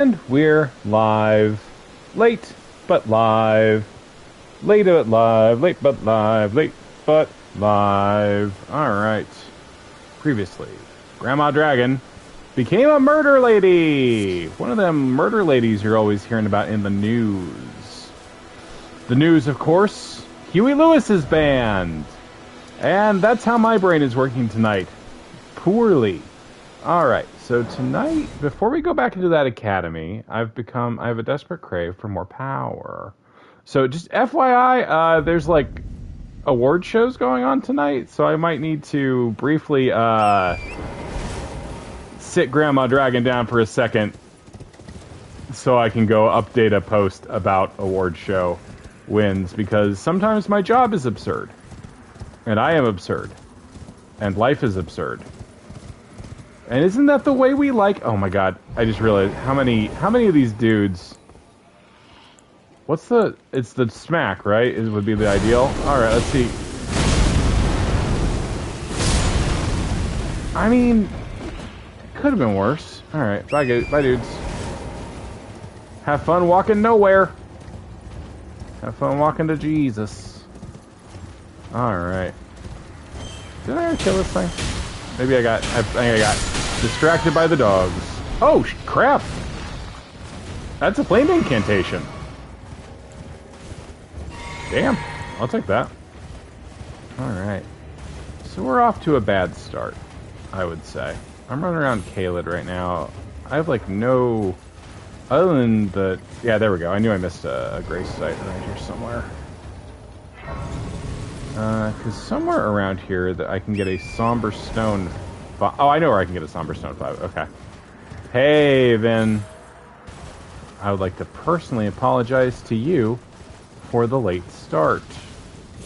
And we're live. Late, but live. Late but live. Late but live. Late but live. Alright. Previously, Grandma Dragon became a murder lady. One of them murder ladies you're always hearing about in the news. The news, of course, Huey Lewis's band. And that's how my brain is working tonight. Poorly. Alright, so tonight, before we go back into that academy, I have a desperate crave for more power. So just FYI, there's like award shows going on tonight, so I might need to briefly sit Grandma Dragon down for a second so I can go update a post about award show wins, because sometimes my job is absurd. And I am absurd. And life is absurd. And isn't that the way we like... Oh my god, I just realized how many of these dudes... What's the... It's the smack, right? It would be the ideal. Alright, let's see. I mean... It could have been worse. Alright, bye dudes. Have fun walking nowhere. Have fun walking to Jesus. Alright. Did I ever kill this thing? Maybe I think I got distracted by the dogs. Oh, crap! That's a flame incantation. Damn. I'll take that. Alright. So we're off to a bad start, I would say. I'm running around Caelid right now. I have, like, no... Other than the... Yeah, there we go. I knew I missed a grace site right here somewhere. Because somewhere around here that I can get a Somber Stone... Oh, I know where I can get a Somber Stone 5. Okay. Hey, Vin. I would like to personally apologize to you for the late start,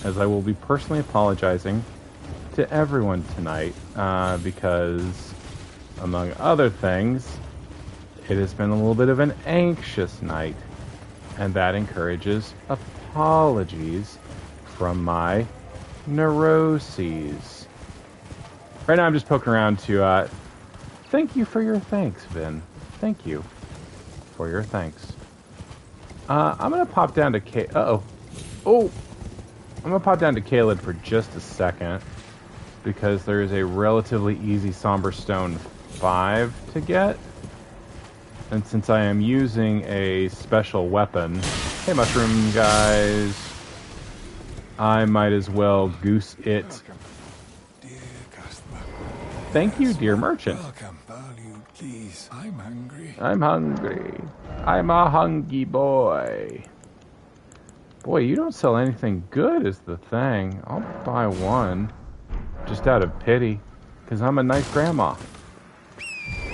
as I will be personally apologizing to everyone tonight, because, among other things, it has been a little bit of an anxious night, and that encourages apologies from my neuroses. Right now I'm just poking around to, thank you for your thanks, Vin. Thank you for your thanks. I'm gonna pop down to I'm gonna pop down to Caelid for just a second, because there is a relatively easy Somber Stone 5 to get. And since I am using a special weapon... Hey, mushroom guys. I might as well goose it. Welcome, dear customer. Thank you, dear merchant. Welcome, value, please. I'm hungry. I'm hungry. I'm a hungry boy. Boy, you don't sell anything good is the thing. I'll buy one. Just out of pity. Because I'm a nice grandma.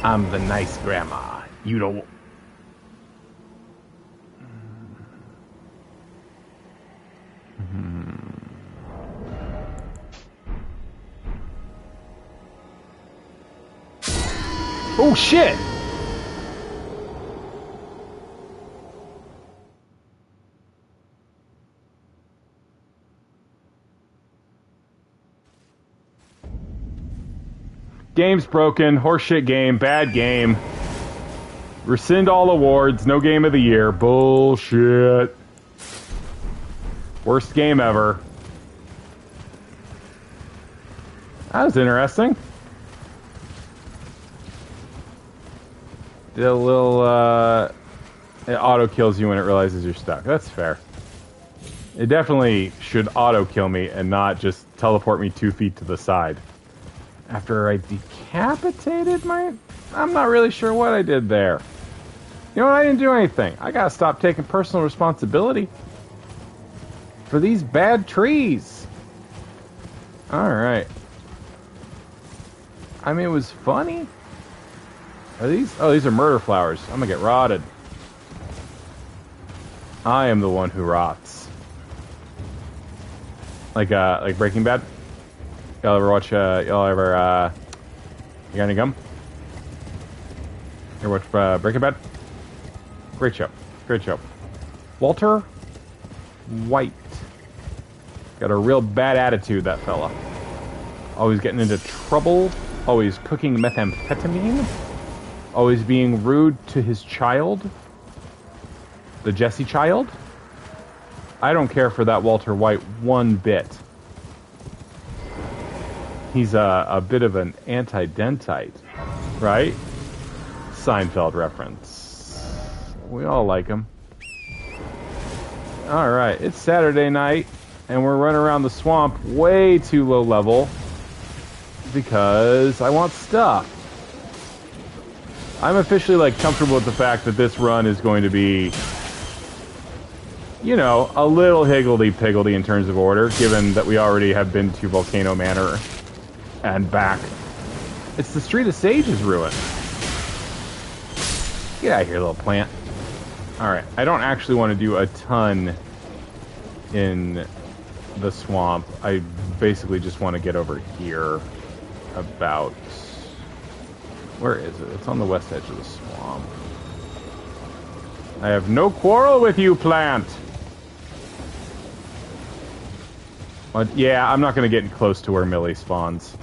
I'm the nice grandma. You don't... Oh, shit! Game's broken. Horseshit game. Bad game. Rescind all awards. No game of the year. Bullshit. Worst game ever. That was interesting. Did a little, it auto-kills you when it realizes you're stuck. That's fair. It definitely should auto-kill me and not just teleport me 2 feet to the side. After I decapitated my... I'm not really sure what I did there. You know what? I didn't do anything. I gotta stop taking personal responsibility for these bad trees. Alright. I mean, it was funny. Are these... Oh, these are murder flowers. I'm gonna get rotted. I am the one who rots. Like Breaking Bad? Y'all ever watch, you got any gum? You ever watch, Breaking Bad? Great show. Great show. Walter White. Got a real bad attitude, that fella. Always getting into trouble. Always cooking methamphetamine. always being rude to his child, the Jesse child. I don't care for that Walter White one bit. He's a bit of an anti-dentite, right? Seinfeld reference. We all like him. Alright, it's Saturday night, and we're running around the swamp way too low level because I want stuff. I'm officially, like, comfortable with the fact that this run is going to be, you know, a little higgledy-piggledy in terms of order, given that we already have been to Volcano Manor and back. It's the Street of Sage's ruin. Get out of here, little plant. Alright, I don't actually want to do a ton in the swamp. I basically just want to get over here about... Where is it? It's on the west edge of the swamp. I have no quarrel with you, plant! But yeah, I'm not going to get close to where Millie spawns.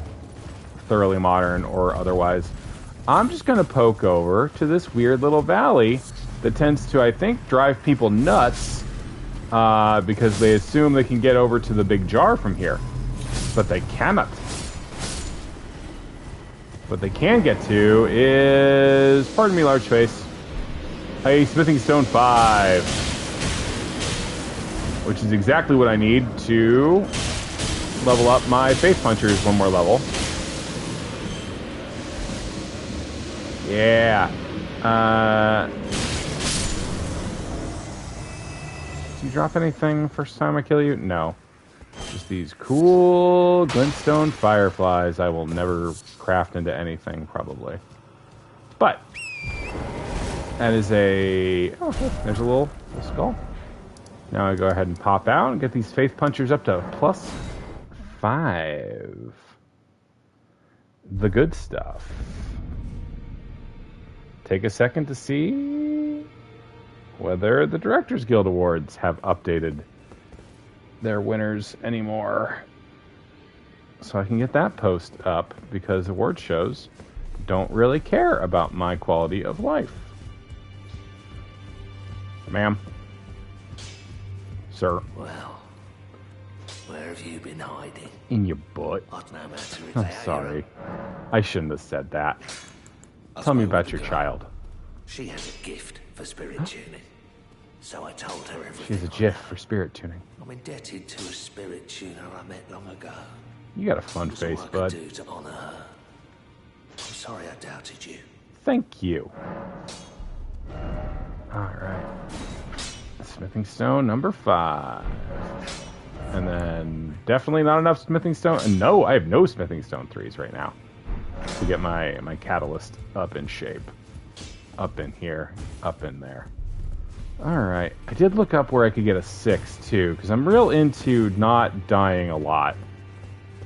Thoroughly modern or otherwise. I'm just going to poke over to this weird little valley that tends to, I think, drive people nuts because they assume they can get over to the big jar from here. But they cannot. What they can get to is, pardon me, large face, a Smithing Stone 5. Which is exactly what I need to level up my Faith Punchers one more level. Yeah. Did you drop anything first time I kill you? No. Just these cool glintstone fireflies I will never craft into anything, probably. But that is a... Oh, there's a little skull. Now I go ahead and pop out and get these Faith Punchers up to +5. The good stuff. Take a second to see whether the Directors Guild Awards have updated their winners anymore. So I can get that post up, because award shows don't really care about my quality of life. Ma'am. Sir. Well, where have you been hiding? In your butt. No matter if I'm sorry. I shouldn't have said that. Tell me about your child. She has a gift for spirit tuning. So I told her everything. She has a GIF for spirit tuning. I'm indebted to a spirit tuner I met long ago. You got a fun face, all I bud. could do to honor her. I'm sorry I doubted you. Thank you. Alright. Smithing Stone number 5. And then definitely not enough Smithing Stone. And no, I have no Smithing Stone 3s right now to get my catalyst up in shape. Up in here, up in there. Alright, I did look up where I could get a 6 too, because I'm real into not dying a lot.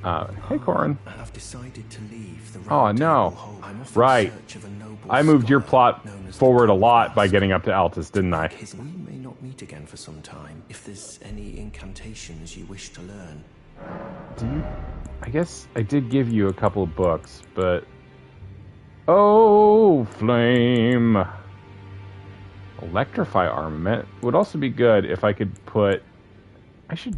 Hey, Corin. I've decided to leave the Oh no. Right. I moved your plot forward a lot by getting up to Altus, didn't I? We may not meet again for some time. If there's any incantations you wish to learn. Do you? I guess I did give you a couple of books, but... Oh, flame. Electrify armament would also be good if I could put... I should...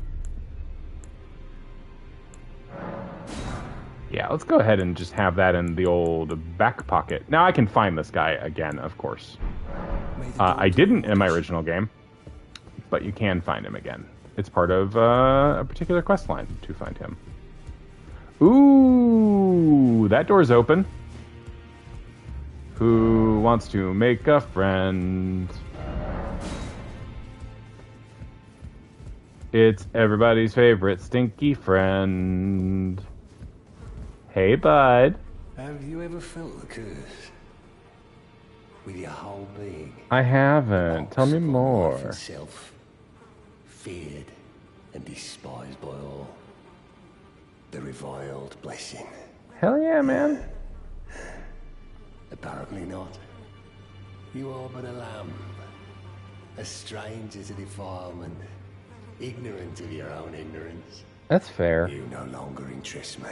Yeah, let's go ahead and just have that in the old back pocket. Now I can find this guy again, of course. I didn't in my original game, but you can find him again. It's part of a particular quest line to find him. Ooh, that door's open. Who wants to make a friend? It's everybody's favorite stinky friend. Hey, bud. Have you ever felt the curse? With your whole being? I haven't. Tell me more. Itself, feared and despised by all. The reviled blessing. Hell yeah, man. Apparently not. You are but a lamb. A stranger to defilement. Ignorant of your own ignorance. That's fair. You no longer interest me.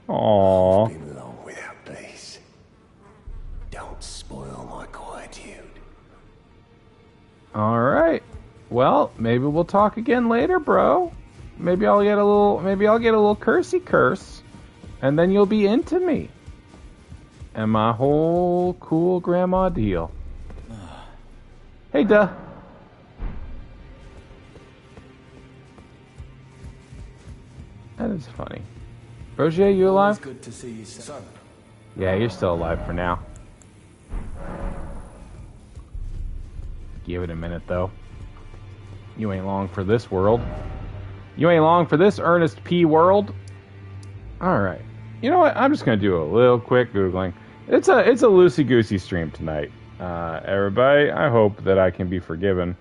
Aww. Been long without peace. Don't Don't spoil my quietude. All right. Well, maybe we'll talk again later, bro. Maybe I'll get a little cursy curse, and then you'll be into me. And my whole cool grandma deal. Hey, duh. That is funny. Roger, you alive? It's good to see you, son. Yeah, you're still alive for now. Give it a minute, though. You ain't long for this world. You ain't long for this Ernest P. world. Alright. You know what? I'm just going to do a little quick Googling. It's a loosey-goosey stream tonight. Everybody, I hope that I can be forgiven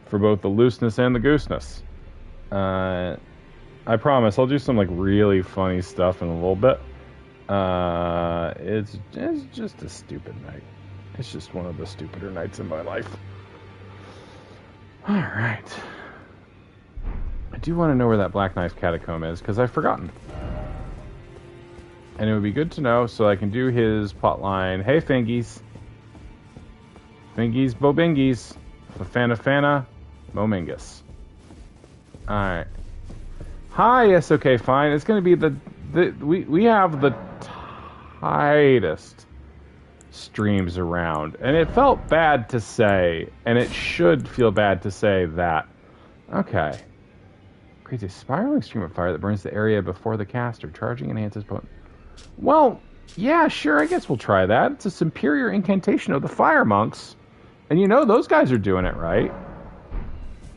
for both the looseness and the gooseness. I promise I'll do some like really funny stuff in a little bit. It's just a stupid night. It's just one of the stupider nights in my life. Alright. I do want to know where that Black Knife Catacomb is, because I've forgotten. And it would be good to know so I can do his plotline. Hey, Fingies. Fingies, Bobingies. Fafana, Momingus. Alright. Hi, yes, okay, fine. It's going to be we have the tightest streams around. And it felt bad to say, and it should feel bad to say that. Okay. Creates a spiraling stream of fire that burns the area before the caster, charging enhances potent. Well, yeah, sure, I guess we'll try that. It's a superior incantation of the fire monks. And you know, those guys are doing it right.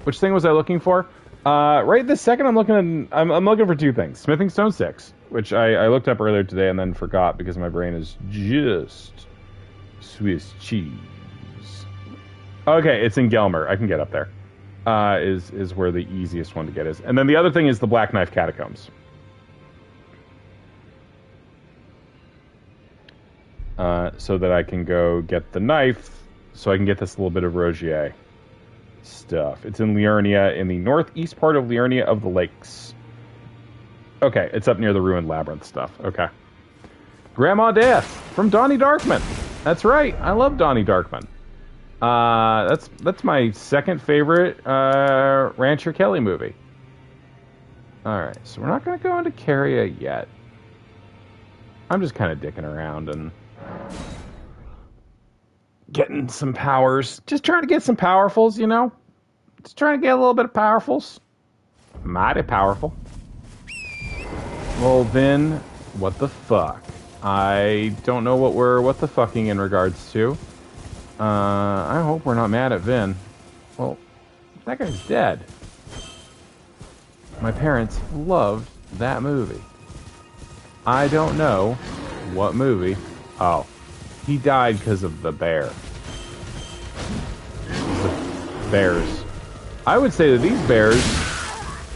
Which thing was I looking for? Right this second, I'm looking for two things. Smithing Stone 6, which I looked up earlier today and then forgot because my brain is just Swiss cheese. Okay, it's in Gelmer. I can get up there. Is where the easiest one to get is. And then the other thing is the Black Knife Catacombs. So that I can go get the knife, so I can get this little bit of Rogier stuff. It's in Liurnia, in the northeast part of Liurnia of the Lakes. Okay, it's up near the ruined Labyrinth stuff. Okay. Grandma Death from Donnie Darkman. That's right, I love Donnie Darkman. That's my second favorite Rancher Kelly movie. Alright, so we're not going to go into Caria yet. I'm just kind of dicking around and getting some powers. Just trying to get some powerfuls, you know? Just trying to get a little bit of powerfuls. Mighty powerful. Well, then, what the fuck? I don't know what we're what the fucking in regards to. I hope we're not mad at Vin. Well, that guy's dead. My parents loved that movie. I don't know what movie. Oh, he died because of the bear. The bears. I would say that these bears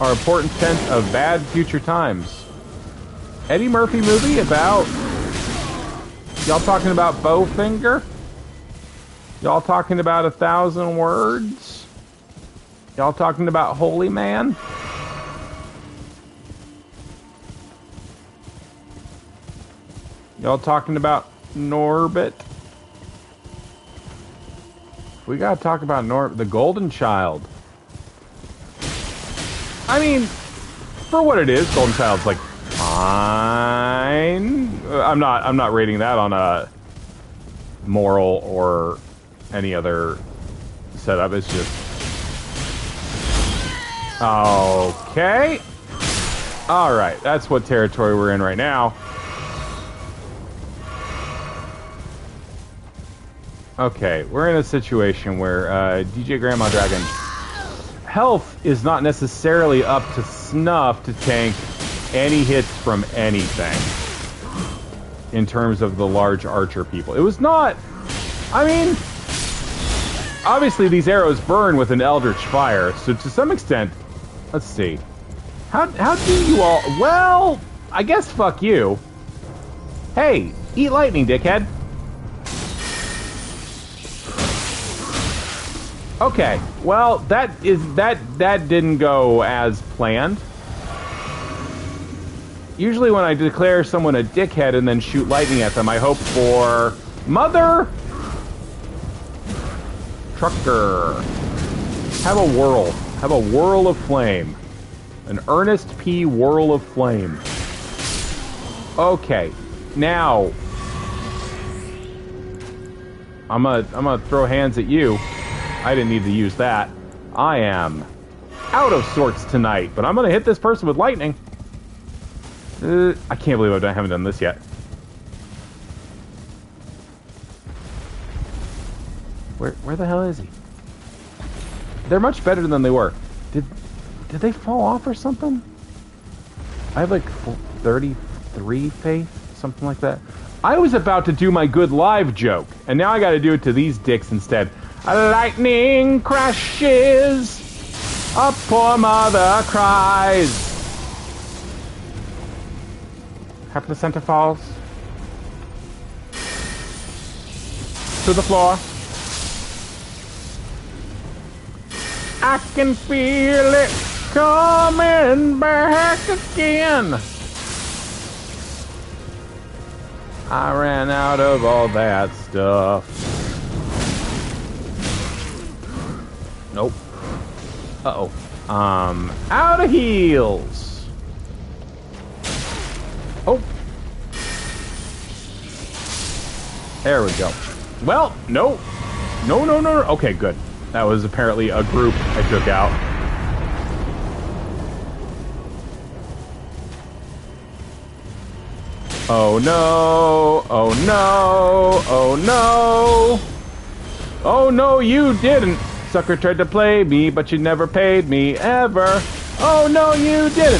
are a portent sense of bad future times. Eddie Murphy movie about... Y'all talking about Bowfinger? Y'all talking about 1,000 words? Y'all talking about Holy Man? Y'all talking about Norbit? We gotta talk about the Golden Child. I mean, for what it is, Golden Child's like fine. I'm not rating that on a moral or any other setup. It's just okay. All right, that's what territory we're in right now. Okay, we're in a situation where DJ Grandma Dragon's health is not necessarily up to snuff to tank any hits from anything in terms of the large archer people. It was not... I mean, obviously these arrows burn with an eldritch fire, so to some extent... Let's see. How do you all... Well, I guess fuck you. Hey, eat lightning, dickhead. Okay, well, that didn't go as planned. Usually when I declare someone a dickhead and then shoot lightning at them, I hope for... Mother Trucker. Have a whirl. Have a whirl of flame. An Ernest P. whirl of flame. Okay. Now, I'm gonna throw hands at you. I didn't need to use that. I am out of sorts tonight, but I'm gonna hit this person with lightning. I can't believe I haven't done this yet. Where the hell is he? They're much better than they were. Did they fall off or something? I have like 33 faith, something like that. I was about to do my good live joke, and now I gotta do it to these dicks instead. A lightning crashes, a poor mother cries. Half the center falls to the floor. I can feel it coming back again. I ran out of all that stuff. Nope. Uh-oh. Out of heals. Oh. There we go. Well, no. No. Okay, good. That was apparently a group I took out. Oh no! Oh no! Oh no! Oh no, you didn't! Sucker tried to play me, but you never paid me, ever! Oh no, you didn't!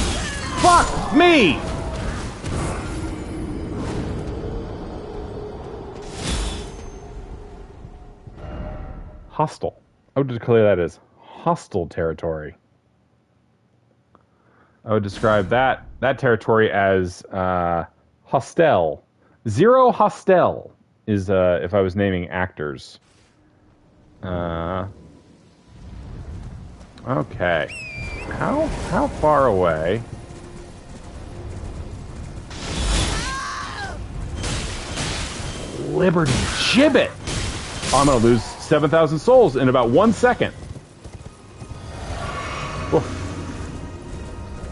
Fuck me! Hostile. I would declare that as hostile territory. I would describe that territory as hostel. Zero hostel is if I was naming actors. Okay. How far away? Liberty Gibbet! Oh, I'm gonna lose 7,000 souls in about 1 second. Oof.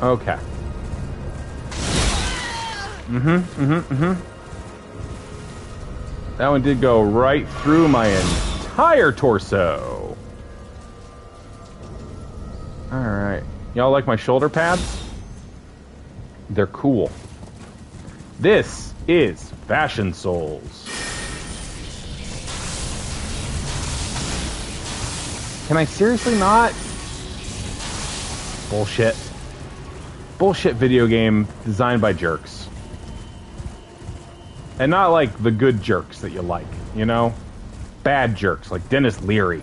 Okay. That one did go right through my entire torso. Alright. Y'all like my shoulder pads? They're cool. This is Fashion Souls. Can I seriously not? Bullshit. Bullshit video game designed by jerks. And not like the good jerks that you like, you know? Bad jerks like Dennis Leary,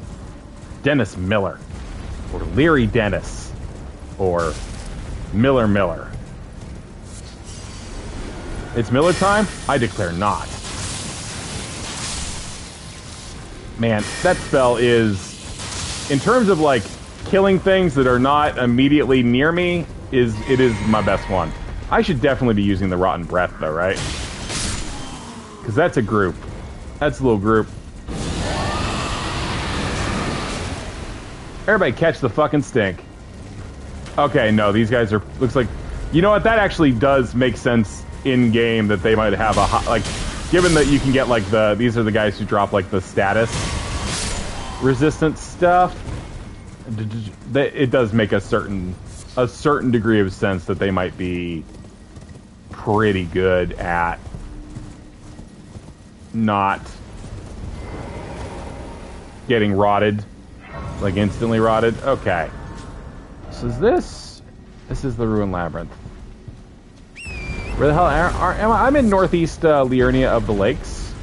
Dennis Miller, or Leary Dennis, or Miller. It's Miller time? I declare not. Man, that spell is, in terms of like killing things that are not immediately near me, it is my best one. I should definitely be using the Rotten Breath though, right? Because that's a group. That's a little group. Everybody catch the fucking stink. Okay, no, these guys are, looks like, you know what, that actually does make sense in game that they might have a, like, given that you can get like these are the guys who drop like the status resistance stuff, it does make a certain degree of sense that they might be pretty good at not getting rotted, like instantly rotted. Okay, so this is the Ruined Labyrinth. Where the hell am I? I'm in northeast Liurnia of the Lakes.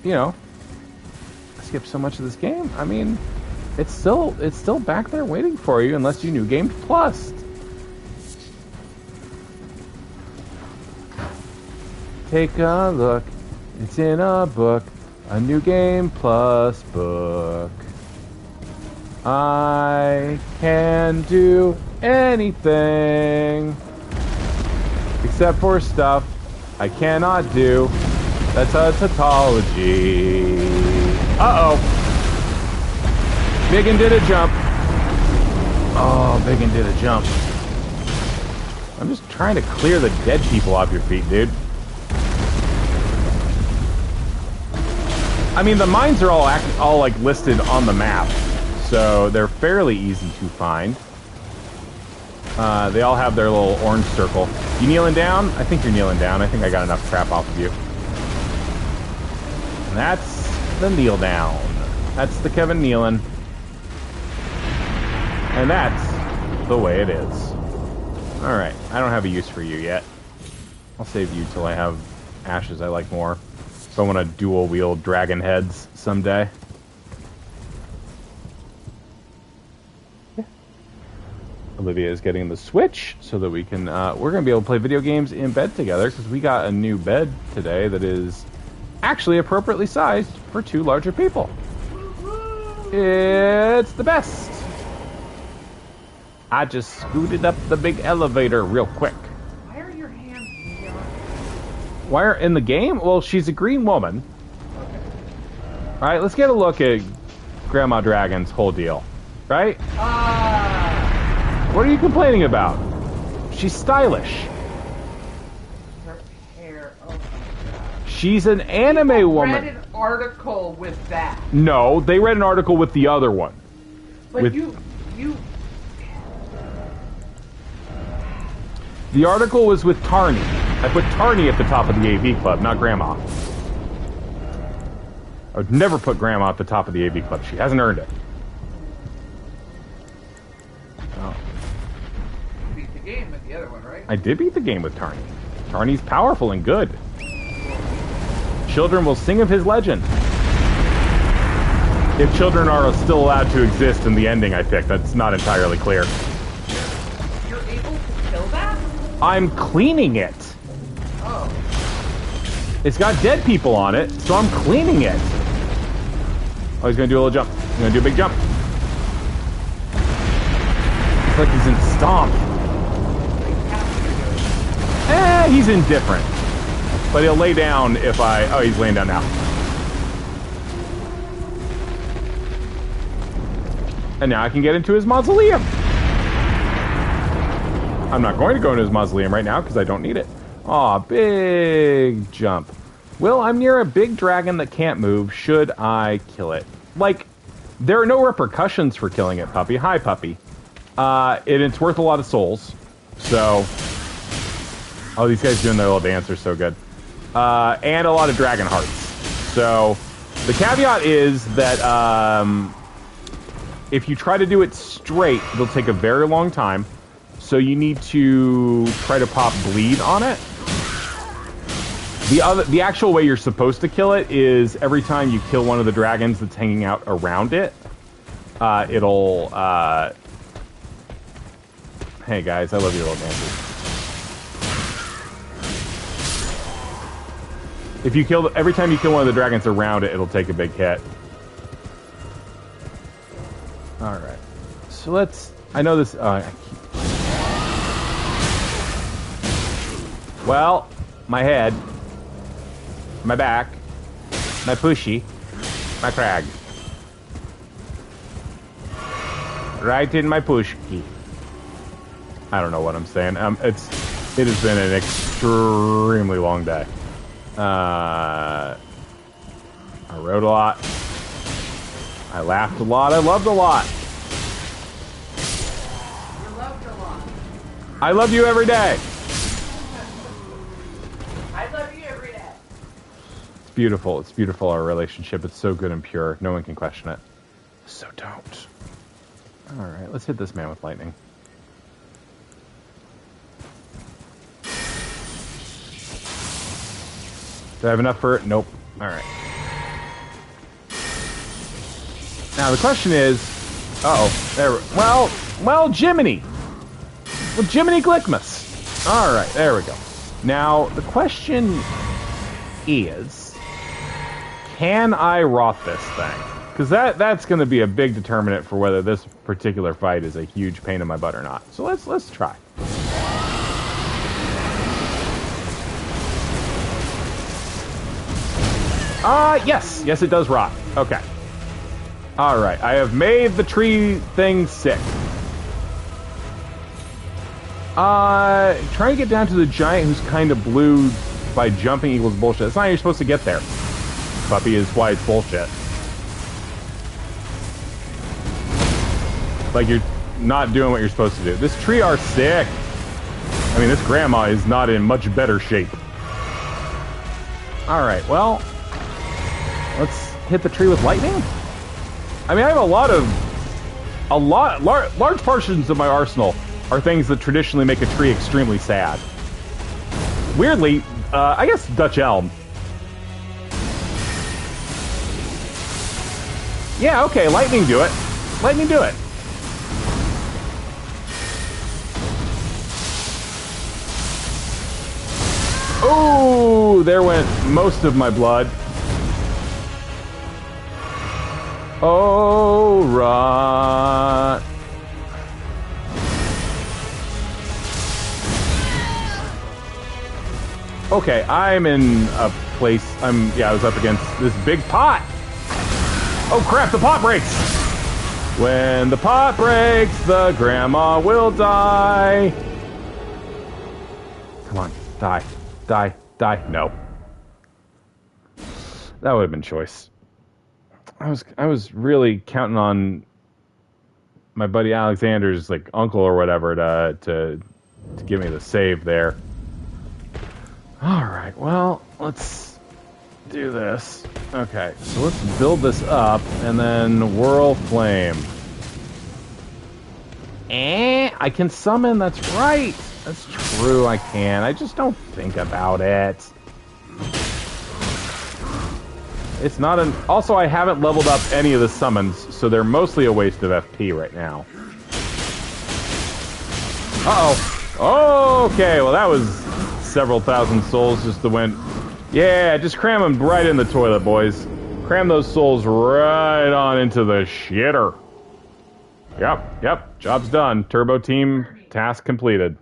You know, I skipped so much of this game. I mean, it's still back there waiting for you unless you New Game Plus. Take a look. It's in a book. A New Game Plus book. I can do anything except for stuff I cannot do That's a tautology. Uh-oh. Biggin did a jump. Oh, Biggin did a jump. I'm just trying to clear the dead people off your feet, dude. I mean, the mines are all like listed on the map, so they're fairly easy to find. They all have their little orange circle. You kneeling down? I think you're kneeling down. I think I got enough crap off of you. And that's the kneel down. That's the Kevin kneeling. And that's the way it is. Alright, I don't have a use for you yet. I'll save you till I have ashes I like more. If I want to dual wield dragon heads someday. Yeah. Olivia is getting the Switch so that we can, we're going to be able to play video games in bed together because we got a new bed today that is actually appropriately sized for 2 larger people. It's the best. I just scooted up the big elevator real quick. Why are your hands neon? Why are in the game? Well, she's a green woman. Okay. All right, let's get a look at Grandma Dragon's whole deal. Right? What are you complaining about? She's stylish. Her hair. Oh my god. She's an anime woman. Read an article with that. No, they read an article with the other one. But with... you. The article was with Tarny. I put Tarny at the top of the AV Club, not Grandma. I would never put Grandma at the top of the AV Club. She hasn't earned it. Oh. You beat the game with the other one, right? I did beat the game with Tarny. Tarny's powerful and good. Children will sing of his legend. If children are still allowed to exist in the ending I picked, that's not entirely clear. You're able to kill that? I'm cleaning it. Oh. It's got dead people on it, so I'm cleaning it. Oh, he's gonna do a little jump. He's gonna do a big jump. It's like he's in Stomp. He's indifferent. But he'll lay down if I... Oh, he's laying down now. And now I can get into his mausoleum. I'm not going to go into his mausoleum right now because I don't need it. Aw, big jump. Well, I'm near a big dragon that can't move. Should I kill it? Like, there are no repercussions for killing it, puppy. Hi, puppy. It's worth a lot of souls. So... Oh, these guys doing their little dance are so good. And a lot of dragon hearts. So, the caveat is that, if you try to do it straight, it'll take a very long time. So you need to try to pop bleed on it. The actual way you're supposed to kill it is every time you kill one of the dragons that's hanging out around it, it'll, Hey guys, I love your little dances. If you kill, every time you kill one of the dragons around it, it'll take a big hit. Alright. So let's, I know this, well, my head, my back, my pushy, my crag. Right in my pushki. I don't know what I'm saying. It has been an extremely long day. I wrote a lot. I laughed a lot. I loved a lot. You loved a lot. I love you every day. I love you every day. It's beautiful. It's beautiful, our relationship. It's so good and pure. No one can question it. So don't. Alright, let's hit this man with lightning. Do I have enough for it? Nope. Alright. Now the question is... Uh-oh. There. Well, Jiminy! Well, Jiminy Glickmus! Alright, there we go. Now, the question is... Can I rot this thing? Because that's going to be a big determinant for whether this particular fight is a huge pain in my butt or not. So let's try. Yes. Yes, it does rot. Okay. Alright, I have made the tree thing sick. Trying to get down to the giant who's kind of blue by jumping equals bullshit. That's not how you're supposed to get there. Puppy is why it's bullshit. Like you're not doing what you're supposed to do. This tree are sick. I mean, this Gramma is not in much better shape. Alright, well, let's hit the tree with lightning. I mean, I have large portions of my arsenal are things that traditionally make a tree extremely sad. Weirdly, I guess Dutch elm. Yeah, okay, lightning do it. Lightning do it. Oh, there went most of my blood. Oh, right. Okay, I'm in a place. I was up against this big pot. Oh crap, the pot breaks. When the pot breaks, the Gramma will die. Come on, die. Die, die. No. That would have been choice. I was really counting on my buddy Alexander's like uncle or whatever to give me the save there. All right, well, let's do this. Okay, so let's build this up and then whirl flame. I can summon, that's right. That's true, I can. I just don't think about it. It's not an... Also, I haven't leveled up any of the summons, so they're mostly a waste of FP right now. Uh-oh. Okay, well that was several thousand souls just that went... Yeah, just cram them right in the toilet, boys. Cram those souls right on into the shitter. Yep, job's done. Turbo team, task completed.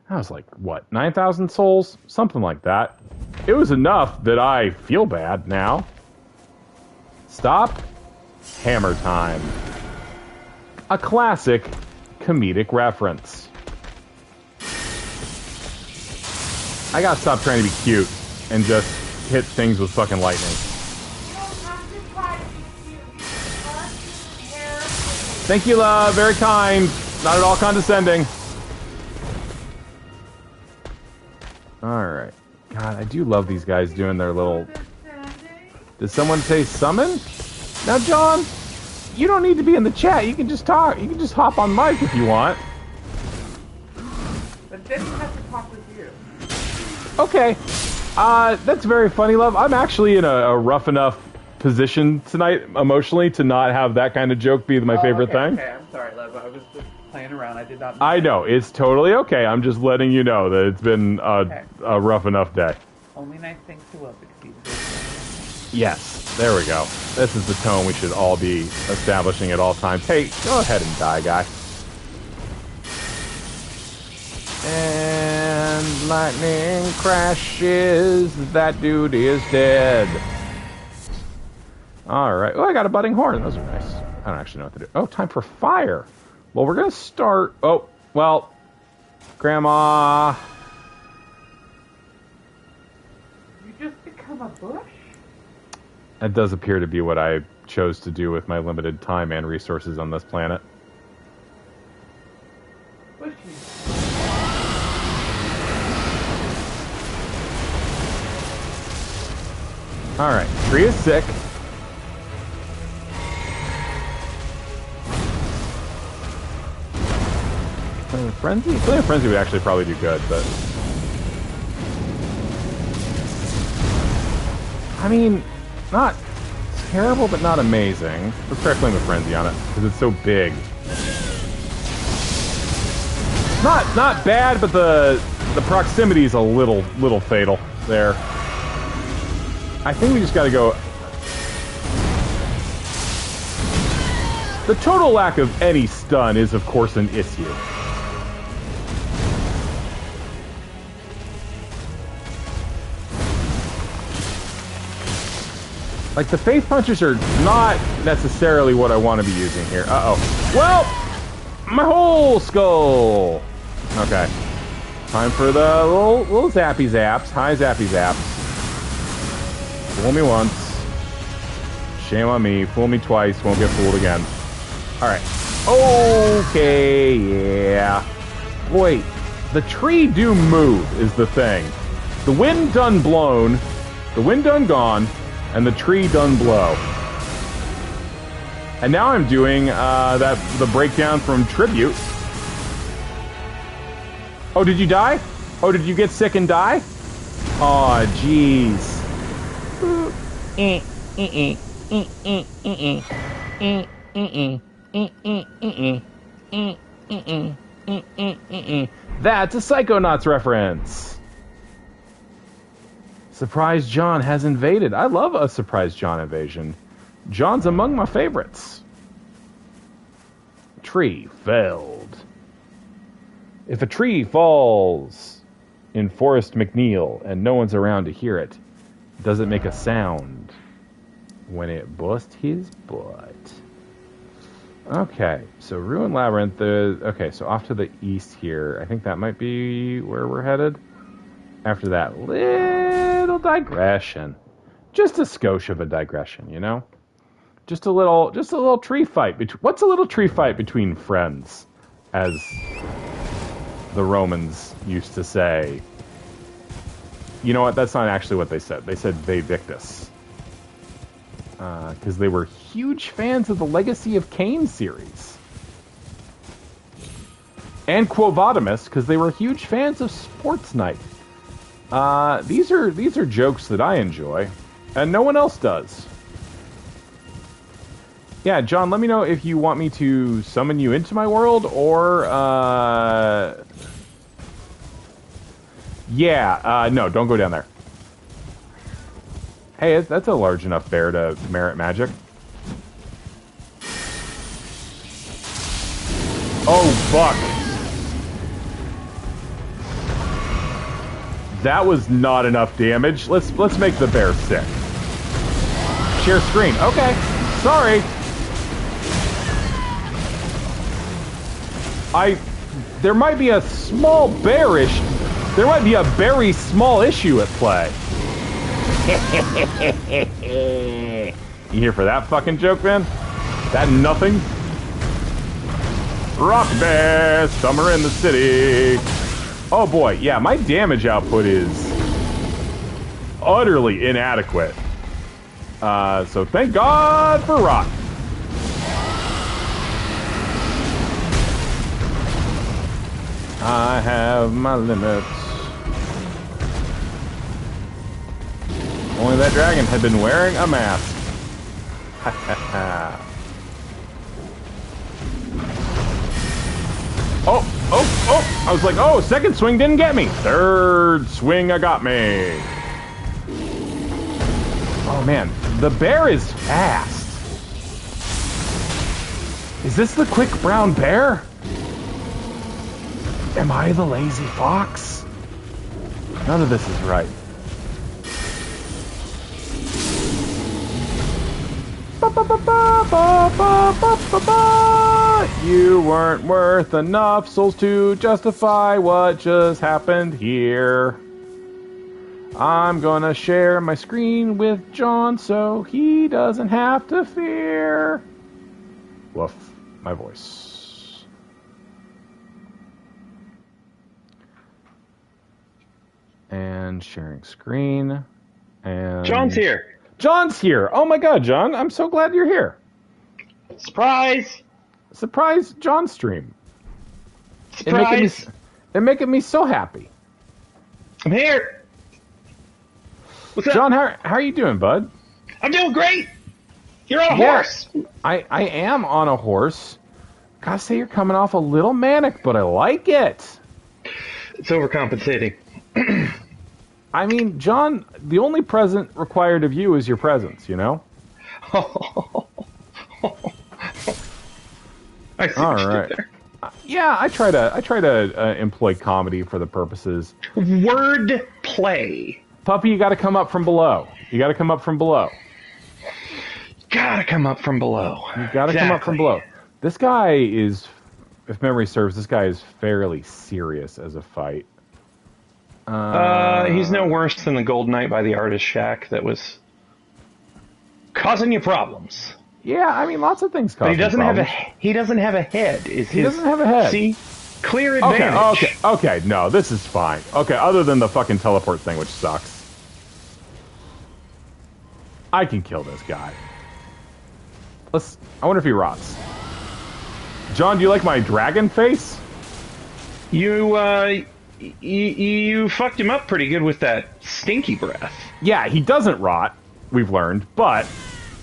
That was like, what, 9,000 souls? Something like that. It was enough that I feel bad now. Stop. Hammer time. A classic comedic reference. I gotta stop trying to be cute and just hit things with fucking lightning. Thank you, love. Very kind. Not at all condescending. Alright. God, I do love these guys doing their little... Did someone say summon? Now, John, you don't need to be in the chat. You can just talk. You can just hop on mic if you want. But then you have to talk with you. Okay. That's very funny, love. I'm actually in a rough enough position tonight, emotionally, to not have that kind of joke be my favorite thing. Okay, I'm sorry, love. I was just playing around. I did not... I know. It's totally okay. I'm just letting you know that it's been a rough enough day. Only nice things to love exceed. Yes. There we go. This is the tone we should all be establishing at all times. Hey, go ahead and die, guy. And lightning crashes. That dude is dead. Alright. Oh, I got a budding horn. Those are nice. I don't actually know what to do. Oh, time for fire. Well, we're going to start... Oh, well... Grandma... You just become a bush? That does appear to be what I chose to do with my limited time and resources on this planet. Bushy. Alright, tree is sick. Frenzy? Flame of Frenzy would actually probably do good, but... I mean, not terrible, but not amazing. Let's try Flame of Frenzy on it, because it's so big. Not bad, but the proximity is a little fatal there. I think we just gotta go... The total lack of any stun is, of course, an issue. Like, the Faith Punches are not necessarily what I want to be using here. Uh-oh. Well, my whole skull. Okay. Time for the little zappy zaps. Hi, zappy zaps. Fool me once. Shame on me. Fool me twice. Won't get fooled again. Alright. Okay, yeah. Boy, the tree do move is the thing. The wind done blown, the wind done gone, and the tree done blow. And now I'm doing the breakdown from Tribute. Oh, did you die? Oh, did you get sick and die? Aw, jeez. That's a Psychonauts reference. Surprise John has invaded. I love a Surprise John invasion. John's among my favorites. Tree felled. If a tree falls in Forest McNeil and no one's around to hear it, does it make a sound when it busts his butt? Okay, so Ruined Labyrinth. Okay, so off to the east here. I think that might be where we're headed. After that little digression. Just a skosh of a digression, you know? Just a little tree fight. What's a little tree fight between friends? As the Romans used to say. You know what? That's not actually what they said. They said Vae Victus. Because they were huge fans of the Legacy of Kain series. And Quo Vadis, because they were huge fans of Sports Night. These are jokes that I enjoy, and no one else does. Yeah, John, let me know if you want me to summon you into my world, or, no, don't go down there. Hey, that's a large enough bear to merit magic. Oh, fuck. That was not enough damage. Let's make the bear sick. Share screen. Okay. Sorry. There might be a small bearish. There might be a very small issue at play. You here for that fucking joke, man? That nothing? Rock Bear, summer in the city. Oh boy, yeah, my damage output is utterly inadequate. So thank God for rock. I have my limits. Only that dragon had been wearing a mask. Oh! I was like, oh, second swing didn't get me. Third swing got me. Oh man, the bear is fast. Is this the quick brown bear? Am I the lazy fox? None of this is right. You weren't worth enough souls to justify what just happened here. I'm gonna share my screen with John so he doesn't have to fear. Woof, my voice. And sharing screen. And John's here. John's here. Oh my God, John. I'm so glad you're here. Surprise! Surprise John stream. Surprise! It's making me so happy. I'm here. What's up? John, how are you doing, bud? I'm doing great. You're on a horse. I am on a horse. Gotta say you're coming off a little manic, but I like it. It's overcompensating. I mean, John, the only present required of you is your presence, you know? I see All what you right. did there. Yeah, I try to employ comedy for the purposes. Word play. Puppy, you got to come up from below. You got to come up from below. gotta come up from below. You gotta come up from below. This guy is, if memory serves, this guy is fairly serious as a fight. He's no worse than the Gold Knight by the Artist Shack that was causing you problems. Yeah, I mean, lots of things cause But he doesn't problems. he doesn't have a head. He doesn't have a head. See? Clear advantage. Okay, no, this is fine. Okay, other than the fucking teleport thing, which sucks. I can kill this guy. I wonder if he rots. John, do you like my dragon face? You fucked him up pretty good with that stinky breath. Yeah, he doesn't rot, we've learned, but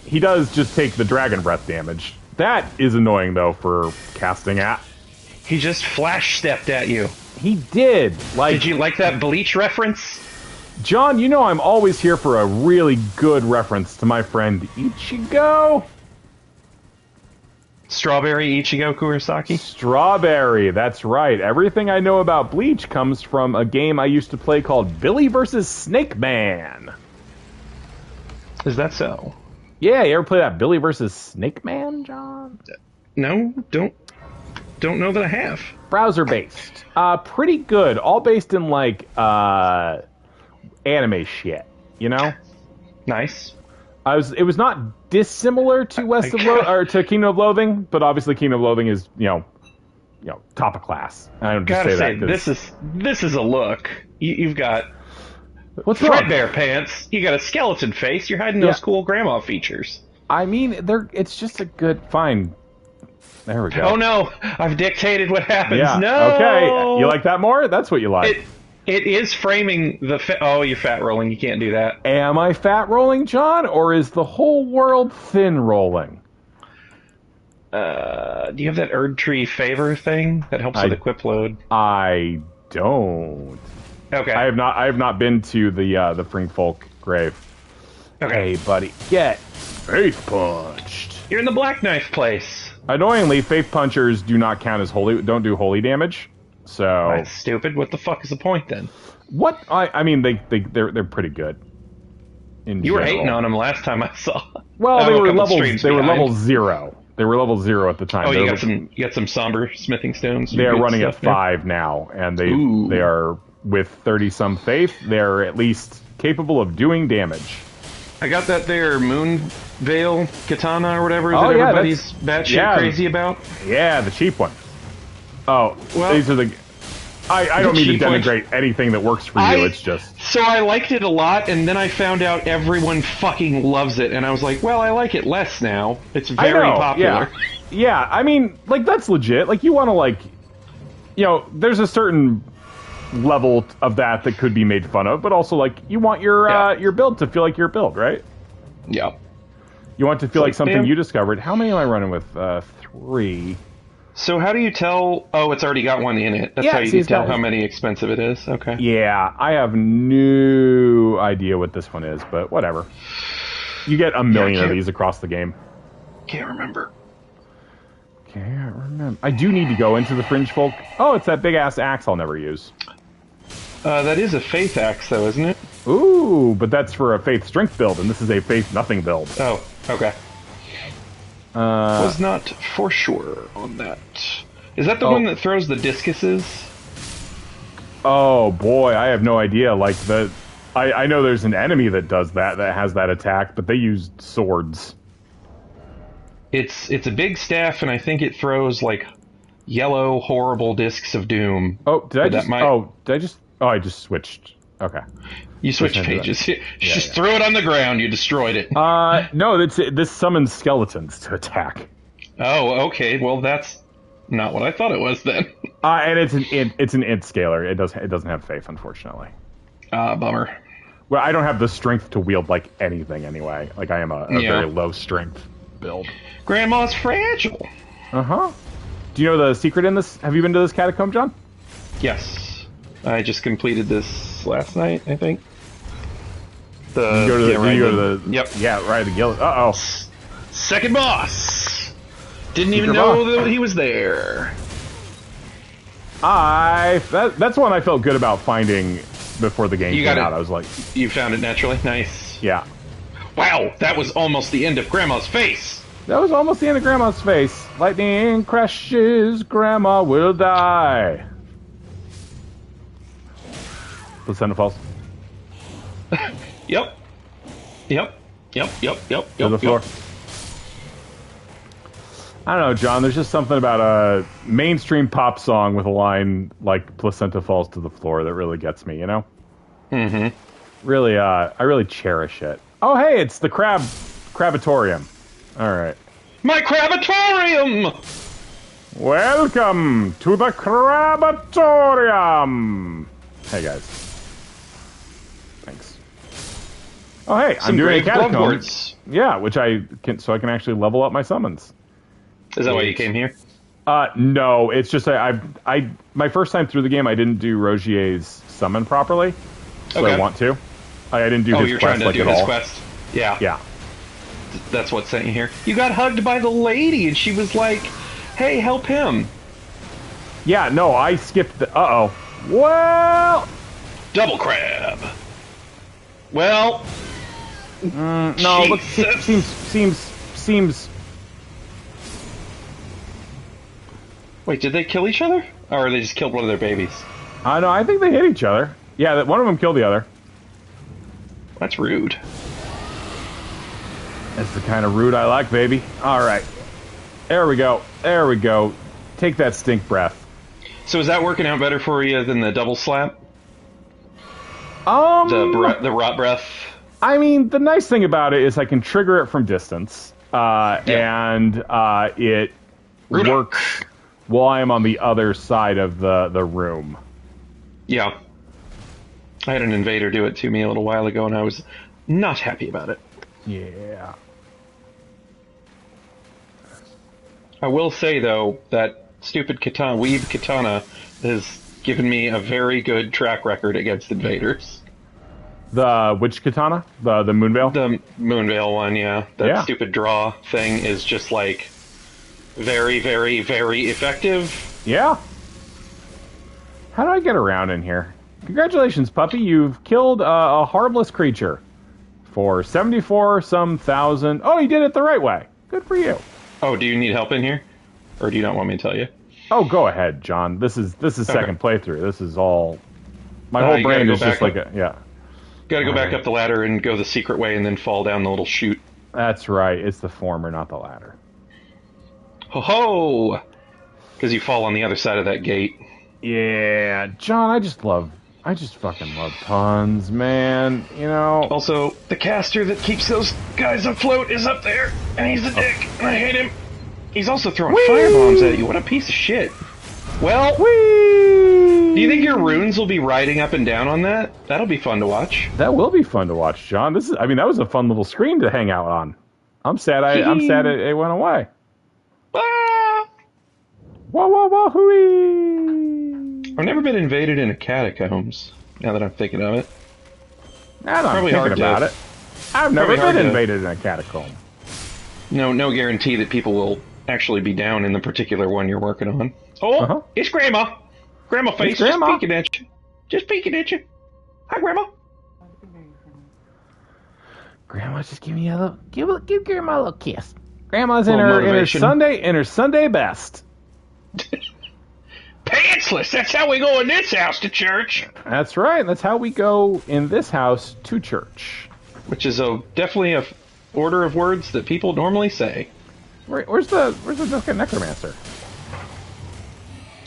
he does just take the dragon breath damage. That is annoying, though, for casting at. He just flash stepped at you. He did. Did you like that Bleach reference? John, you know I'm always here for a really good reference to my friend Ichigo. Strawberry Ichigo Kurosaki? Strawberry, that's right. Everything I know about Bleach comes from a game I used to play called Billy vs. Snake Man. Is that so? Yeah, you ever play that Billy vs. Snake Man, John? No, don't know that I have. Browser-based. Pretty good. All based in, like, anime shit, you know? Nice. It was not dissimilar to to Kingdom of Loathing, but obviously Kingdom of Loathing is, you know, top of class. I don't just Gotta say say, that this is a look. You've got what's wrong? threadbare pants. You got a skeleton face. You're hiding those cool grandma features. I mean, it's just a good fine. There we go. Oh no, I've dictated what happens. Yeah. No. Okay. You like that more? That's what you like. It is framing the. Oh, you're fat rolling. You can't do that. Am I fat rolling, John, or is the whole world thin rolling? Do you have that Erd Tree favor thing that helps with equip load? I don't. Okay. I have not been to the Fringfolk grave. Okay. Hey, buddy, get faith punched. You're in the Black Knife place. Annoyingly, faith punchers do not count as holy. Don't do holy damage. So That's stupid. What the fuck is the point then? What I mean, they're pretty good. You were hating on them last time I saw. Well, they were level 0. They were level 0 at the time. Oh, you got some somber smithing stones. They are running at 5 now, and they are with 30 some faith. They are at least capable of doing damage. I got that there Moon Veil Katana or whatever that everybody's batshit crazy about. Yeah, the cheap one. Oh, well, these are the. I don't mean to denigrate anything that works for you. It's just. So I liked it a lot, and then I found out everyone fucking loves it, and I was like, well, I like it less now. It's very popular. Yeah, I mean, like, that's legit. Like, you want to, like, there's a certain level of that could be made fun of, but also, like, you want your build to feel like your build, right? Yeah. You want to feel like something you discovered. How many am I running with? 3. So how do you tell... Oh, it's already got one in it. That's how you can tell how many expensive it is. Okay. Yeah, I have no idea what this one is, but whatever. You get a million of these across the game. Can't remember. I do need to go into the Fringe Folk. Oh, it's that big-ass axe I'll never use. That is a Faith axe, though, isn't it? Ooh, but that's for a Faith Strength build, and this is a Faith Nothing build. Oh, okay. Was not for sure on that. Is that the one that throws the discuses? Oh boy, I have no idea. Like I know there's an enemy that does that has that attack, but they use swords. It's a big staff, and I think it throws like yellow horrible discs of doom. Oh, did I just switched. Okay. You switched pages. You just threw it on the ground. You destroyed it. No, this summons skeletons to attack. Oh, okay. Well, that's not what I thought it was then. And it's an int scaler. It doesn't have faith, unfortunately. Bummer. Well, I don't have the strength to wield like anything anyway. Like I am a very low strength build. Grandma's fragile. Uh-huh. Do you know the secret in this? Have you been to this catacomb, John? Yes. I just completed this last night, I think. Yep. Yeah, right. The guild. Uh-oh. Second boss. Didn't even know that he was there. That's one I felt good about finding before the game came out. I was like, you found it naturally. Nice. Yeah. Wow, that was almost the end of Grandma's face. That was almost the end of Grandma's face. Lightning crashes, Grandma will die. Placenta falls. Yep. To the floor. I don't know, John. There's just something about a mainstream pop song with a line like "Placenta falls to the floor" that really gets me. You know. Mm-hmm. Really, I really cherish it. Oh, hey, it's the Crabatorium. All right. My Crabatorium! Welcome to the Crabatorium. Hey guys. Thanks. Oh, hey, I'm doing a catacomb. Yeah, which I can, so I can actually level up my summons. Is that why you came here? No, it's just I my first time through the game I didn't do Rogier's summon properly, so I want to. I didn't do his quest like at all. Quest? Yeah. Yeah. That's what sent you here. You got hugged by the lady, and she was like, "Hey, help him." Yeah. No, I skipped the. Well. Double crab. Well. No. Look, seems. Wait, did they kill each other? Or they just killed one of their babies? No, I think they hit each other. Yeah, one of them killed the other. That's rude. That's the kind of rude I like, baby. All right. There we go. There we go. Take that stink breath. So is that working out better for you than the double slap? The rot breath? I mean, the nice thing about it is I can trigger it from distance. And it works while I'm on the other side of the room. Yeah. I had an invader do it to me a little while ago, and I was not happy about it. Yeah. I will say, though, that stupid weeb katana has given me a very good track record against invaders. The which katana? The Moonveil? The Moonveil one, yeah. That stupid draw thing is just, like, very, very, very effective. Yeah. How do I get around in here? Congratulations, puppy. You've killed a harmless creature for 74,000. Oh, you did it the right way. Good for you. Oh, do you need help in here? Or do you not want me to tell you? Oh, go ahead, John. This is second playthrough. This is all... My whole brain is just like yeah. Gotta go back up the ladder and go the secret way and then fall down the little chute. That's right. It's the former, not the latter. Ho-ho! Because you fall on the other side of that gate. Yeah, John, I just fucking love puns, man. You know. Also, the caster that keeps those guys afloat is up there, and he's a dick, and I hate him. He's also throwing firebombs at you. What a piece of shit. Well, do you think your runes will be riding up and down on that? That'll be fun to watch. That will be fun to watch, John. That was a fun little screen to hang out on. I'm sad it went away. Ah! Wah wah wah hooey! I've never been invaded in a catacombs, now that I'm thinking of it. I'm thinking about it. I've never been invaded in a catacomb. No guarantee that people will actually be down in the particular one you're working on. Oh, It's Grandma. Grandma face, just peeking at you. Just peeking at you. Hi, Grandma. Grandma, just give me a little, give Grandma a little kiss. Grandma's in her Sunday best. Pantsless. That's how we go in this house to church. That's right. That's how we go in this house to church. Which is definitely a order of words that people normally say. Where's the Duska Necromancer?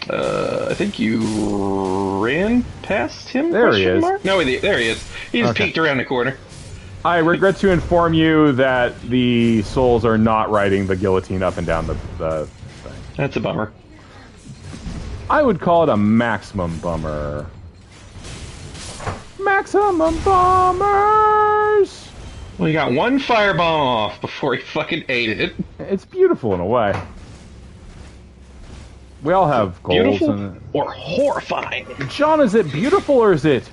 I think you ran past him. There he is. No, there he is. He just peeked around the corner. I regret to inform you that the souls are not riding the guillotine up and down the thing. That's a bummer. I would call it a maximum bummer. Maximum bummers! Well, he got one firebomb off before he fucking ate it. It's beautiful in a way. We all have goals. Beautiful or horrifying? John, is it beautiful or is it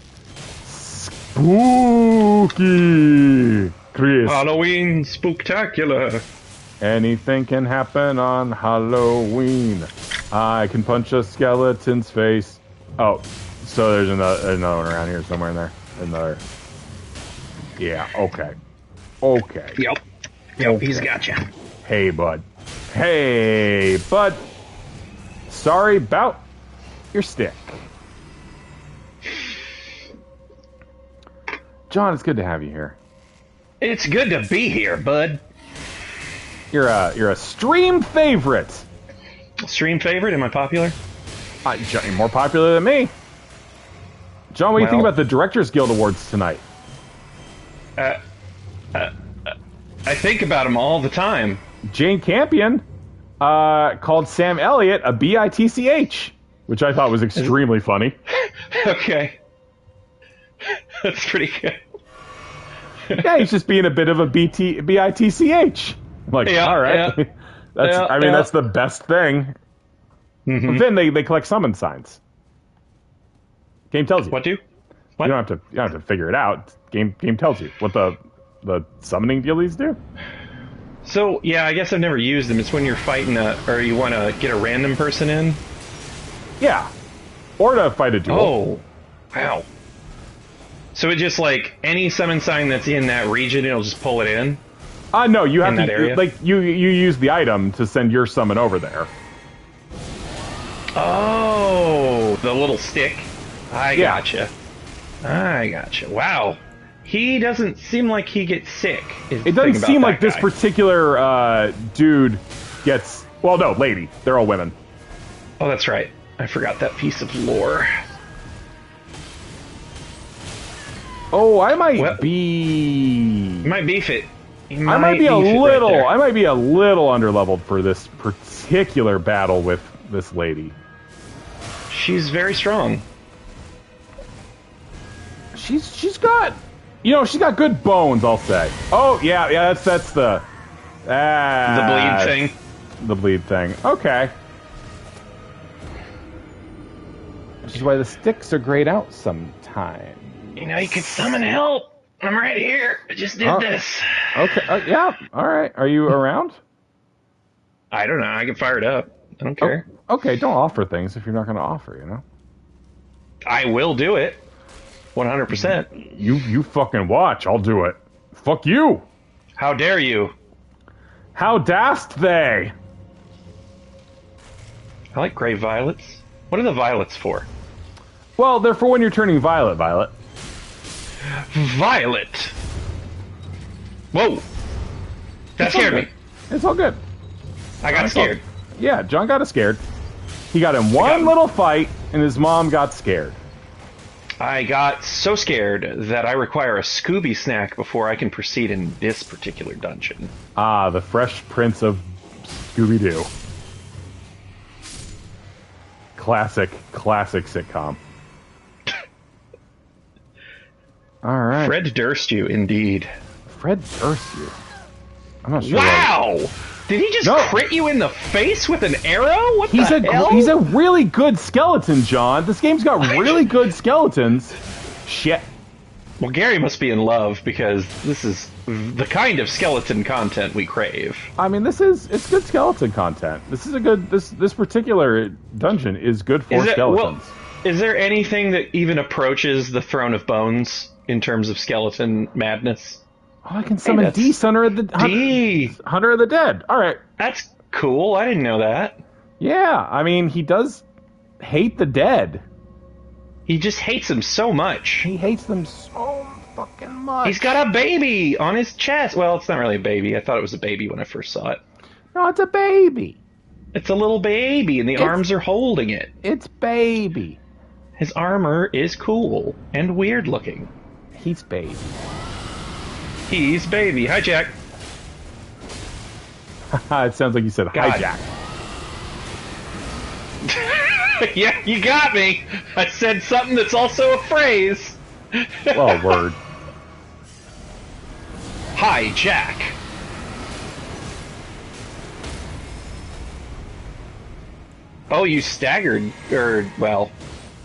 spooky? Chris. Halloween spooktacular. Anything can happen on Halloween. I can punch a skeleton's face. Oh, so there's another one around here somewhere in there. Yeah, okay. Okay. Yep, he's got you. Hey, bud. Hey, bud. Sorry about your stick. John, it's good to have you here. It's good to be here, bud. You're a stream favorite. Stream favorite? Am I popular? John, you're more popular than me. John, what do you think about the Directors Guild Awards tonight? I think about him all the time. Jane Campion called Sam Elliott a bitch, which I thought was extremely funny. Okay. That's pretty good. Yeah, he's just being a bit of a bitch. I'm like, all right. Yeah. That's the best thing. Mm-hmm. But then they collect summon signs. Game tells you. What do? What? You don't have to figure it out. Game tells you what the summoning dealies do. So yeah, I guess I've never used them. It's when you're fighting or you want to get a random person in. Yeah, or to fight a duel. Oh, wow. So it just like any summon sign that's in that region, it'll just pull it in. No, you have in that to area? like you use the item to send your summon over there. Oh, the little stick. I gotcha. Wow. He doesn't seem like he gets sick. It doesn't seem like this particular dude gets... Well, no, lady. They're all women. Oh, that's right. I forgot that piece of lore. Oh, I might be... You might beef it. I might be a little underleveled for this particular battle with this lady. She's very strong. She's got... she's got good bones, I'll say. Oh, yeah, that's the... the bleed thing. The bleed thing. Okay. Which is why the sticks are grayed out sometime. You could summon help. I'm right here. I just did this. Okay, yeah, alright. Are you around? I don't know. I can fire it up. I don't care. Okay, don't offer things if you're not going to offer, I will do it. 100%. You fucking watch. I'll do it. Fuck you. How dare you? How dast they? I like gray violets. What are the violets for? Well, they're for when you're turning violet. Violet. Whoa. That scared me. It's all good. I got scared. Yeah, John got scared. He got in one little fight, and his mom got scared. I got so scared that I require a Scooby snack before I can proceed in this particular dungeon. Ah, the Fresh Prince of Scooby-Doo. Classic sitcom. All right. Fred Durst you, indeed. Fred Durst you. I'm not sure. Wow! Did he just crit you in the face with an arrow? What the hell? He's a really good skeleton, John. This game's got really good skeletons. Shit. Well, Gary must be in love because this is the kind of skeleton content we crave. I mean, it's good skeleton content. This is a good this particular dungeon is good for skeletons. Is there anything that even approaches the Throne of Bones in terms of skeleton madness? Oh, I can summon Dees, Hunter of the Dead. All right. That's cool. I didn't know that. Yeah, I mean, he does hate the dead. He just hates them so much. He hates them so fucking much. He's got a baby on his chest. Well, it's not really a baby. I thought it was a baby when I first saw it. No, it's a baby. It's a little baby, and the arms are holding it. It's baby. His armor is cool and weird looking. He's baby. He's baby. Hi, Jack. It sounds like you said hi, Jack. Yeah, you got me. I said something that's also a phrase. Well, word. Hi, Jack. Oh, you staggered. Well,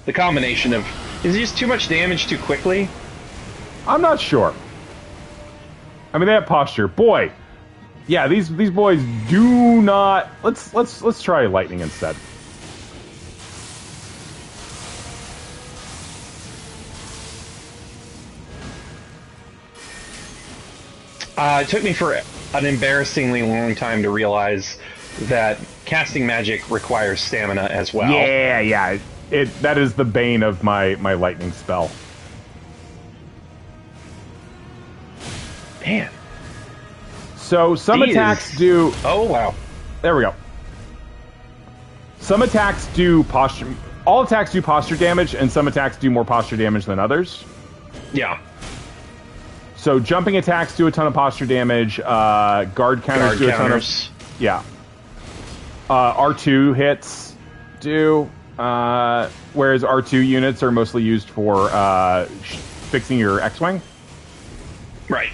the combination of... Is it just too much damage too quickly? I'm not sure. I mean, they have posture. Boy. Yeah, these boys do not... Let's try lightning instead. It took me for an embarrassingly long time to realize that casting magic requires stamina as well. Yeah. That is the bane of my lightning spell. Man. So some These- attacks do... Oh, wow. There we go. Some attacks do posture... All attacks do posture damage, and some attacks do more posture damage than others. Yeah. So jumping attacks do a ton of posture damage. Guard counters do a ton of... Yeah. R2 hits do... whereas R2 units are mostly used for fixing your X-Wing. Right.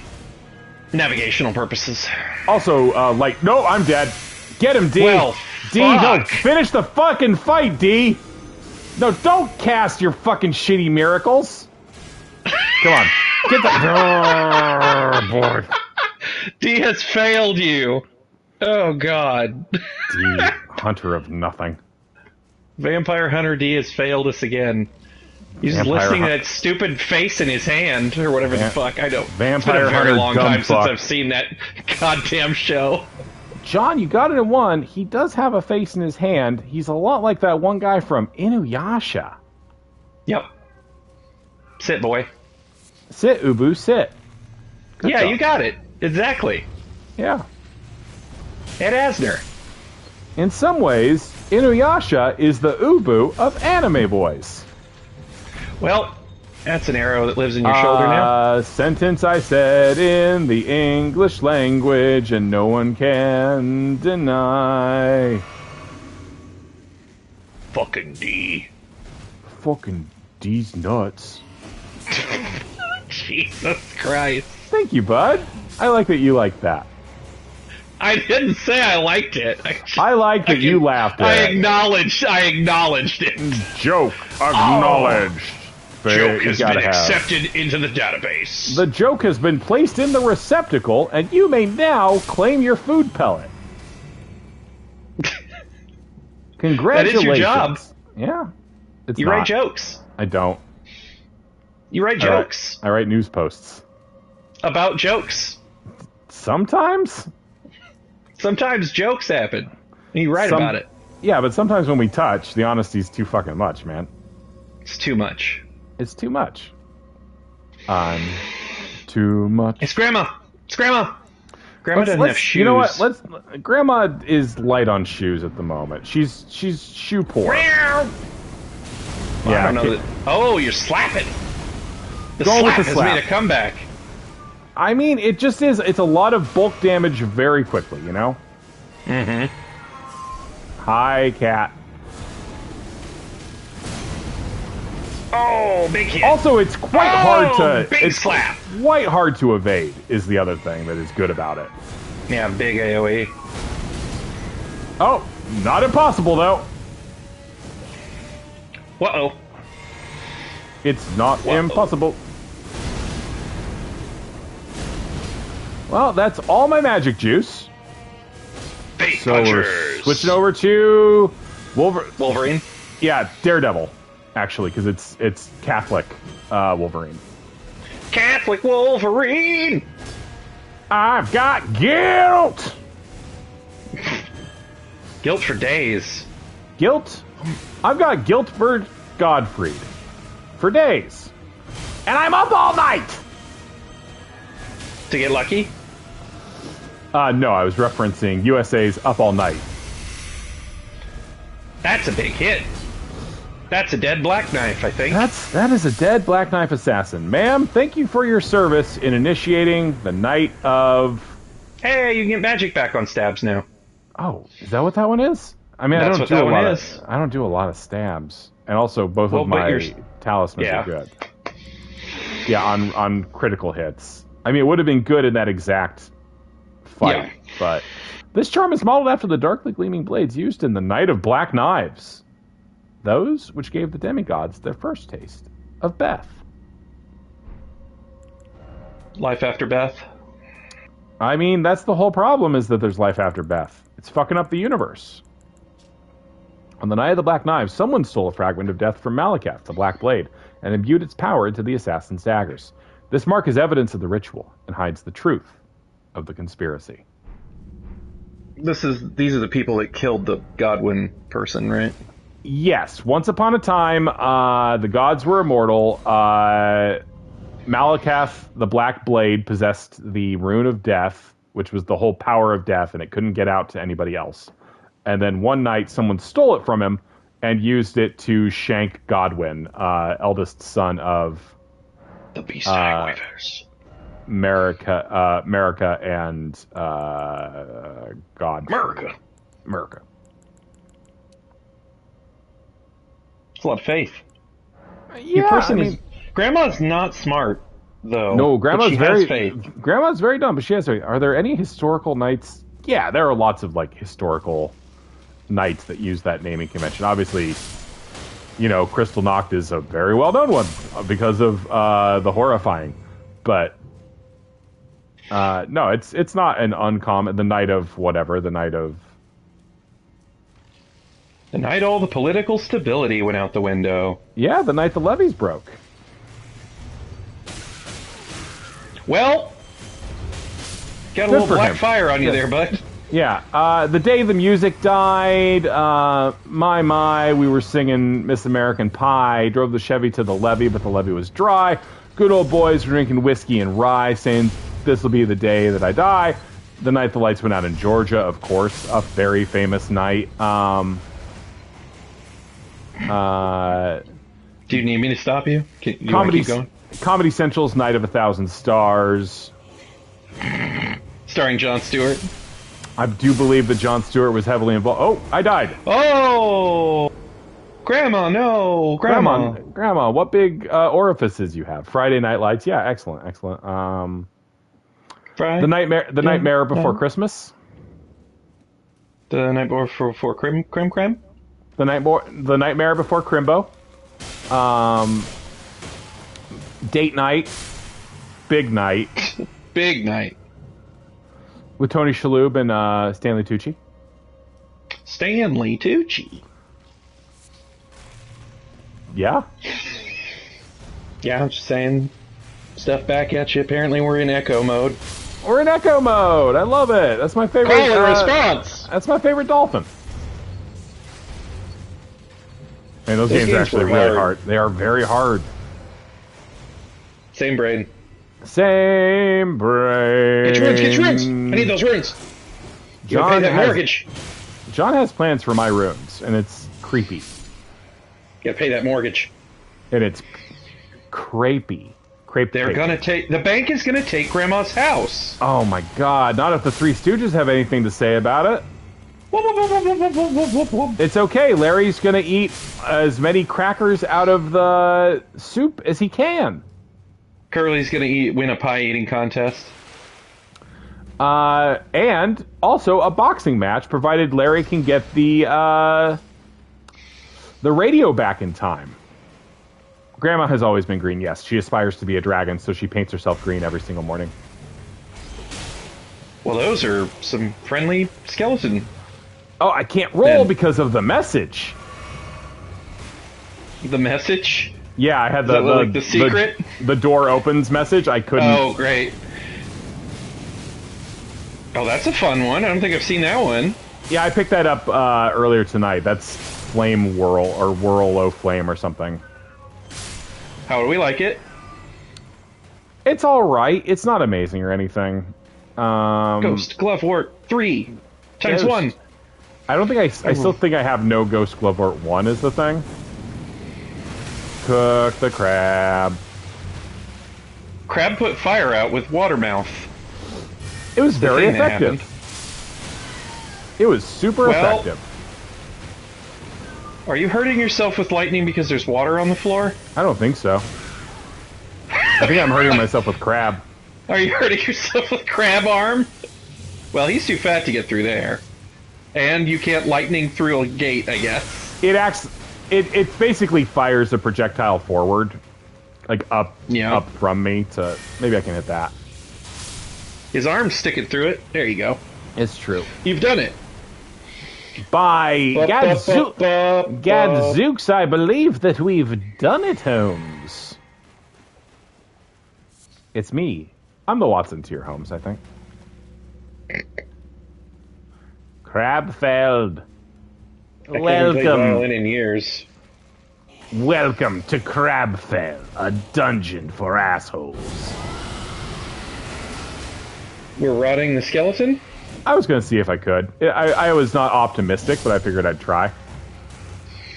Navigational purposes. Also, no, I'm dead. Get him, D. Well, D, no, fuck. finish the fucking fight, D. No, don't cast your fucking shitty miracles. Come on. Get the... Oh, boy. D has failed you. Oh, God. D, hunter of nothing. Vampire Hunter D has failed us again. He's just Vampire listening to Hun- that stupid face in his hand, or whatever the fuck. I don't. Vampire It's been a very Hunter long dumb time fuck. since I've seen that goddamn show. John, you got it in one. He does have a face in his hand. He's a lot like that one guy from Inuyasha. Yep. Sit, boy. Sit, Ubu, sit. Good Yeah, job. you got it. Exactly. Yeah. Ed Asner. In some ways, Inuyasha is the Ubu of anime boys. Well, that's an arrow that lives in your shoulder now. Sentence I said in the English language, and no one can deny. Fucking D. Fucking D's nuts. Jesus Christ. Thank you, bud. I like that you like that. I didn't say I liked it. I like that you laughed I at it. acknowledged it. Joke acknowledged. Joke You has gotta been have. accepted into the database. The joke has been placed in the receptacle, and you may now claim your food pellet. Congratulations. That is your job. Yeah. It's You not. write jokes. I don't. You write jokes I write news posts. about jokes. Sometimes? Sometimes jokes happen. And you write about it. Yeah, but sometimes when we touch, the honesty's too fucking much, man. It's too much. It's too much. I'm too much. It's Grandma. It's Grandma. Grandma doesn't have shoes. You know what? Grandma is light on shoes at the moment. She's shoe poor. I don't know that. Oh, you're slapping. The Go with slap the has slap. made a comeback. I mean, it just is. It's a lot of bulk damage very quickly, you know? Mm-hmm. Hi, cat. Oh, big hit. Also, it's quite hard to... big It's slap. quite hard to evade, is the other thing that is good about it. Yeah, big AoE. Oh, not impossible, though. Uh-oh. It's not impossible. Well, that's all my magic juice. Fate So punchers. we're switching over to Wolverine. Yeah, Daredevil, actually, because it's Catholic Wolverine. Catholic Wolverine. I've got guilt. Guilt for days. Guilt. I've got guilt for Godfried for days, and I'm up all night. To get lucky. No, I was referencing USA's Up All Night. That's a big hit. That's a dead black knife, I think. That is a dead Black Knife assassin, ma'am. Thank you for your service in initiating the night of. Hey, you can get magic back on stabs now. Oh, is that what that one is? I mean, That's I don't what do that a one lot is. of. I don't do a lot of stabs, and also both Well, of but my you're- talismans Yeah. are good. Yeah, on critical hits. I mean, it would have been good in that exact fight, Yeah. but this charm is modeled after the darkly gleaming blades used in the Night of Black Knives, those which gave the demigods their first taste of Beth. Life after Beth. I mean, that's the whole problem, is that there's life after Beth. It's fucking up the universe. On the Night of the Black Knives, someone stole a fragment of death from Malekith, the Black Blade, and imbued its power into the assassin's daggers. This mark is evidence of the ritual and hides the truth of the conspiracy. These are the people that killed the Godwin person, right? Yes. Once upon a time, the gods were immortal. Malakath, the Black Blade, possessed the Rune of Death, which was the whole power of death, and it couldn't get out to anybody else. And then one night, someone stole it from him and used it to shank Godwin, eldest son of The Beast Highwayfarers. America and God. America. It's a lot of faith. Yeah, Your person is... Grandma's not smart, though. No, but Grandma's she has faith. Grandma's very dumb, but she has faith. Are there any historical knights? Yeah, there are lots of like historical knights that use that naming convention. Obviously, Crystal Noct is a very well-known one because of the horrifying. But no, it's not an uncommon. The Knight of whatever. The Knight of... The night all the political stability went out the window. Yeah, the night the levees broke. Well, got a little black fire on you there, bud. Yeah, the day the music died, we were singing Miss American Pie, drove the Chevy to the levee, but the levee was dry. Good old boys were drinking whiskey and rye, saying, "This'll be the day that I die." The night the lights went out in Georgia, of course, a very famous night. Do you need me to stop you? You Comedy, keep going? Comedy Central's Night of 1,000 Stars. Starring Jon Stewart. I do believe that Jon Stewart was heavily involved. Oh, I died. Oh! Grandma, no! Grandma, what big orifices you have? Friday Night Lights. Yeah, excellent. The Nightmare Before Christmas. The Nightmare Before Crim? The Nightmare Before Crimbo. Date Night. Big Night. Big Night. With Tony Shalhoub and Stanley Tucci. Stanley Tucci. Yeah? Yeah, I'm just saying stuff back at you. Apparently we're in echo mode. We're in echo mode. I love it. That's my favorite. Call and response. That's my favorite dolphin. And those games are actually really hard. They are very hard. Same brain. Same brain. Get your runes. I need those runes. You gotta pay that mortgage. John has plans for my runes, and it's creepy. You gotta pay that mortgage. And it's crepey. They're gonna take... The bank is gonna take Grandma's house. Oh my god. Not if the Three Stooges have anything to say about it. It's okay. Larry's gonna eat as many crackers out of the soup as he can. Curly's gonna win a pie eating contest. And also a boxing match, provided Larry can get the radio back in time. Grandma has always been green, yes. She aspires to be a dragon, so she paints herself green every single morning. Well, those are some friendly skeleton. Oh, I can't roll because of the message. The message? Yeah, I had the secret? The door opens message. I couldn't. Oh, great. Oh, that's a fun one. I don't think I've seen that one. Yeah, I picked that up earlier tonight. That's Flame Whirl, or Whirl O Flame or something. How do we like it? It's alright. It's not amazing or anything. Ghost Glovewort 3 times 1. I don't think I still think I have no Ghost Glovewort 1 is the thing. Cook the crab. Crab put fire out with Watermouth. It was very effective. It was super effective. Are you hurting yourself with lightning because there's water on the floor? I don't think so. I think I'm hurting myself with crab. Are you hurting yourself with crab arm? Well, he's too fat to get through there. And you can't lightning through a gate, I guess. It basically fires a projectile forward. Like up from me to... Maybe I can hit that. His arm's sticking through it. There you go. It's true. You've done it. By Gadzooks, I believe that we've done it, Holmes. It's me. I'm the Watson to your Holmes, I think. Crabfeld. I haven't played Welcome. violin in years. Welcome to Crabfell, a dungeon for assholes. We're rotting the skeleton? I was going to see if I could. I was not optimistic, but I figured I'd try.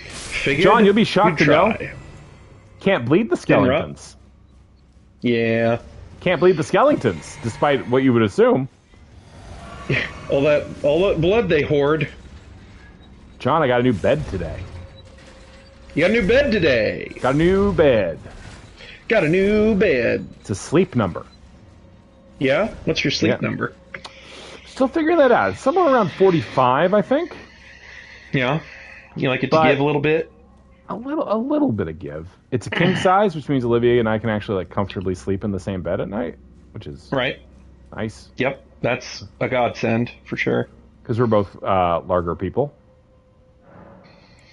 Figured John, you'll be shocked to you'd know. try. Can't bleed the skeletons. Yeah. Can't bleed the skeletons, despite what you would assume. All that blood they hoard. John, I got a new bed today. You got a new bed today. Got a new bed. Got a new bed. It's a sleep number. Yeah? What's your sleep number? Still figuring that out. It's somewhere around 45, I think. Yeah. You like it to But- give a little bit? A little bit of give. It's a king size, which means Olivia and I can actually like comfortably sleep in the same bed at night, which is Right. nice Yep. That's a godsend, for sure. because we're both larger people.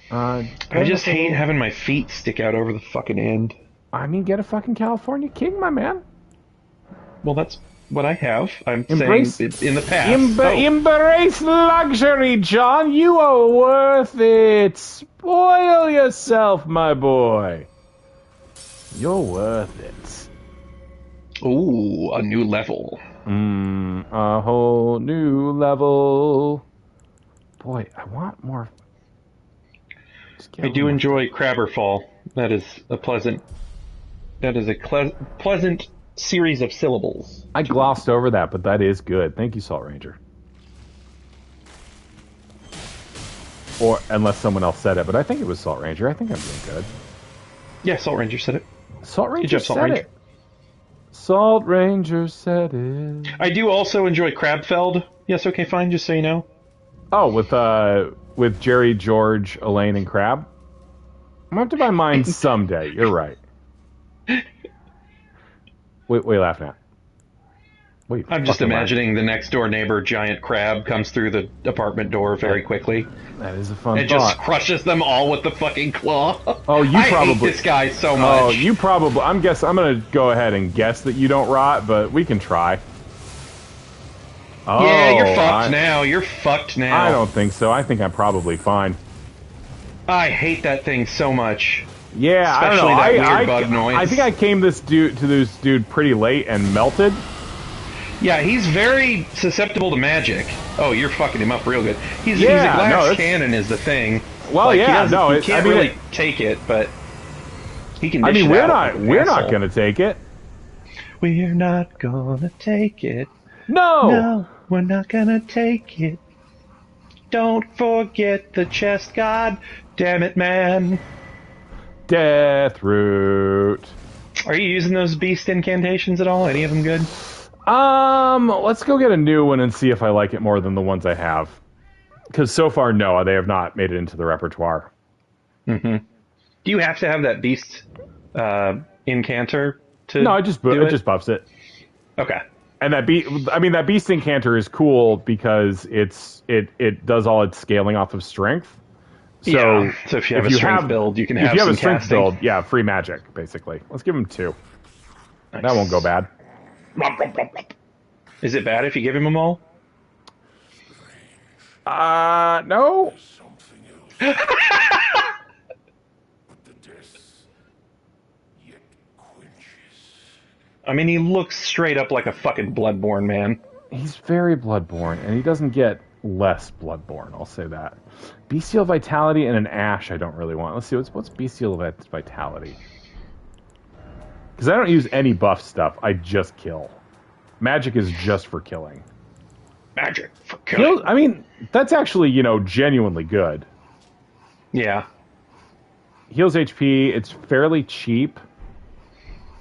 I just hate having my feet stick out over the fucking end. I mean, get a fucking California king, my man. Well, that's what I have. I'm Embrace- saying in the past. Embrace luxury, John. You are worth it. Spoil yourself, my boy. You're worth it. Ooh, a new level. A whole new level. Boy, I want more. Just get I a do little- enjoy Crabberfall. That is a pleasant series of syllables. I glossed over that, but that is good. Thank you, Salt Ranger. Or unless someone else said it, but I think it was Salt Ranger. I think I'm doing good. Yeah, Salt Ranger said it. Salt Ranger job, Salt said Ranger. it. Salt Ranger said it. I do also enjoy Crabfeld. Yes, okay, fine, just so you know. Oh, with Jerry, George, Elaine, and Crab. I'm gonna have to buy mine someday. You're right. What are you laughing at? What are you I'm just fucking imagining the next door neighbor giant crab comes through the apartment door very quickly laughing? That is a fun and thought. just crushes them all with the fucking claw. Oh, you I probably- hate this guy so much. Oh, you probably. I'm gonna go ahead and guess that you don't rot, but we can try. Oh, Yeah, you're fucked now. You're fucked now. I don't think so. I think I'm probably fine. I hate that thing so much. Yeah, I don't know. Especially that I weird bug noise. I think I came this dude pretty late and melted. Yeah, he's very susceptible to magic. Oh, you're fucking him up real good. He's a Yeah, glass no, it's- cannon is the thing. Well, Like, yeah, no, he it's- can't I mean, really take it, but he can. I dish mean, it we're out not like an we're not asshole. gonna take it. We're not gonna take it. No. No, we're not gonna take it. Don't forget the chest, god damn it, man. Death root. Are you using those beast incantations at all? Any of them good? Let's go get a new one and see if I like it more than the ones I have. Because so far, no, they have not made it into the repertoire. Do you have to have that beast incanter to? No, do it just buffs it. Okay. And that beast incanter is cool because it does all its scaling off of strength. So, Yeah, so if you have a strength build, you can have if you have some a strength casting. build, yeah, free magic basically. Let's give him 2. Nice. That won't go bad. Is it bad if you give him them all? No. I mean, he looks straight up like a fucking Bloodborne man. He's very bloodborne, and he doesn't get less bloodborne. I'll say that. Bestial vitality and an ash. I don't really want. Let's see what's bestial vitality. Because I don't use any buff stuff. I just kill. Magic is just for killing. Magic for killing. I mean, that's actually genuinely good. Yeah. Heals HP. It's fairly cheap.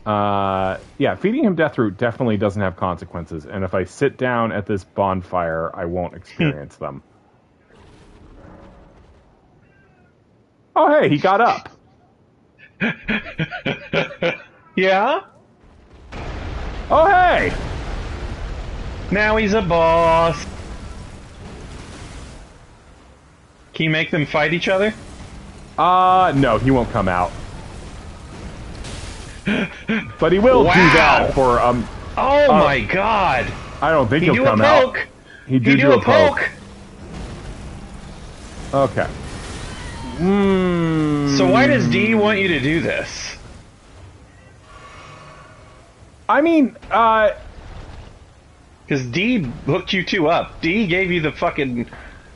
Yeah, feeding him Death Root definitely doesn't have consequences, and if I sit down at this bonfire, I won't experience them. Oh, hey, he got up. Yeah? Oh, hey! Now he's a boss. Can you make them fight each other? No, he won't come out. But he will do that for, Oh my god! I don't think He he'll do a come out. poke! He He do a poke! Okay. So why does D want you to do this? I mean, Because D hooked you two up. D gave you the fucking...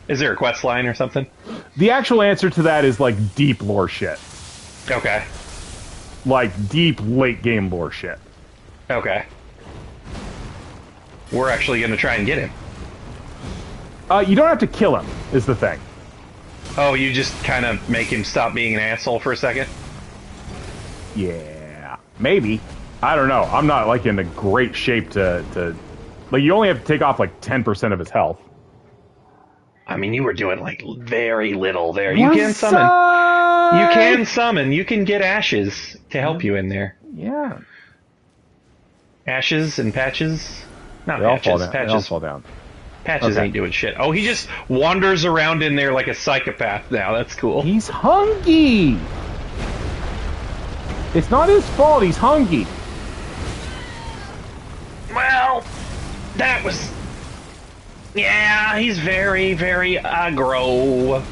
Is there a quest line or something? the actual answer to that is like deep lore shit. Okay. Like deep late game lore shit. Okay. We're actually going to try and get him. You don't have to kill him, is the thing. Oh, you just kind of make him stop being an asshole for a second? Yeah, maybe. I don't know. I'm not like in a great shape to like. You only have to take off like 10% of his health. I mean, you were doing like very little there. You can summon. You can summon. You can get ashes to help you in there. Yeah. Ashes and patches. Not They all patches. fall down. Patches. They all fall down. Patches Okay. ain't doing shit. Oh, he just wanders around in there like a psychopath now. That's cool. He's hungry. It's not his fault. He's hungry. Well, that was... Yeah, he's very, very aggro.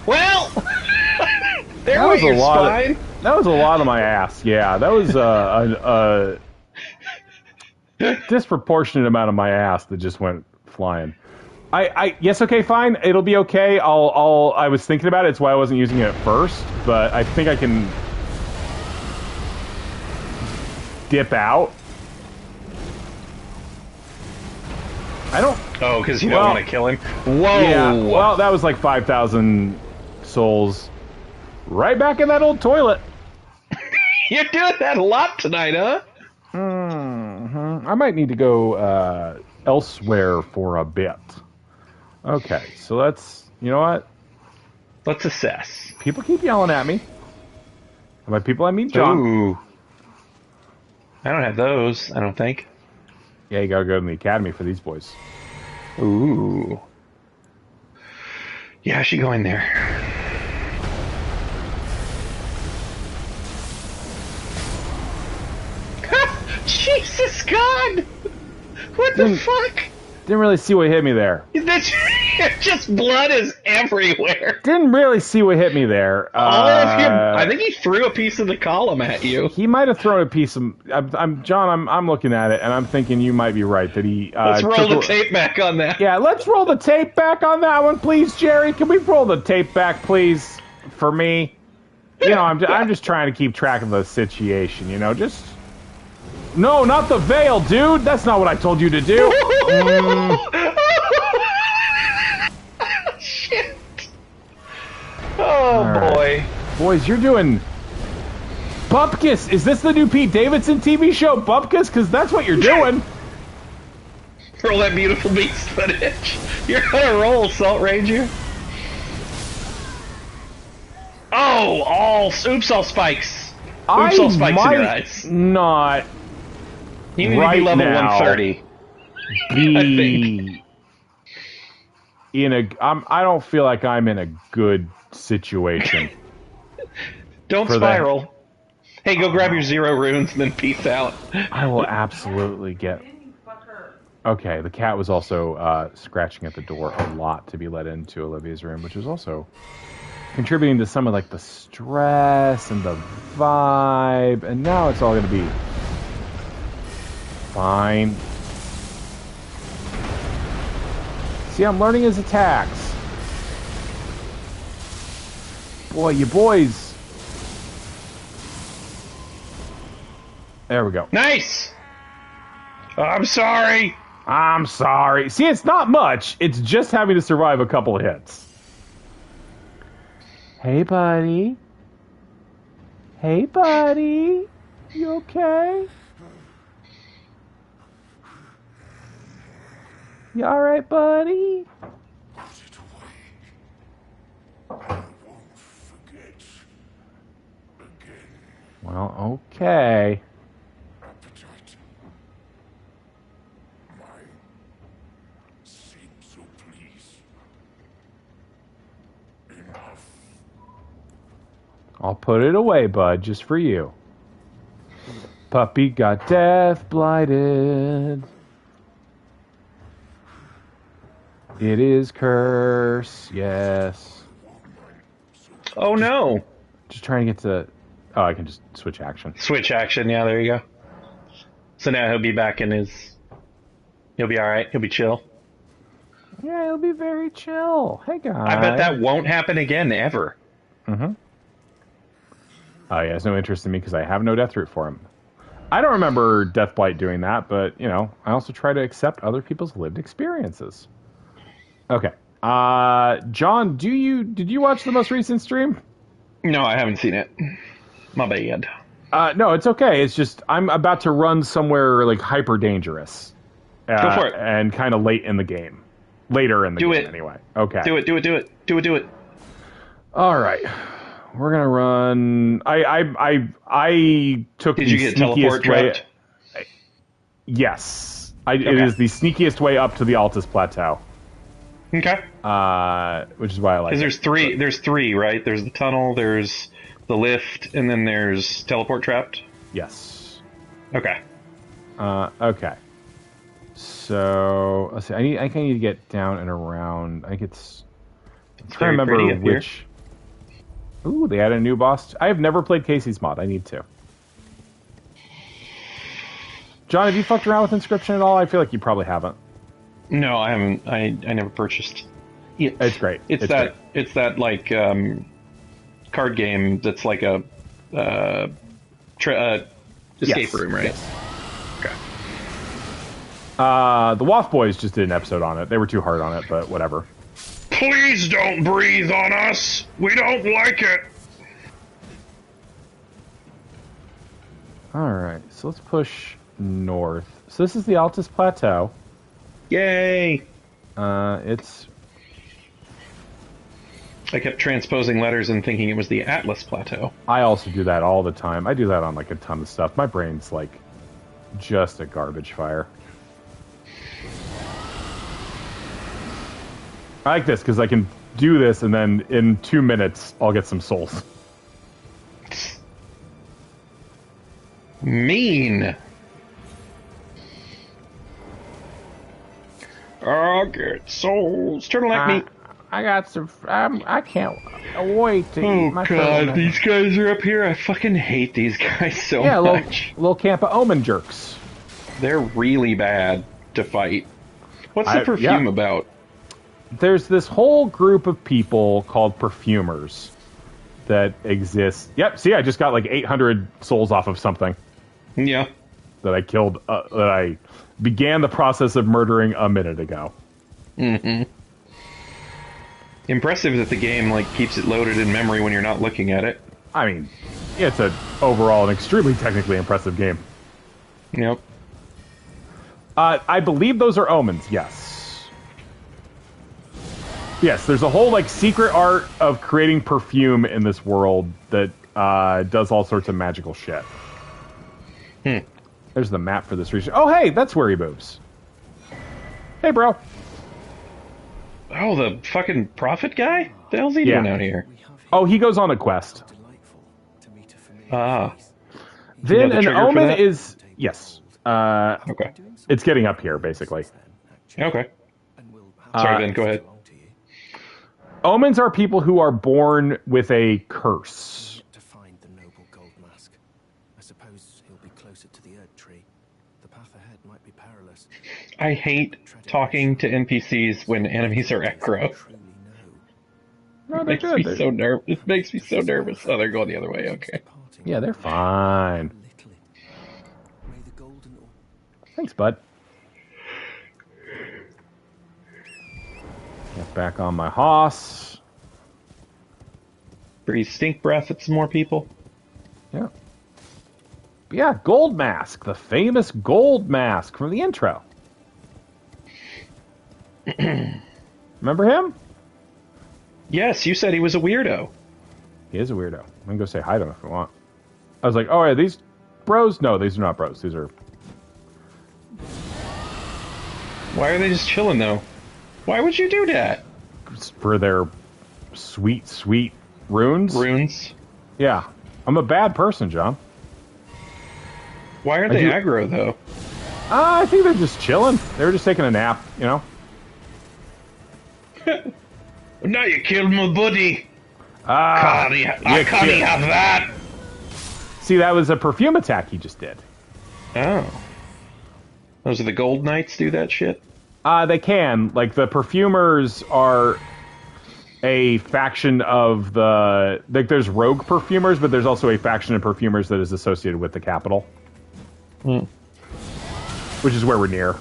Well, there That was went a your lot. spine. That was a lot of my ass. Yeah, that was a disproportionate amount of my ass that just went flying. Yes, okay, fine. It'll be okay. I was thinking about it. It's why I wasn't using it at first, but I think I can dip out. I don't. Oh, because you don't Well, want to kill him? Whoa! Yeah. Well, that was like 5,000 souls. Right back in that old toilet. You're doing that a lot tonight, huh? I might need to go elsewhere for a bit. Okay, so let's... You know what? Let's assess. People keep yelling at me. And by people, I mean John. Ooh. I don't have those, I don't think. Yeah, you gotta go to the academy for these boys. Ooh. Yeah, I should go in there. Jesus God! What the fuck? Didn't really see what hit me there. That's just blood is everywhere. Didn't really see what hit me there. All of him. I think he threw a piece of the column at you. He might have thrown a piece of... John, I'm looking at it, and I'm thinking you might be right, that he... Let's roll the tape back on that. Yeah, let's roll the tape back on that one, please, Jerry. Can we roll the tape back, please, for me? You know, I'm just trying to keep track of the situation, you know, just... No, not the veil, dude! That's not what I told you to do! Shit. Oh, boy. Boys, you're doing... Bupkis! Is this the new Pete Davidson TV show, Bupkis? Because that's what you're doing. Roll that beautiful beast footage. You're on a roll, Salt Ranger. Oh, oops, all spikes. Oops, all spikes in your eyes. Not You need right to be level now 130. be in a... I don't feel like I'm in a good situation. Don't For spiral. Hey, go grab your 0 runes and then peace out. I will absolutely get... Okay, the cat was also scratching at the door a lot to be let into Olivia's room, which was also contributing to some of like the stress and the vibe, and now it's all going to be fine. See, I'm learning his attacks. Boy, you boys. There we go. Nice! I'm sorry. I'm sorry. See, it's not much. It's just having to survive a couple of hits. Hey, buddy. Hey, buddy. You okay? You alright, buddy? Well, okay. I'll put it away, bud, just for you. Puppy got death blighted. It is curse. Yes. Oh no! Just trying to get to. Oh, I can just switch action. Switch action. Yeah, there you go. So now he'll be back in his. He'll be all right. He'll be chill. Yeah, it'll be very chill. Hey guys. I bet that won't happen again ever. Mm-hmm. Oh, he has no interest in me because I have no death root for him. I don't remember Deathblight doing that, but, you know, I also try to accept other people's lived experiences. Okay. John, did you watch the most recent stream? No, I haven't seen it. My bad. No, it's okay. It's just I'm about to run somewhere, like, hyper dangerous. Go for it. And kind of late in the game. Later in the game, anyway. Okay. Do it. All right. We're gonna run. I took. Did the you get sneakiest teleport trapped? Yes, it is the sneakiest way up to the Altus Plateau. Okay. Which is why I like. Because there's three. There's three, right? There's the tunnel. There's the lift, and then there's teleport trapped. Yes. Okay. Okay. So let's see. I think I need to get down and around. I think it's. I'm trying to remember which. Ooh, they added a new boss. I have never played Casey's mod. I need to. John, have you fucked around with Inscription at all? I feel like you probably haven't. No, I haven't. I never purchased. Yeah, it's great. It's that like card game that's like a escape room, right? Yes. Okay. The Waff Boys just did an episode on it. They were too hard on it, but whatever. Please don't breathe on us. We don't like it. All right, so let's push north. So this is the Altus Plateau. Yay! It's. I kept transposing letters and thinking it was the Atlas Plateau. I also do that all the time. I do that on like a ton of stuff. My brain's like just a garbage fire. I like this because I can do this and then in 2 minutes I'll get some souls. Mean. I'll get souls. Turtleneck meat. I got some. I can't wait to eat my God, these guys are up here. I fucking hate these guys so much. Little camp of omen jerks. They're really bad to fight. What's the perfume about? There's this whole group of people called perfumers that exist. Yep, see, I just got like 800 souls off of something. Yeah. That I killed, that I began the process of murdering a minute ago. Mm-hmm. Impressive that the game like keeps it loaded in memory when you're not looking at it. I mean, it's overall an extremely technically impressive game. Yep. I believe those are omens, yes. Yes, there's a whole like secret art of creating perfume in this world that does all sorts of magical shit. There's the map for this region. Oh, hey, that's where he moves. Hey, bro. Oh, the fucking prophet guy? What the hell's he doing out here? Oh, he goes on a quest. Ah. Then an omen is... Yes. Okay. It's getting up here, basically. Okay. Sorry, then, go ahead. Omens are people who are born with a curse. To find the noble gold mask. I suppose he'll be closer to the Erd tree. The path ahead might be perilous. I hate talking to NPCs when enemies are aggro. No, it makes me so nervous. It makes me so nervous. Oh, they're going the other way. Okay. Yeah, they're fine. Thanks, bud. Get back on my hoss. Breathe stink breath at some more people. Yeah. But yeah, Gold Mask. The famous Gold Mask from the intro. Remember him? Yes, you said he was a weirdo. He is a weirdo. I can go say hi to him if I want. I was like, oh, are these bros? No, these are not bros. These are... Why are they just chilling, though? Why would you do that? For their sweet, sweet runes? Runes? Yeah. I'm a bad person, John. Why are they aggro, though? I think they're just chilling. They were just taking a nap, you know? Now you killed my buddy. Ah, I can't have that. see, that was a perfume attack he just did. Oh. Those are the Gold Knights do that shit? They can. Like, the perfumers are a faction of the... Like, there's rogue perfumers, but there's also a faction of perfumers that is associated with the capital. Hmm. Which is where we're near.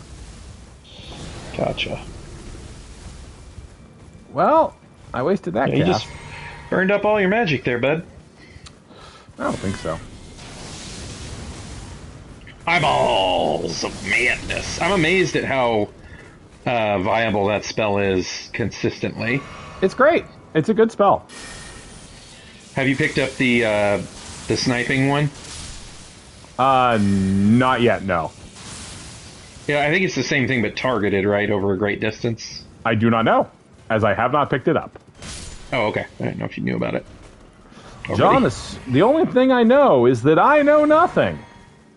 Gotcha. Well, I wasted that You cast. just burned up all your magic there, bud. I don't think so. Eyeballs of madness. I'm amazed at how viable that spell is consistently. It's great. It's a good spell. Have you picked up the sniping one? Not yet, no. Yeah, I think it's the same thing but targeted, right, over a great distance. I do not know, as I have not picked it up. Oh, okay. I didn't know if you knew about it. John, the only thing I know is that I know nothing.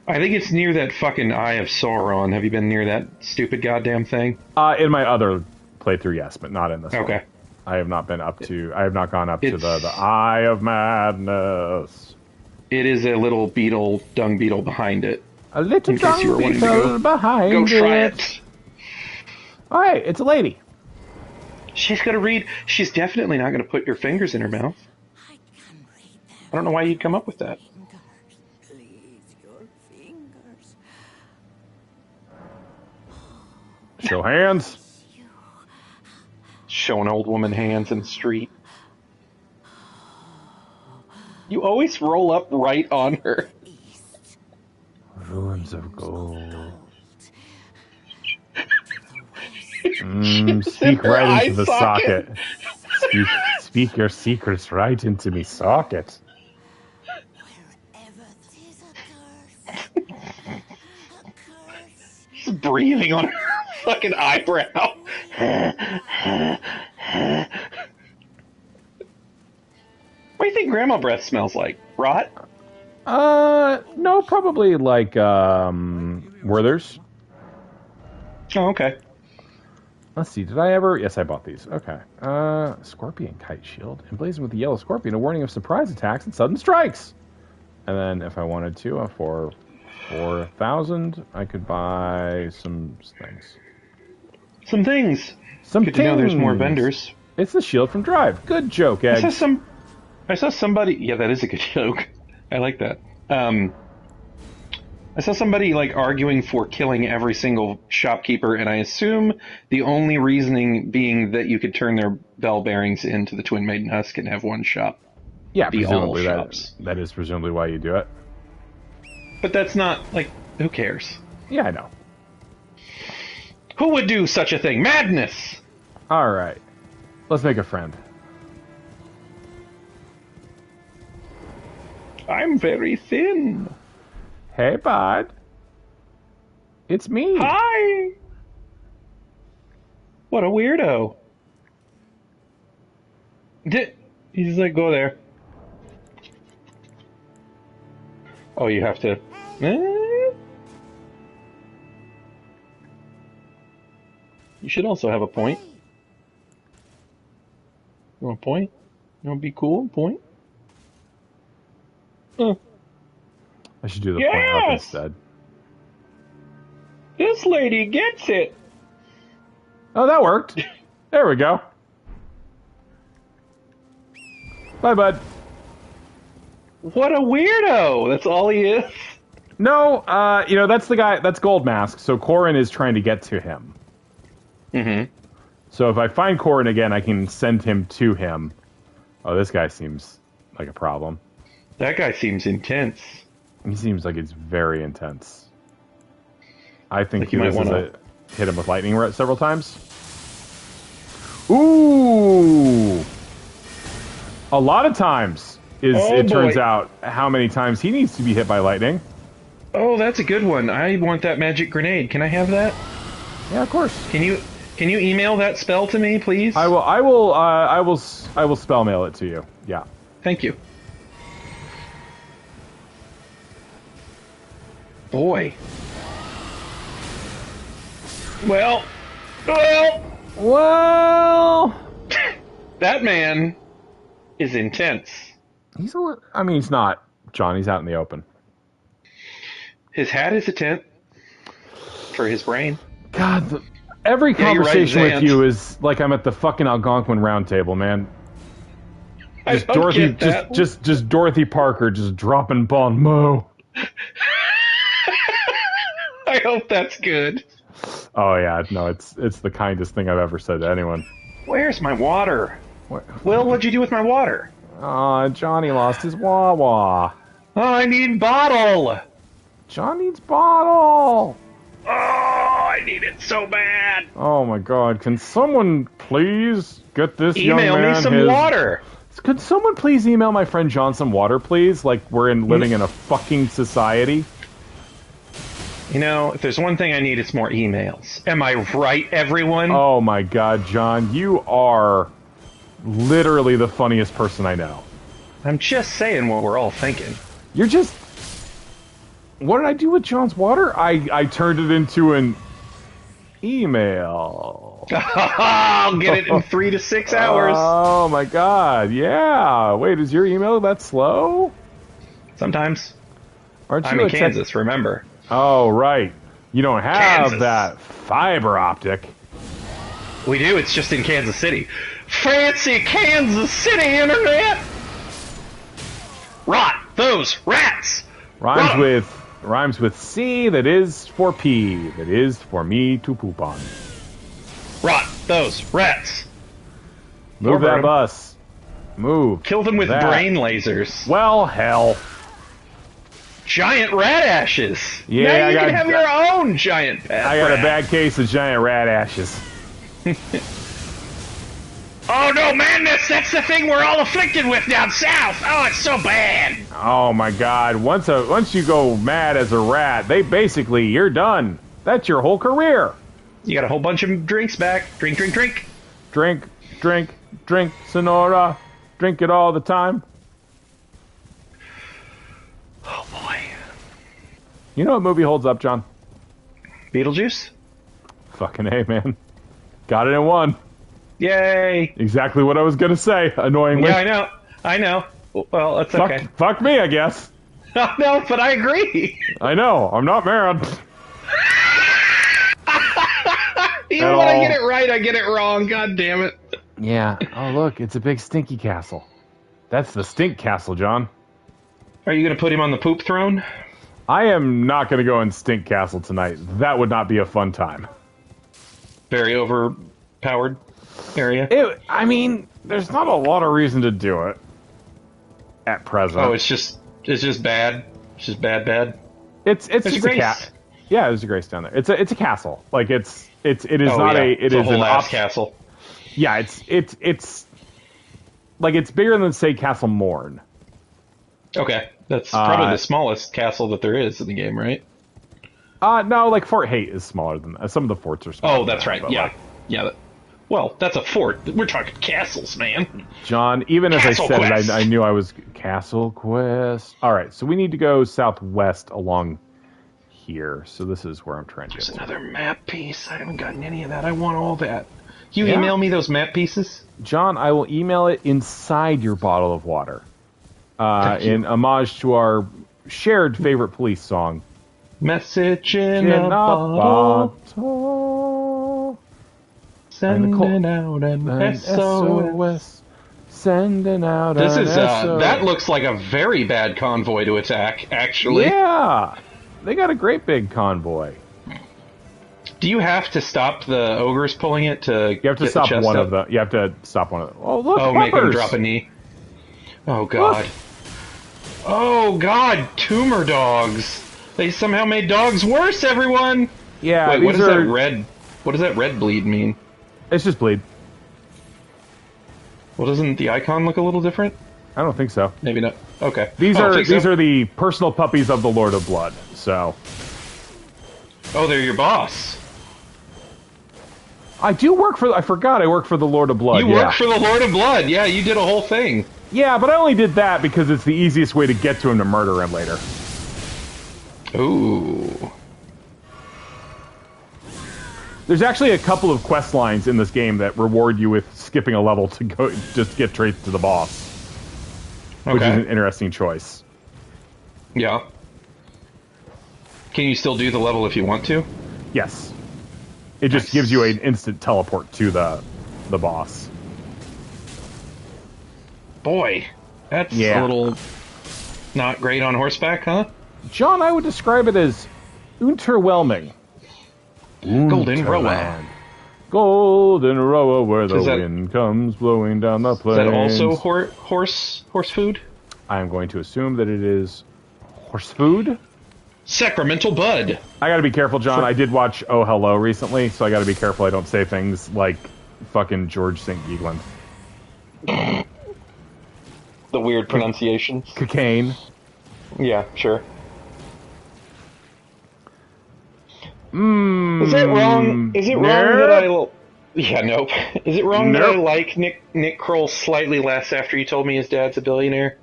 I think it's near that fucking Eye of Sauron. Have you been near that stupid goddamn thing? In my other playthrough, yes, but not in this one. Okay. I have not been up to... I have not gone up to It's- the Eye of Madness. It is a little beetle, dung beetle behind it. A little In case you were dung wanting to beetle behind Go try it. it. Oh, hey, it's a lady. She's gonna read. She's definitely not gonna put your fingers in her mouth. I can read them. I don't know why you'd come up with that. Fingers, please, your fingers. Show hands. Show an old woman hands in the street. You always roll up right on her. East. Ruins of gold. It's Speak in her right eye into the socket. Speak your secrets right into me socket. Wherever there's a curse. A curse. She's breathing on her fucking eyebrow. What do you think grandma breath smells like? Rot? No, probably like, Werther's. Oh, okay. Let's see, did I ever... Yes, I bought these. Okay. Scorpion Kite Shield. Emblazoned with the yellow scorpion, a warning of surprise attacks and sudden strikes. And then, if I wanted to, for 4,000, I could buy some things. Some things. Some Good to know there's more things. vendors. It's the shield from Drive. Good joke, Egg. I saw somebody. Yeah, that is a good joke. I like that. I saw somebody like arguing for killing every single shopkeeper, and I assume the only reasoning being that you could turn their bell bearings into the Twin Maiden Husk and have one shop. Yeah, be all presumably shops. that is presumably why you do it. But that's not like who cares? Yeah, I know. Who would do such a thing? Madness. All right, let's make a friend. I'm very thin. Hey, bud. It's me. Hi. What a weirdo. He's like, go there. Oh, you have to. You should also have a point. You want a point? You want to be cool? Point? I should do the point up Yes! instead. This lady gets it. Oh, that worked. There we go. Bye, bud. What a weirdo. That's all he is. No, that's the guy. That's Gold Mask. So Corrin is trying to get to him. Mm-hmm. So if I find Corrin again, I can send him to him. Oh, this guy seems like a problem. That guy seems intense. He seems like it's very intense. I think Like you might this is wanna- hit him with lightning several times. Ooh! A lot of times it turns boy. out how many times he needs to be hit by lightning. Oh, that's a good one. I want that magic grenade. Can I have that? Yeah, of course. Can you email that spell to me, please? I will spell mail it to you. Yeah. Thank you. Boy. Well, Well, That man is intense. I mean, he's not. John, he's out in the open. His hat is a tent for his brain. God, every Yeah, you're right, conversation with Zant. you is like I'm at the fucking Algonquin Round Table, man. I Just don't Dorothy, get that. just Dorothy Parker, just dropping bon mot. I hope that's good. Oh yeah, no, it's the kindest thing I've ever said to anyone. Where's my water? What? Will, what'd you do with my water? Aw, Johnny lost his Wawa. Oh, I need bottle. John needs bottle. Oh, I need it so bad. Oh my God! Can someone please get this young Email man me some his... water. Could someone please email my friend John some water, please? Like we're living in a fucking society. You know, if there's one thing I need, it's more emails. Am I right, everyone? Oh my God, John, you are literally the funniest person I know. I'm just saying what we're all thinking. You're just... What did I do with John's water? I turned it into an email. I'll get it in 3 to 6 hours. Oh my God, yeah. Wait, is your email that slow? Sometimes. Aren't you I'm in a tech- Kansas, remember. Oh, right. You don't have Kansas. that fiber optic. We do, it's just in Kansas City. Fancy Kansas City internet! Rot those rats! Rhymes with C, that is for P, that is for me to poop on. Rot those rats! Move Or that burn 'em. bus. Move. Kill them with that. brain lasers. Well, hell. Giant rat ashes! Yeah, now I you got- can have your own giant I got a bad case of giant rat ashes. Oh no, madness! That's the thing we're all afflicted with down south! Oh, it's so bad! Oh my God! Once you go mad as a rat, you're done. That's your whole career. You got a whole bunch of drinks back. Drink, drink, drink. Drink, drink, drink, Sonora. Drink it all the time. Oh boy. You know what movie holds up, John? Beetlejuice? Fucking A, man. Got it in one. Yay! Exactly what I was gonna say. Annoyingly. Yeah, I know. Well, that's okay. Fuck me, I guess. No, but I agree. I know. I'm not mad. Even At when I all. get it right, I get it wrong. God damn it. Yeah. Oh, look, it's a big stinky castle. That's the stink castle, John. Are you going to put him on the poop throne? I am not going to go in stink castle tonight. That would not be a fun time. Very overpowered area. I mean, there's not a lot of reason to do it at present. Oh, it's just bad. It's just bad. It's There's just a Grace. a cat. Yeah, there's a Grace down there. It's a castle. Like it is Oh, not yeah. a. It It's a is whole an ass castle. Yeah, it's like it's bigger than say Castle Morn. Okay, that's probably the smallest castle that there is in the game, right? No, like Fort Haight is smaller than some of the forts are smaller. Oh, that's than right. that, but, Yeah, like, yeah. Well, that's a fort. We're talking castles, man. John, even as Castle I said Quest. it, I knew I was Castle Quest. All right, so we need to go southwest along here. So this is where I'm trying to There's get. another map piece. I haven't gotten any of that. I want all that. You Yeah. email me those map pieces? John, I will email it inside your bottle of water. Thank you. In homage to our shared favorite police song. Message in a bottle. Sending out an SOS. Sending out This an is SOS. that looks like a very bad convoy to attack, actually. Yeah, they got a great big convoy. Do you have to stop the ogres pulling it to You have to get stop the chest one up? of them. You have to stop one of them. Oh, look, Oh, make him puppers. drop a knee. Oh god. Look. Oh god, tumor dogs. They somehow made dogs worse, everyone. Yeah, Wait, what these does are. that red? What does that red bleed mean? It's just bleed. Well, doesn't the icon look a little different? I don't think so. Maybe not. Okay. These Oh, are think these so? are the personal puppies of the Lord of Blood. So Oh, they're your boss. I do work for. I forgot I work for the Lord of Blood. You yeah. work for the Lord of Blood. Yeah, you did a whole thing. Yeah, but I only did that because it's the easiest way to get to him to murder him later. Ooh. There's actually a couple of quest lines in this game that reward you with skipping a level to go just get straight to the boss, which is an interesting choice. Yeah. Can you still do the level if you want to? Yes. It just gives you an instant teleport to the boss. Boy, that's a little not great on horseback, huh? John, I would describe it as unterwhelming. Golden Roa. Golden Roa, where the wind comes blowing down the plains. Is that also horse food? I am going to assume that it is horse food. Sacramental Bud. I gotta be careful, John. I did watch Oh Hello recently, so I gotta be careful I don't say things like fucking George St. Geegland. The weird pronunciations. Cocaine. Yeah, sure. Is it wrong? Is it wrong that I? Yeah, nope. Is it wrong that I like Nick Kroll slightly less after you told me his dad's a billionaire?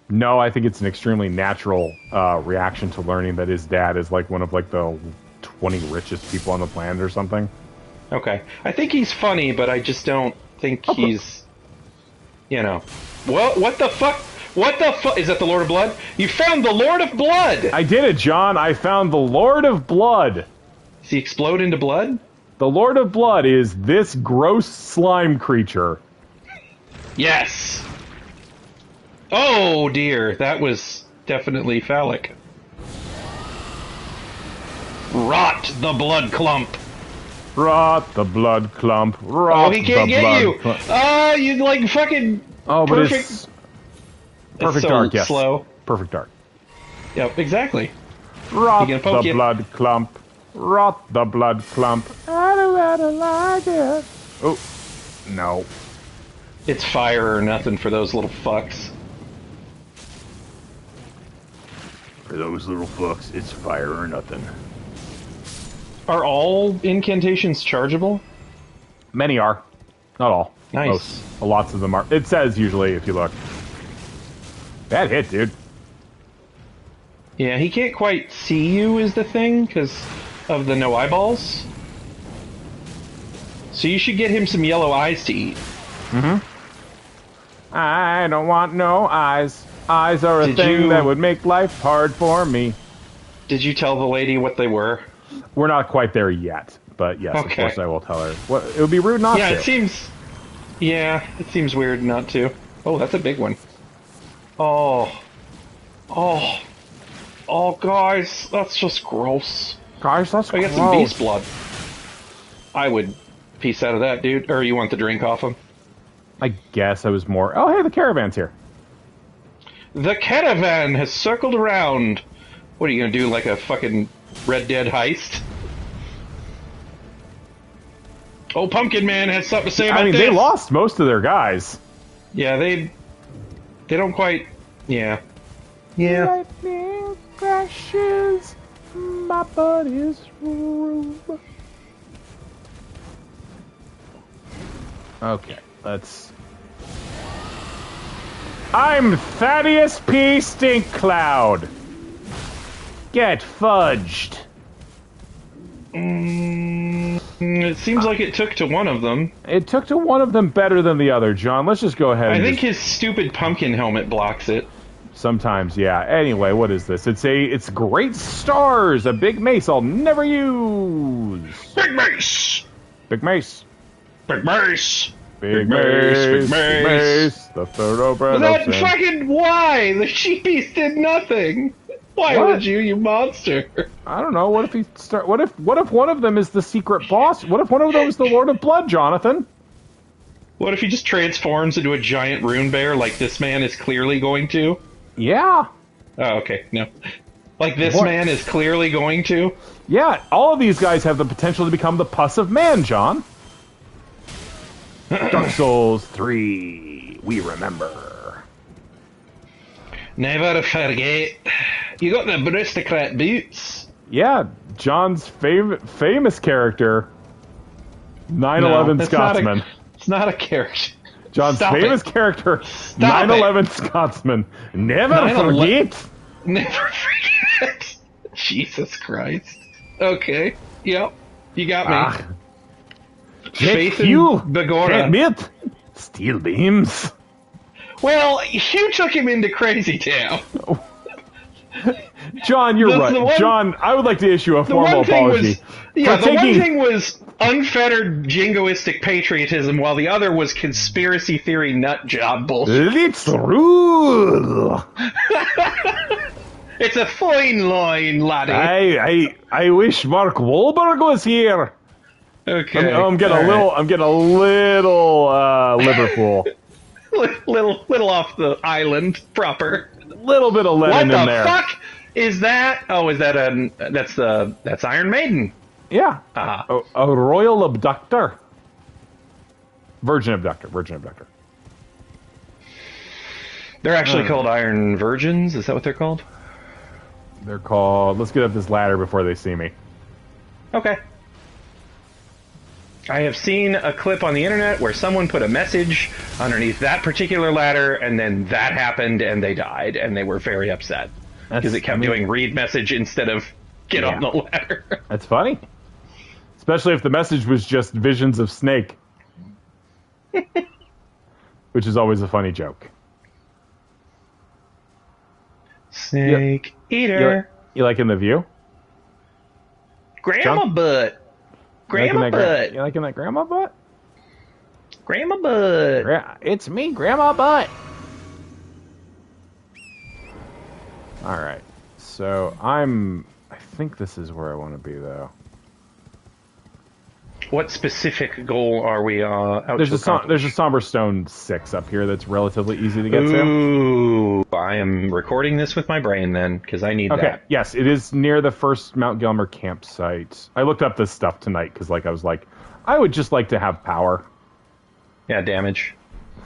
No, I think it's an extremely natural reaction to learning that his dad is like one of like the 20 richest people on the planet or something. Okay, I think he's funny, but I just don't think he's. You know, what the fuck? What the fuck? Is that the Lord of Blood? You found the Lord of Blood! I did it, John. I found the Lord of Blood. Does he explode into blood? The Lord of Blood is this gross slime creature. Yes! Oh dear, that was definitely phallic. Rot the blood clump! Rot the blood clump. Rot he can't the get blood you! clump. You like fucking... Oh, but perfect. it's perfect so dark, yes. slow. Perfect dark. Yep, exactly. Rot the blood clump. Rot the blood clump. I don't like it. Oh, no. It's fire or nothing for those little fucks. For those little fucks, it's fire or nothing. Are all incantations chargeable? Many are. Not all. Nice. Most. Lots of them are. It says usually if you look. Bad hit, dude. Yeah, he can't quite see you is the thing, because of the no eyeballs. So you should get him some yellow eyes to eat. Mm-hmm. I don't want no eyes. Eyes are a thing that would make life hard for me. Did you tell the lady what they were? We're not quite there yet, but yes, of course I will tell her. What, it would be rude not to. Yeah, it seems... Yeah, it seems weird not to. Oh, that's a big one. Oh. Oh. Oh, guys, that's just gross. Guys, that's gross. I got some beast blood. I would piece out of that, dude. Or you want the drink off him? I guess I was more... Oh, hey, the caravan's here. The caravan has circled around. What are you gonna do, like a fucking Red Dead heist? Oh, Pumpkin Man has something to say about this. They lost most of their guys. Yeah, they don't quite... Yeah. Yeah. Lightning crashes my buddy's room. Okay, let's... I'm Thaddeus P. Stinkcloud. Get fudged. It seems like it took to one of them. It took to one of them better than the other, John. Let's just go ahead and I think his stupid pumpkin helmet blocks it. Sometimes, yeah. Anyway, what is this? It's Great Stars, a big mace I'll never use. Big mace! Big mace. Big mace! Big mace, big mace, the thoroughbred. That fucking why? The sheepies did nothing. Why would you monster? I don't know. What if he start? What if one of them is the secret boss? What if one of them is the Lord of Blood, Jonathan? What if he just transforms into a giant rune bear like this man is clearly going to? Yeah. Oh, okay. No. Like this man is clearly going to? Yeah. All of these guys have the potential to become the pus of man, John. Dark Souls 3, we remember. Never forget. You got the aristocrat boots. Yeah, John's famous character, 9/11 Scotsman. It's not a character. John's famous character, 9/11 Scotsman. Never forget. Never forget. Jesus Christ. Okay. Yep. You got me. Ah. Faith in you Begorra. can't beat steel beams. Well, you took him into Crazy Town. John, you're The right. one- John, I would like to issue a The formal one thing apology. was, yeah, for the one taking- thing was unfettered jingoistic patriotism, while the other was conspiracy theory nut job bullshit. Let's rule. It's a fine line, laddie. I wish Mark Wahlberg was here. Okay, I'm getting a little Liverpool. little off the island proper. Little bit of What Lennon the in there. fuck is that? Oh, is that that's Iron Maiden? Yeah. Uh-huh. A royal abductor. Virgin abductor. They're actually called Iron Virgins. Is that what they're called? They're called... Let's get up this ladder before they see me. Okay. I have seen a clip on the internet where someone put a message underneath that particular ladder, and then that happened, and they died, and they were very upset because it kept doing read message instead of get on the ladder. That's funny. Especially if the message was just visions of Snake. Which is always a funny joke. Snake Eater. You liking the view? Grandma John? butt. Grandma butt. You liking that grandma butt? Grandma butt. It's me, Grandma Butt. Alright. So, I think this is where I want to be, though. What specific goal are we out There's to a Somber Stone 6 up here that's relatively easy to get to. Ooh, I am recording this with my brain then, because I need Okay, that. yes, it is near the first Mount Gelmer campsite. I looked up this stuff tonight, because I was like, I would just like to have power Yeah, damage.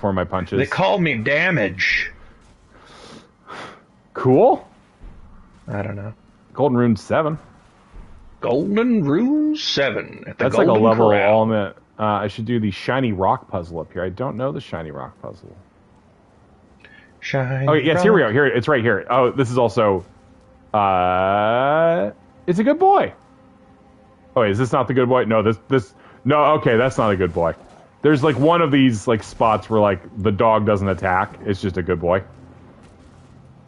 for my punches. They call me damage. Cool. I don't know. Golden Rune 7. Golden Rune 7 at the That's Golden like a level Corral. element. I should do the shiny rock puzzle up here. I don't know the shiny rock puzzle. Shine Oh, yes, here we go. Here, it's right here. Oh, this is also... it's a good boy. Oh, wait, is this not the good boy? No, this... No, okay, that's not a good boy. There's, like, one of these, like, spots where, like, the dog doesn't attack. It's just a good boy.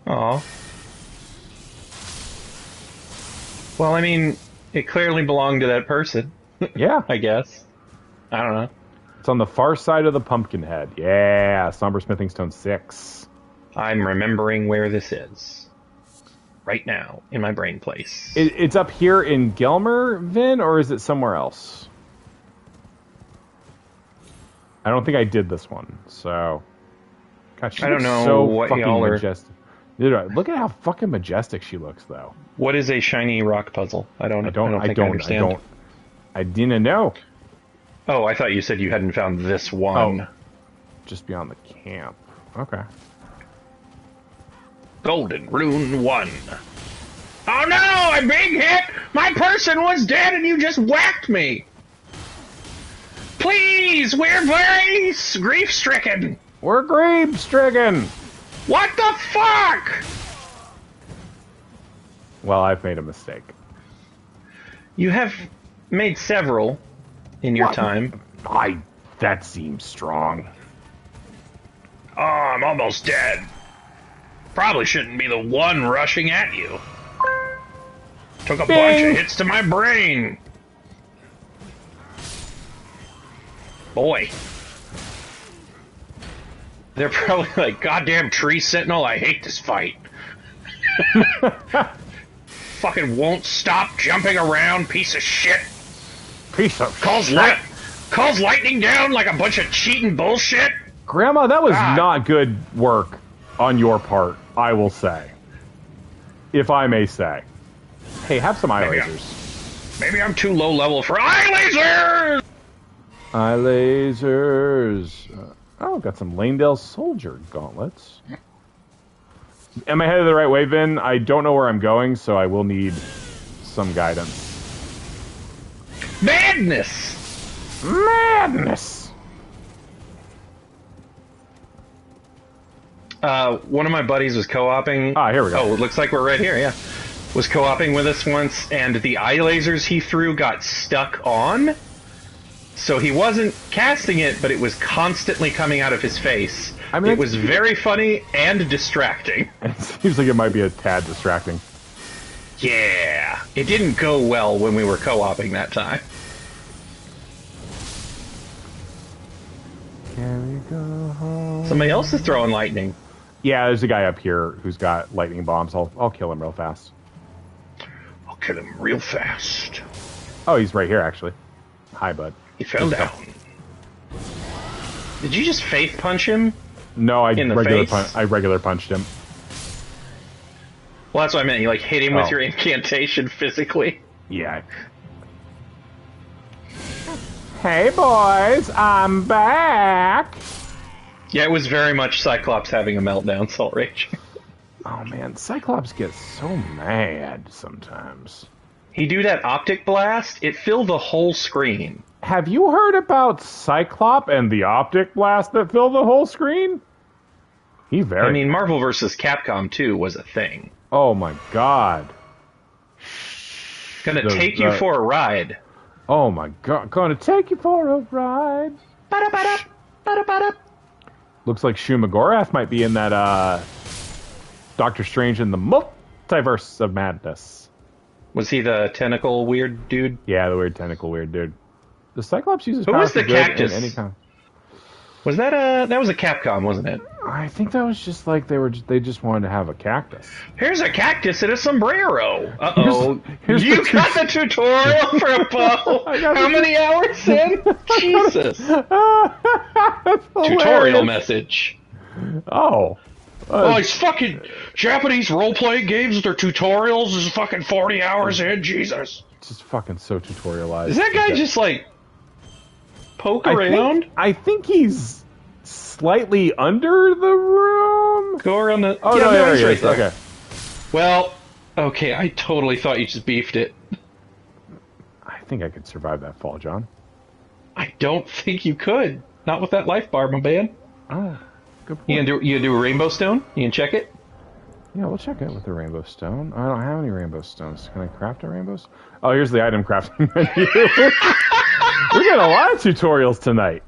Aw. Well, I mean, it clearly belonged to that person, Yeah. I guess. I don't know. It's on the far side of the pumpkin head. Yeah, Somber Smithing Stone 6. I'm remembering where this is. Right now, in my brain place. It's up here in Gelmer, Vin, or is it somewhere else? I don't think I did this one, so... God, she I don't looks know so what fucking y'all are- majestic. Dude, look at how fucking majestic she looks, though. What is a shiny rock puzzle? I don't think I understand. I didn't know. Oh, I thought you said you hadn't found this one. Oh. Just beyond the camp. Okay. Golden Rune 1. Oh no, I'm being hit! My person was dead and you just whacked me! Please, we're very grief-stricken! We're grief-stricken! What the fuck? Well, I've made a mistake. You have made several in your time. That seems strong. Oh, I'm almost dead. Probably shouldn't be the one rushing at you. Took a bunch of hits to my brain. Boy. They're probably like, goddamn tree sentinel, I hate this fight. Fucking won't stop jumping around, piece of shit. Piece of Calls lightning down like a bunch of cheating bullshit. Grandma, that was God. not good work on your part, I will say. If I may say. Hey, have some eye lasers. Maybe I'm too low level for eye lasers! Eye lasers. Oh, got some Lanedale Soldier gauntlets. Am I headed the right way, Vin? I don't know where I'm going, so I will need some guidance. Madness! Madness! One of my buddies was co-oping. Ah, here we go. Oh, it looks like we're right here, yeah. was co-oping with us once, and the eye lasers he threw got stuck on. So he wasn't casting it, but it was constantly coming out of his face. I mean, it was very funny and distracting. It seems like it might be a tad distracting. Yeah, it didn't go well when we were co-oping that time. Can we go home? Somebody else is throwing lightning. Yeah, there's a guy up here who's got lightning bombs. I'll kill him real fast. I'll kill him real fast. Oh, he's right here, actually. Hi, bud. He fell down. Did you just faith punch him? No, I In the regular face? regular punched him. Well, that's what I meant. You like hit him with your incantation physically. Yeah. Hey, boys, I'm back. Yeah, it was very much Cyclops having a meltdown, Salt Rage. Oh man, Cyclops gets so mad sometimes. He do that optic blast, it filled the whole screen. Have you heard about Cyclops and the optic blast that filled the whole screen? I mean, Marvel vs. Capcom 2 was a thing. Oh my god. Gonna take you for a ride. Oh my god, gonna take you for a ride. Ba-da-ba-da, ba-da-ba-da. Looks like Shu McGorath might be in that Doctor Strange in the Multiverse of Madness. Was he the tentacle weird dude? Yeah, the weird tentacle weird dude. The Cyclops uses Who power was for the good cactus? in any kind. Was that was a Capcom, wasn't it? I think that was just like they just wanted to have a cactus. Here's a cactus and a sombrero. Uh-oh. Here's You the got the tutorial for a bow. How many hours in? Jesus. Tutorial message. Oh. Oh, these fucking Japanese role-playing games, their tutorials is fucking 40 hours in, Jesus. Just fucking so tutorialized. Does that guy just, like, poke around? I think he's slightly under the room. Go around the... Oh, yeah, no, there he's he right is. there. Okay. Well, okay, I totally thought you just beefed it. I think I could survive that fall, John. I don't think you could. Not with that life bar, my man. Oh, good point. You gonna do a rainbow stone? You can check it? Yeah, we'll check it with the rainbow stone. I don't have any rainbow stones. Can I craft a rainbow stone? Oh, here's the item crafting menu. We're getting a lot of tutorials tonight.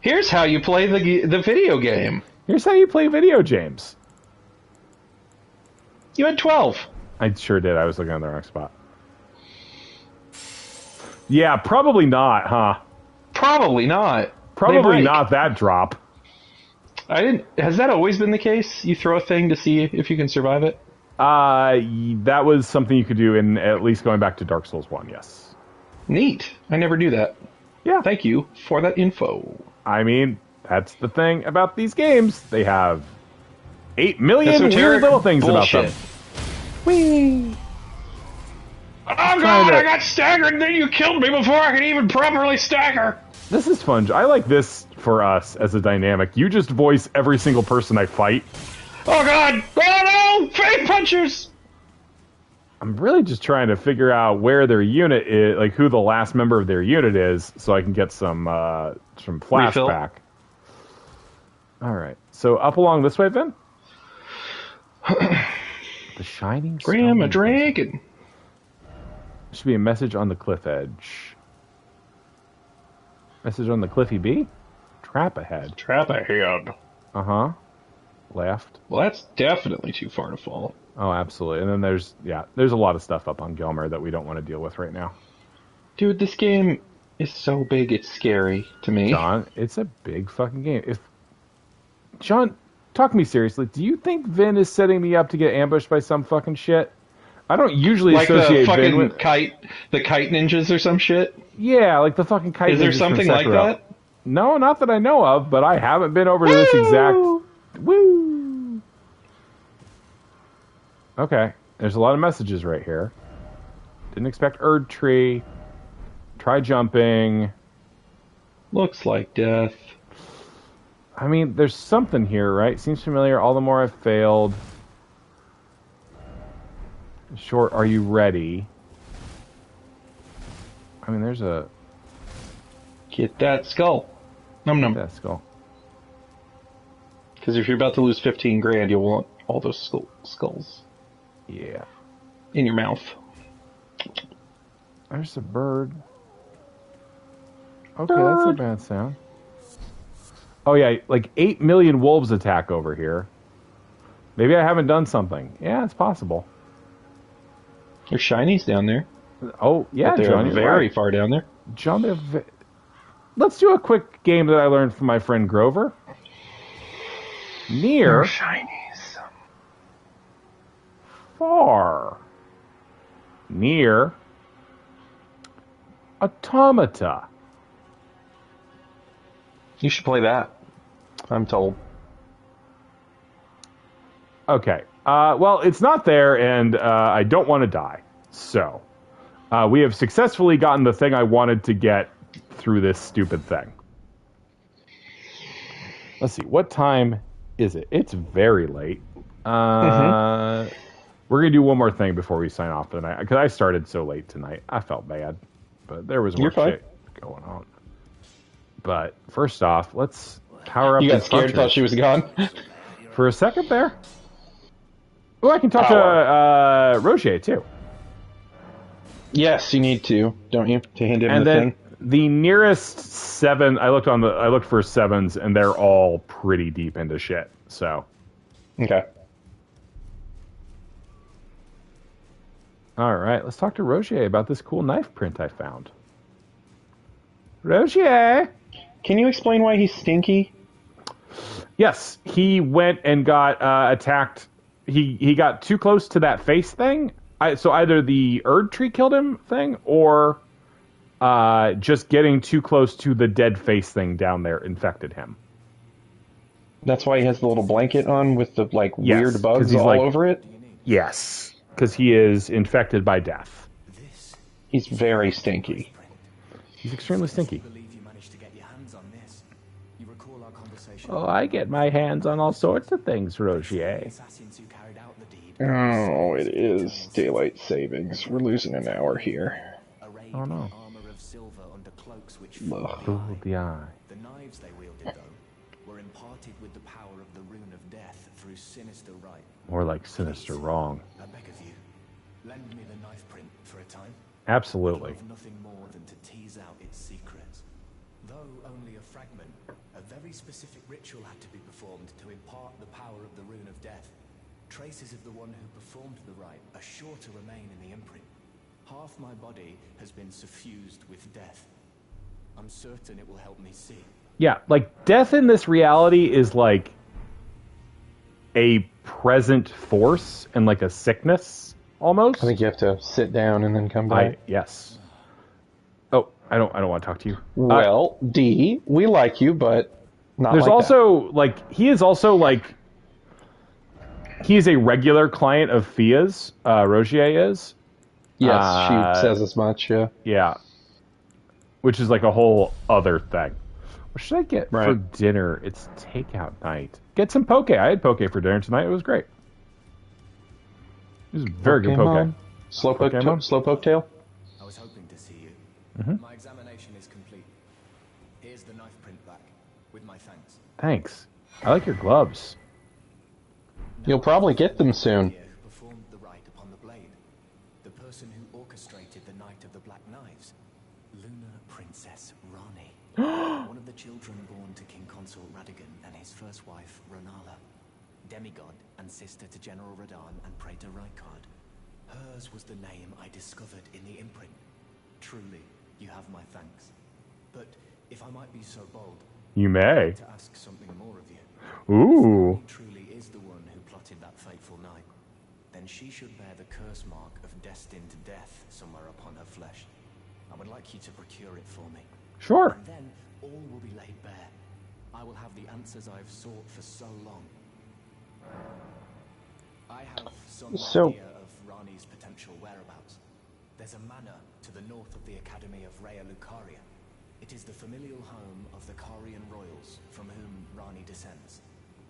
Here's how you play the video game. Here's how you play video games. You had 12. I sure did. I was looking on the wrong spot. Yeah, probably not, huh? Probably not. Probably not that drop. Has that always been the case? You throw a thing to see if you can survive it? That was something you could do in at least going back to Dark Souls 1, yes. Neat. I never do that. Yeah. Thank you for that info. I mean, that's the thing about these games. They have 8 million Esoteric weird little things bullshit. about them. Whee! Oh god, I got staggered and then you killed me before I could even properly stagger! This is fun. I like this for us as a dynamic. You just voice every single person I fight. Oh god! Oh no! Fake punchers! I'm really just trying to figure out where their unit is, like who the last member of their unit is, so I can get some flashback. Alright. So up along this way, Ben? The Shining Stone. Gramma Dragon. Should be a message on the cliff edge. Message on the cliffy B? Trap ahead. Trap ahead. Uh-huh. Left. Well, that's definitely too far to fall. Oh, absolutely. And then there's a lot of stuff up on Gilmer that we don't want to deal with right now. Dude, this game is so big it's scary to me. John, it's a big fucking game. John, talk to me seriously. Do you think Vin is setting me up to get ambushed by some fucking shit? I don't usually like associate the fucking Vin with the kite ninjas or some shit? Yeah, like the fucking Kite. Is there ninjas from something like Sekiro. that? No, not that I know of, but I haven't been over to this exact... Woo! Okay, there's a lot of messages right here. Didn't expect Erd Tree. Try jumping. Looks like death. I mean, there's something here, right? Seems familiar. All the more I've failed. Short, are you ready? I mean, there's a... Get that skull. Num num. That skull. Because if you're about to lose 15 grand, you'll want all those skulls. Yeah. in your mouth. There's a bird. Okay, that's a bad sound. Oh yeah, like 8 million wolves attack over here. Maybe I haven't done something. Yeah, it's possible. There's shinies down there. Oh yeah, But they're John, you're very right. far down there. John, let's do a quick game that I learned from my friend Grover. Near, Shinies. far, near, automata. You should play that. I'm told. Okay. Well, it's not there, and I don't want to die. So, we have successfully gotten the thing I wanted to get through this stupid thing. Let's see. What time is it? It's very late. We're going to do one more thing before we sign off tonight. Because I started so late tonight. I felt bad. But there was more shit going on. But first off, let's power up You got these scared, hunters. thought she was gone? For a second there. Oh, I can talk to Roger, too. Yes, you need to, don't you? To hand him And the then thing. the nearest 7, I looked for 7s, and they're all pretty deep into shit. So, Okay. all right, let's talk to Roger about this cool knife print I found. Roger! Can you explain why he's stinky? Yes, he went and got attacked. He got too close to that face thing. So either the Erd tree killed him thing, or just getting too close to the dead face thing down there infected him. That's why he has the little blanket on with the Yes, weird 'cause bugs he's all like- over it. Yes, because he is infected by death. He's very stinky. He's extremely stinky. believe you managed to get your hands on this. You recall our conversation? Oh, I get my hands on all sorts of things, Roger. Assassins who carried out the deed. Oh, it is daylight savings. We're losing an hour here. Arrayed Oh, no. in armor of silver under cloaks which Ugh. Oh, the eye. The knives they wielded, though, were imparted with the power of the rune of death through sinister rite. More like sinister wrong. I beg of you, lend me the knife print for a time. Absolutely. Of nothing more than to tease out its secrets. Though only a fragment, a very specific ritual had to be performed to impart the power of the rune of death. Traces of the one who performed the rite are sure to remain in the imprint. Half my body has been suffused with death. I'm certain it will help me see. Yeah, like death in this reality is like a present force and like a sickness almost. I think you have to sit down and then come back. Yes. Oh, I don't want to talk to you. Well, D, we like you, but not There's like also like he is also like he is a regular client of Fia's. Rogier is. that. Yes, she says as much, yeah. Yeah. Which is like a whole other thing. What should I get for Right. dinner? It's takeout night. Get some poke. I had poke for dinner tonight. It was great. It was very good poke. Pokemon? Pokemon? Slowpoke tail? I was hoping to see you. My examination is complete. Here's the knife print back, with my thanks. Thanks. I like your gloves. You'll probably get them soon. Here who performed the rite upon the blade. The person who orchestrated the Night of the Black Knives. Luna Princess Rani. One of the children born to King Consort Radigan and his first wife, Ronala. Demigod and sister to General Radahn and Praetor Rykard. Hers was the name I discovered in the imprint. Truly, you have my thanks. But if I might be so bold, You may. to ask something more of you. Ooh. If Rani truly is the one who plotted that fateful night, then she should bear the curse mark of destined death somewhere upon her flesh. I would like you to procure it for me. Sure. And then all will be laid bare. I will have the answers I have sought for so long. I have some So- idea of Rani's potential whereabouts. There's a manor to the north of the Academy of Rhea Lucaria. It is the familial home of the Carian royals from whom Rani descends.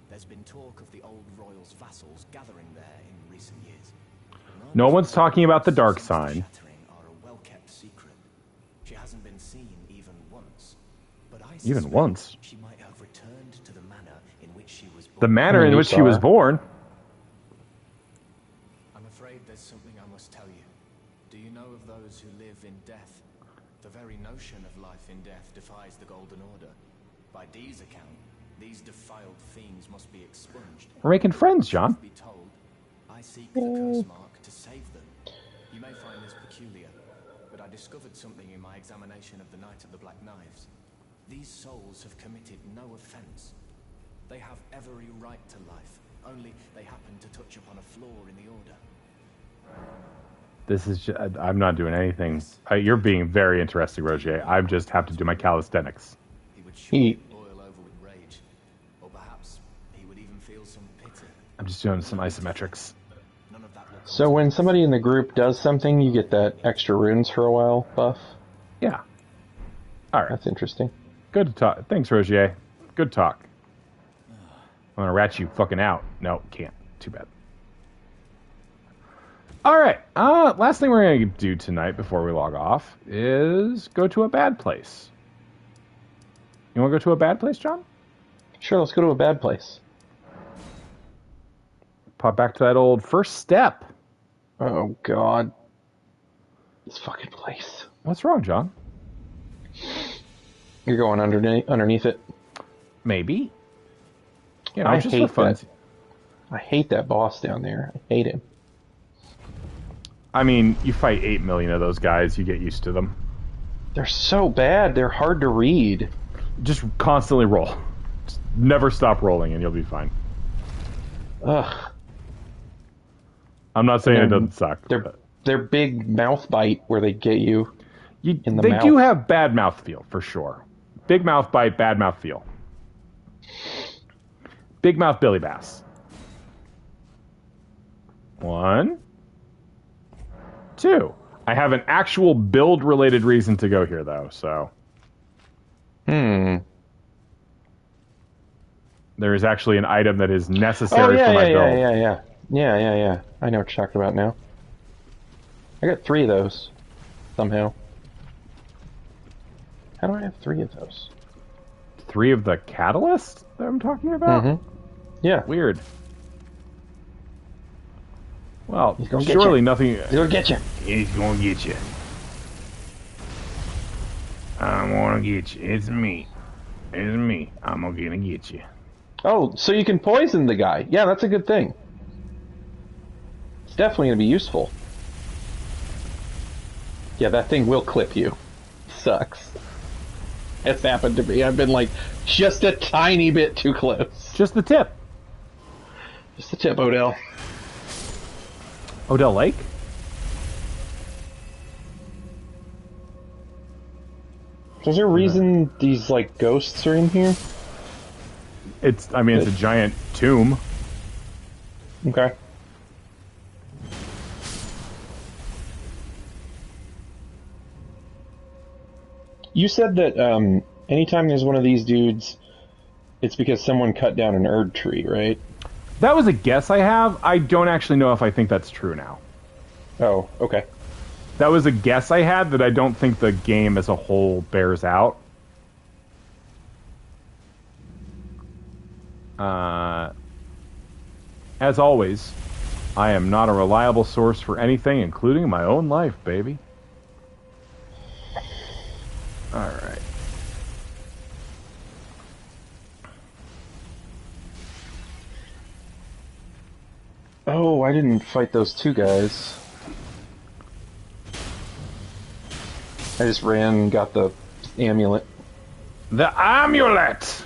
There's been talk of the old royals' vassals gathering there in recent years. No one's talking about the dark sign. Shattering are a well-kept secret. She hasn't been seen even once. But I Even suspect once? she might have returned to the manor in which she was born. The manner in You which saw she was her. born. I'm afraid there's something I must tell discussion of life in death defies the Golden Order. By Dee's account, these defiled fiends must be expunged. We're making friends, John. Be told, I seek the curse mark to save them. You may find this peculiar, but I discovered something in my examination of the Night of the Black Knives. These souls have committed no offense. They have every right to life, only they happen to touch upon a flaw in the Order. This is I'm not doing anything. You're being very interesting, Roger. I just have to do my calisthenics. He would surely boil over with rage, or perhaps he would even feel some pity. I'm just doing some isometrics. None of that looks So when somebody in the group does something, you get that extra runes for a while buff. Yeah. All right. That's interesting. Good to talk. Thanks, Roger. Good talk. I'm gonna rat you fucking out. No, can't. Too bad. All right. Last thing we're gonna do tonight before we log off is go to a bad place. You want to go to a bad place, John? Sure, let's go to a bad place. Pop back to that old first step. Oh, God. This fucking place. What's wrong, John? You're going underneath it. Maybe. You know, I just hate for fun. that. I hate that boss down there. I hate him. I mean, you fight 8 million of those guys, you get used to them. They're so bad. They're hard to read. Just constantly roll. Just never stop rolling and you'll be fine. Ugh. I'm not saying it doesn't suck. Their big mouth bite where they get you in the they mouth. do have bad mouth feel, for sure. Big mouth bite, bad mouth feel. Big mouth Billy Bass. 1, 2. I have an actual build-related reason to go here, though, so... There is actually an item that is necessary for my build. Yeah. I know what you're talking about now. I got 3 of those, somehow. How do I have 3 of those? 3 of the catalyst that I'm talking about? Mm-hmm. Yeah. Weird. Well, He's gonna get surely you. nothing... He's gonna get you. He's gonna get you. I'm gonna get you. It's me. It's me. I'm gonna get you. Oh, so you can poison the guy. Yeah, that's a good thing. It's definitely gonna be useful. Yeah, that thing will clip you. Sucks. It's happened to me. I've been like just a tiny bit too close. Just the tip. Just the tip, Odell. Odell Lake? Is there a reason these like ghosts are in here? It's a giant tomb. Okay. You said that anytime there's one of these dudes, it's because someone cut down an Erd tree, right? That was a guess I have. I don't actually know if I think that's true now. Oh, okay. That was a guess I had that I don't think the game as a whole bears out. As always, I am not a reliable source for anything, including my own life, baby. Alright. Oh, I didn't fight those 2 guys. I just ran and got the amulet. The amulet!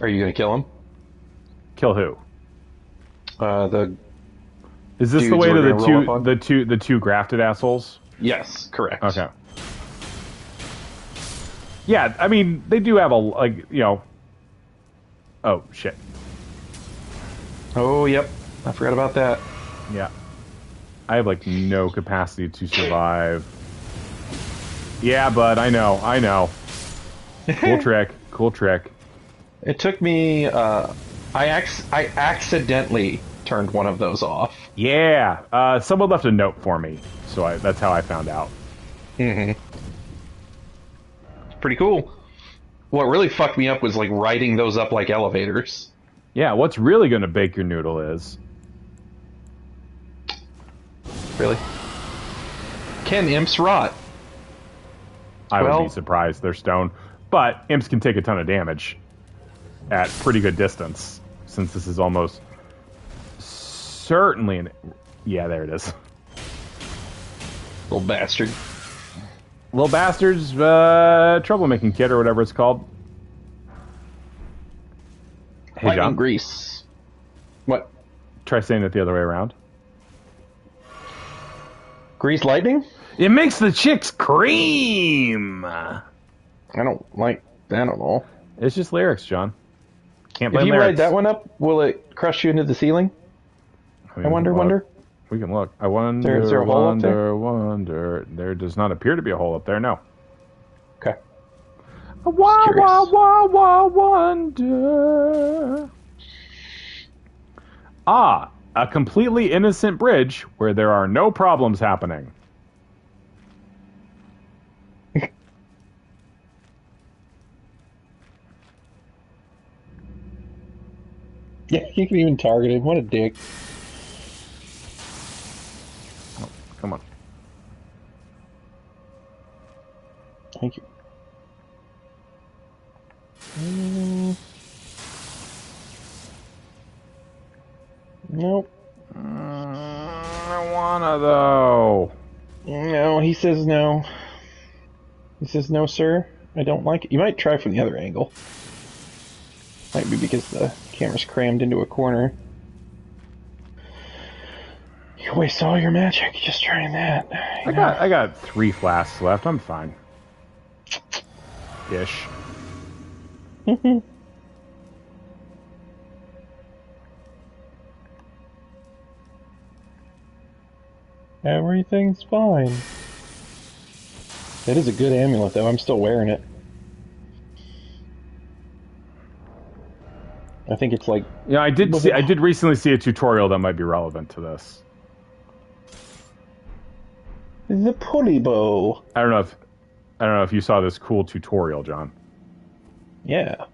Are you gonna kill him? Kill who? The Is this the dudes way to we're gonna roll up on? the two grafted assholes? Yes, correct. Okay. Yeah, I mean, they do have a, like, you know... Oh, shit. Oh, yep. I forgot about that. Yeah. I have, like, no capacity to survive. Yeah, bud, I know. Cool trick. Cool trick. It took me, I accidentally turned one of those off. Yeah, someone left a note for me, so that's how I found out. Mm-hmm. Pretty cool. What really fucked me up was, like, riding those up like elevators. Yeah, what's really gonna bake your noodle is... Really? Can imps rot? I would Well- be surprised they're stone. But imps can take a ton of damage at pretty good distance, since this is almost certainly an... Yeah, there it is. Little bastard. Little bastards, troublemaking kid or whatever it's called. Hey, Lightning John. grease. What? Try saying it the other way around. Grease lightning? It makes the chicks cream. I don't like that at all. It's just lyrics, John. Can't If blame you lyrics. ride that one up, will it crush you into the ceiling? mean, I wonder, we can wonder. look. We can look. I wonder, Is there a hole up there? wonder. There does not appear to be a hole up there, no. Okay. Wah, Curious. wah, wah, wah, wonder. Ah, a completely innocent bridge where there are no problems happening. Yeah, you can even target him. What a dick. Oh, come on. Thank you. Nope. I wanna, though. No, he says no. He says no, sir. I don't like it. You might try from the other angle. Might be because the camera's crammed into a corner. You waste all your magic just trying that. I got 3 flasks left. I'm fine. Ish. Everything's fine. That is a good amulet, though. I'm still wearing it. I think it's like Yeah, I did recently see a tutorial that might be relevant to this. the pulley bow. I don't know if you saw this cool tutorial, John. Yeah.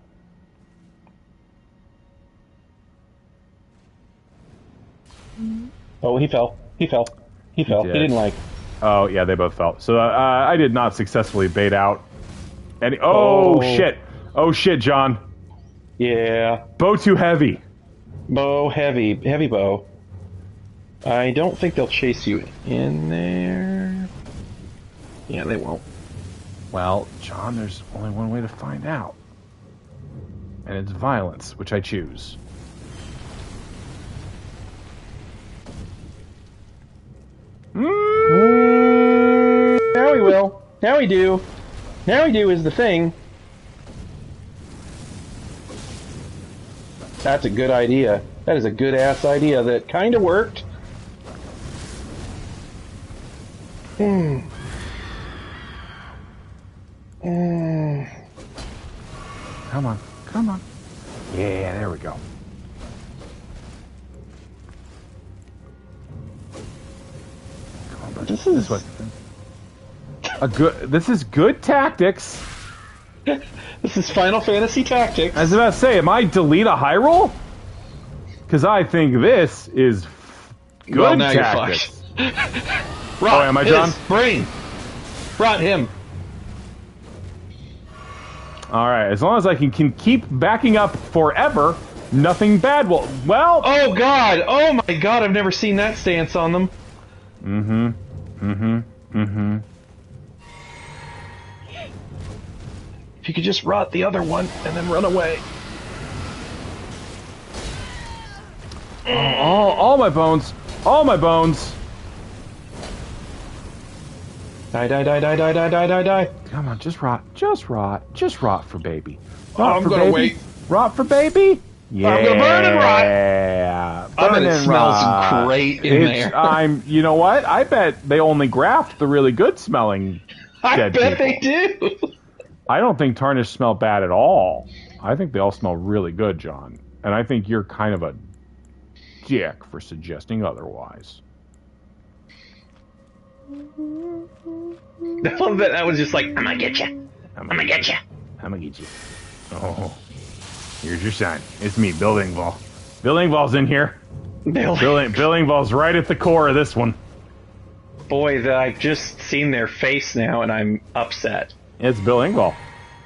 Oh, he fell. He fell. He fell. He did. didn't like. Oh, yeah, they both fell. So I did not successfully bait out any... Oh, shit. Oh, shit, John. Yeah. Bow too heavy. Bow heavy. Heavy bow. I don't think they'll chase you in there. Yeah, they won't. Well, John, there's only one way to find out. And it's violence, which I choose. Now we will. Now we do. Now we do is the thing. That's a good idea. That is a good ass idea that kind of worked. Come on. Come on. Yeah, there we go. Come on, buddy. This way. This is good tactics. This is Final Fantasy Tactics. I was about to say, am I delete a high roll? Because I think this is good Well, now you're tactics. Rot Oh, am I, John? his brain. Rot him. All right, as long as I can keep backing up forever, nothing bad will. Well. Oh God! Oh my God! I've never seen that stance on them. If you could just rot the other one and then run away. All my bones. All my bones. Die! Die! Die! Die! Die! Die! Die! Die! Die! Come on, just rot. Just rot. Just rot for baby. Oh, Rot I'm for gonna baby. wait. Rot for baby. Yeah. I'm gonna burn and rot. Yeah. I bet it and smells rot. great in there. You know what? I bet they only graft the really good smelling I dead bet people. they do. I don't think tarnished smell bad at all. I think they all smell really good, John. And I think you're kind of a dick for suggesting otherwise. That was just like, I'm gonna get you. I'm gonna get you. I'm gonna get you. Oh, here's your sign. It's me, Bill Engvall. Bill Engvall's in here. Bill Engvall's right at the core of this one. Boy, that I've just seen their face now, and I'm upset. It's Bill Engvall.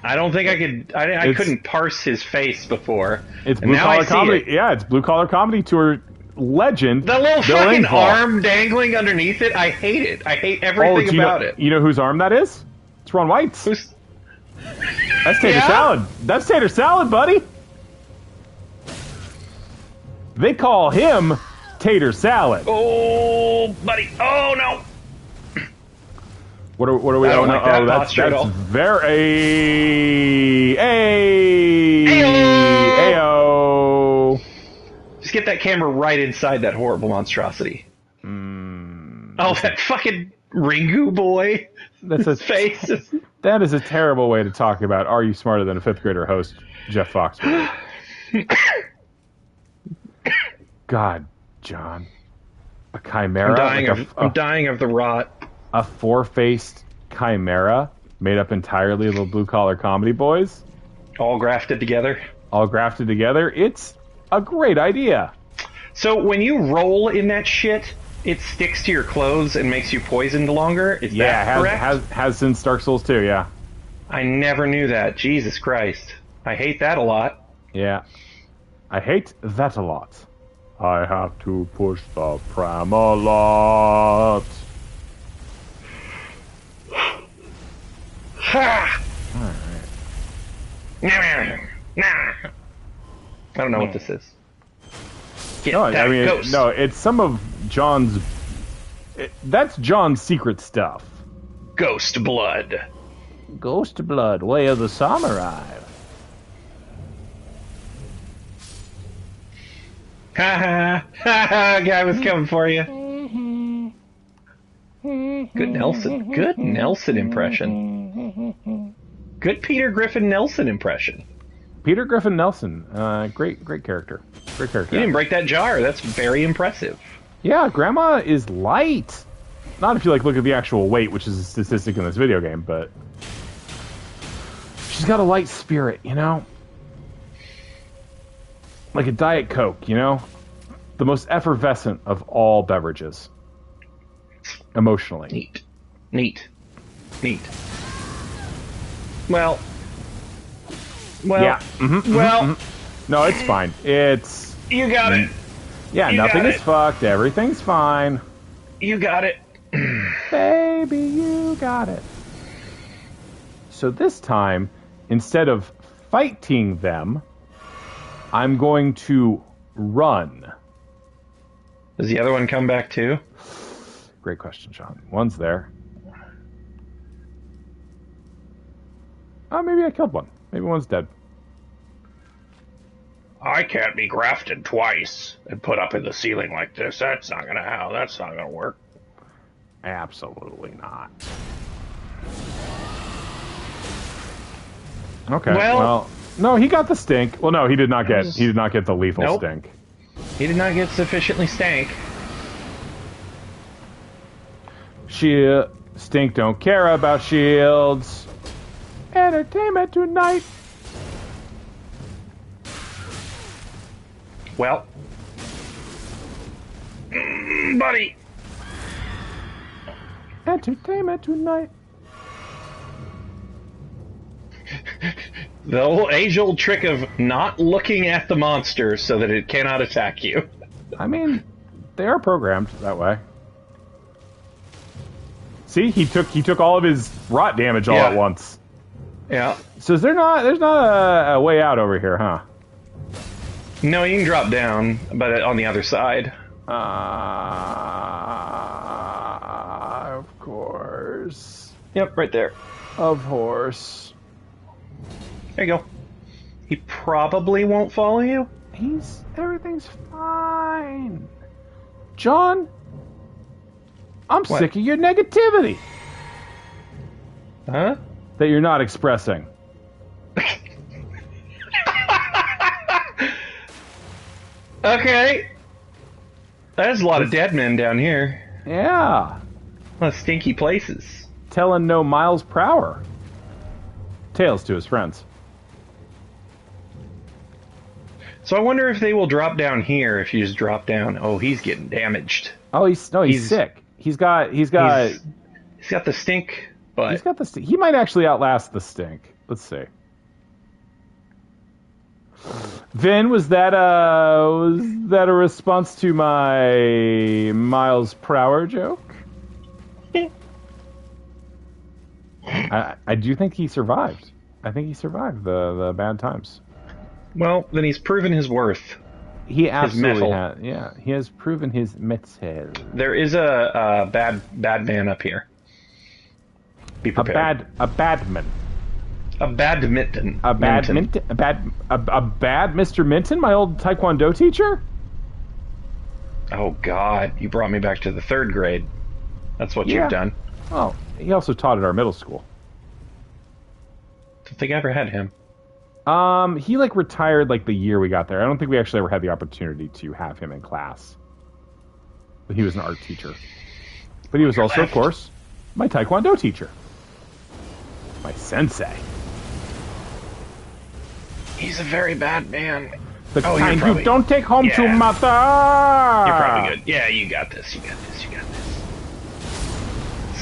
I don't think I could. I couldn't parse his face before. It's And blue now I collar see comedy. it. Yeah, it's blue collar comedy tour legend. The little Bill fucking Engvall. arm dangling underneath it. I hate it. I hate everything do you about know, it. You know whose arm that is? It's Ron White's. Who's? That's tater Yeah? salad. That's tater salad, buddy. They call him tater salad. Oh, buddy. Oh no. What are we? I don't like that oh, posture at that's all. very Ayo! Ayo. Just get that camera right inside that horrible monstrosity. Oh, that fucking Ringu boy. That's a His face. That is a terrible way to talk about Are You Smarter Than a Fifth Grader host, Jeff Foxworthy. God, John. A chimera? I'm dying of the rot. A four-faced chimera made up entirely of little blue-collar comedy boys? All grafted together. All grafted together? It's a great idea. So when you roll in that shit, it sticks to your clothes and makes you poisoned longer? Is that correct? has since Dark Souls 2, yeah. I never knew that. Jesus Christ. I hate that a lot. Yeah. I hate that a lot. I have to push the pram a lot. Ha! I don't know what this is. Get that ghost. No, it's some of John's... that's John's secret stuff. Ghost blood. Ghost blood, way of the samurai. Ha ha ha! Guy was coming for you. Good Nelson. Good Nelson impression. Good Peter Griffin Nelson impression. Peter Griffin Nelson, great character. Great character. You didn't break that jar. That's very impressive. Yeah, Gramma is light. Not if you look at the actual weight, which is a statistic in this video game, but she's got a light spirit, you know? Like a Diet Coke, you know? The most effervescent of all beverages. Emotionally. Neat. Well. Yeah. Well. No, it's fine. It's... You got it. Yeah, You nothing got is it. fucked. Everything's fine. You got it. Baby, you got it. So this time, instead of fighting them, I'm going to run. Does the other one come back too? Great question, Sean. One's there. Oh, maybe I killed one. Maybe one's dead. I can't be grafted twice and put up in the ceiling like this. That's not gonna work. Absolutely not. Okay. Well, no, he got the stink. Well, no, he did not get. He did not get the lethal Nope. stink. He did not get sufficiently stank. Stink don't care about shields. Entertainment tonight. Well, buddy. Entertainment tonight. The whole age-old trick of not looking at the monster so that it cannot attack you. I mean, they are programmed that way. See, he took all of his rot damage all at once. Yeah. So there's not a way out over here, huh? No, you can drop down, but on the other side. Of course. Yep, right there. Of course. There you go. He probably won't follow you. Everything's fine. John, I'm What? sick of your negativity Huh? that you're not expressing. Okay. There's a lot of dead men down here. Yeah. A lot of stinky places. Telling no miles per hour. Tales to his friends. So I wonder if they will drop down here if you just drop down. Oh, he's getting damaged. Oh, he's sick. He's got He's got the stink But He's got the stink. He might actually outlast the stink. Let's see. Vin, was that a response to my Miles Prower joke? I do think he survived. I think he survived the bad times. well, then he's proven his worth. He absolutely mettle. has. Yeah, he has proven his mettle. There is a bad man up here. Be A prepared. badman. A badminton. A badminton. A bad Mr. Minton, my old Taekwondo teacher. Oh God, you brought me back to the 3rd grade. That's what Yeah. you've done. Oh, he also taught at our middle school. Don't think I ever had him. He like retired like the year we got there. I don't think we actually ever had the opportunity to have him in class. But he was an art teacher. But he was also, of course, my Taekwondo teacher. My sensei. He's a very bad man. The Oh, you're kind probably- you don't take home to Yeah. mother. You're probably good. Yeah, you got this. You got this. You got this.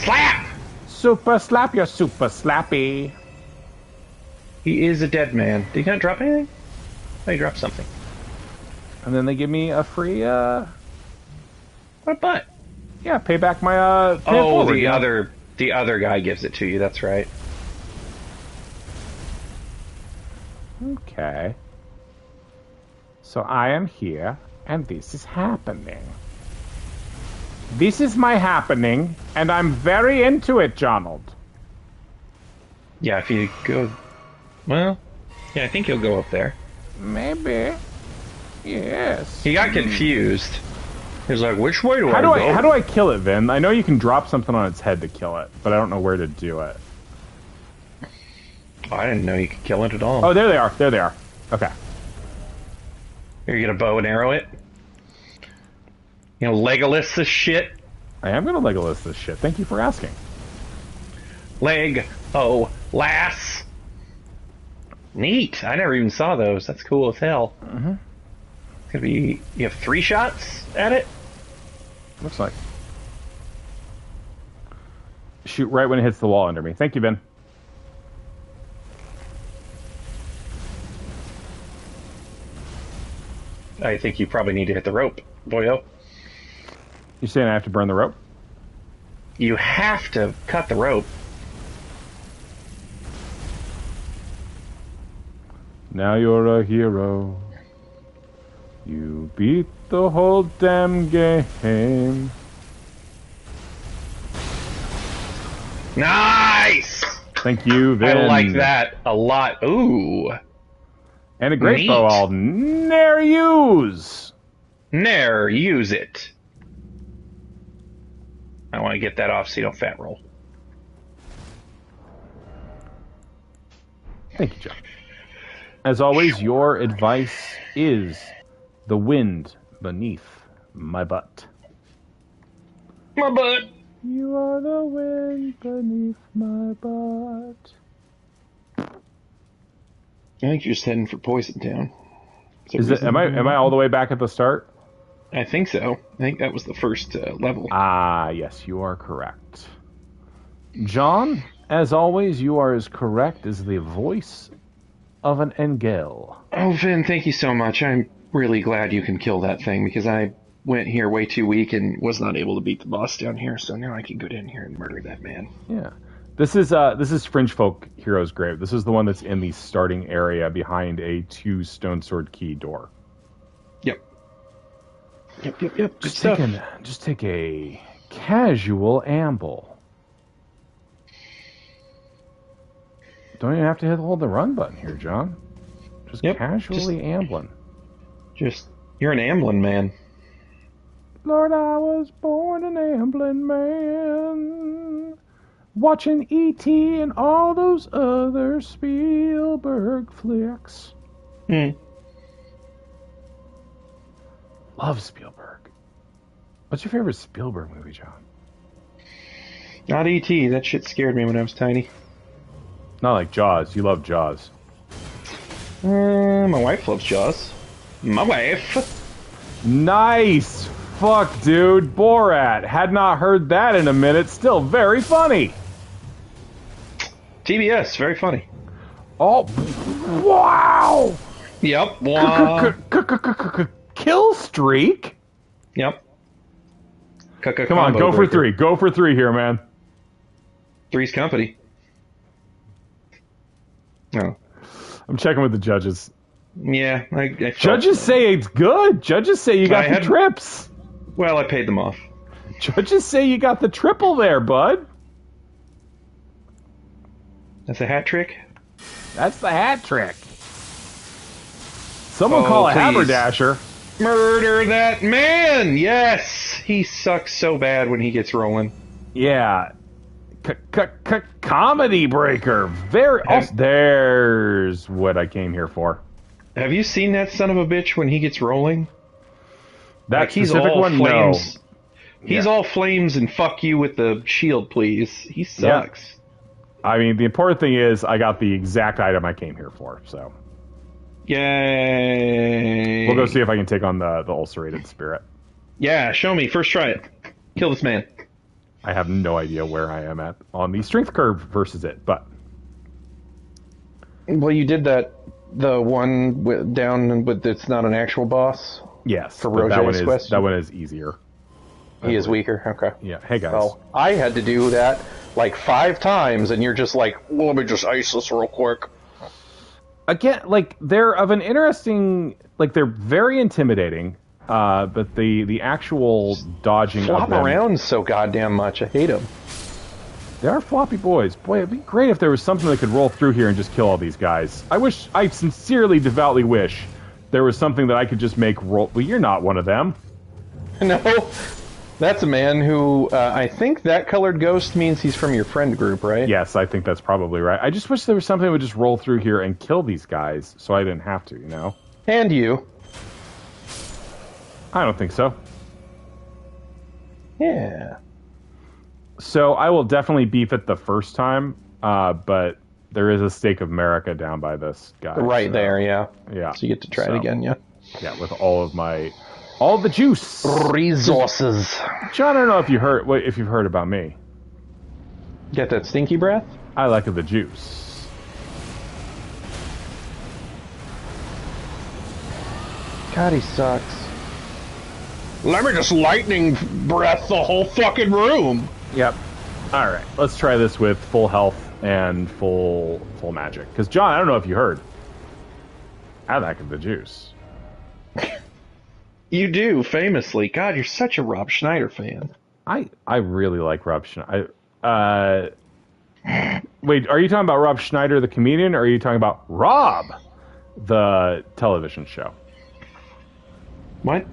Slap! Super slap, you're super slappy. He is a dead man. Did he not drop anything? Oh, he dropped something. And then they give me a free, What a butt. yeah, pay back my, pay it Oh, forward, the yeah. other guy gives it to you. That's right. Okay. So I am here, and this is happening. This is my happening, and I'm very into it, Jonald. Yeah, if you go... Well, yeah, I think he'll go up there. Maybe. Yes. He got confused. He was like, which way do I How go? do I kill it, Vin? I know you can drop something on its head to kill it, but I don't know where to do it. Oh, I didn't know you could kill it at all. Oh, there they are. There they are. Okay. Here, you gonna bow and arrow it? You know, Legolas this shit? I am going to Legolas this shit. Thank you for asking. Leg, oh, lass. Neat. I never even saw those. That's cool as hell. Mm-hmm. It's gonna be... You have 3 shots at it? Looks like. Shoot right when it hits the wall under me. Thank you, Vin. I think you probably need to hit the rope, boyo. You saying I have to burn the rope? You have to cut the rope. Now you're a hero. You beat the whole damn game. Nice! Thank you, Vin. I like that a lot. Ooh. And a great Neat. bow I'll ne'er use. Ne'er use it. I want to get that off so you don't fat roll. Thank you, John. As always, your advice is the wind beneath my butt. My butt. You are the wind beneath my butt. I think you're just heading for Poison Town. Is it? Am I all the way back at the start? I think so. I think that was the first level. Ah, yes, you are correct. John, as always, you are as correct as the voice of an Engel. Oh, Vin, thank you so much. I'm really glad you can kill that thing because I went here way too weak and was not able to beat the boss down here. So now I can go down here and murder that man. Yeah. This is Fringe Folk Hero's Grave. This is the one that's in the starting area behind a 2 Stone Sword Key door. Yep. Good stuff. Just take a casual amble. Don't even have to hold the run button here, John. Just casually ambling. You're an ambling man. Lord, I was born an ambling man. Watching E.T. and all those other Spielberg flicks. Love Spielberg. What's your favorite Spielberg movie, John? Not E.T. That shit scared me when I was tiny. Not like Jaws. You love Jaws. My wife loves Jaws. My wife. Nice! Fuck, dude. Borat. Had not heard that in a minute. Still very funny. TBS, very funny. Oh, wow! Yep. Wow. Kill streak? Yep. Come on, go for 3. Go for 3 here, man. Three's company. Oh. I'm checking with the judges. Yeah, I Judges say it's good. Judges say you got the trips. Well, I paid them off. Judges say you got the triple there, bud. That's a hat trick? That's the hat trick. Someone call a please. haberdasher. Murder that man! Yes! He sucks so bad when he gets rolling. Yeah. Comedy breaker. Very. Oh, there's what I came here for. Have you seen that son of a bitch when he gets rolling? That he's specific all one? flames. No. He's all flames and fuck you with the shield, please. He sucks. Yeah. I mean, the important thing is I got the exact item I came here for, so. Yay. We'll go see if I can take on the ulcerated spirit. Yeah, show me. First try it. Kill this man. I have no idea where I am at on the strength curve versus it, but... Well, you did that, the one down, but it's not an actual boss? Yes, for but Roger's that one is easier. He is weaker? Okay. Yeah, hey guys. Well, I had to do that like 5 times, and you're just like, well, let me just ice this real quick. Again, like, they're of an interesting... Like, they're very intimidating, but the actual dodging Flop of them... around so goddamn much. I hate them. They are floppy boys. Boy, it'd be great if there was something that could roll through here and just kill all these guys. I sincerely, devoutly wish there was something that I could just make roll... Well, you're not one of them. No. That's a man who, I think that colored ghost means he's from your friend group, right? Yes, I think that's probably right. I just wish there was something that would just roll through here and kill these guys, so I didn't have to, you know? And you. I don't think so. Yeah. So I will definitely beef it the first time, but there is a stake of America down by this guy. Right so, there, yeah. Yeah. So you get to try it again, yeah? Yeah, with all the juice. Resources. John, I don't know if you've heard about me. Get that stinky breath? I like the juice. God, he sucks. Let me just lightning breath the whole fucking room. Yep. All right, let's try this with full health and full magic. Because John, I don't know if you heard. I like the juice. You do, famously. God, you're such a Rob Schneider fan. I really like Rob Schneider. Wait, are you talking about Rob Schneider, the comedian, or are you talking about Rob, the television show? What?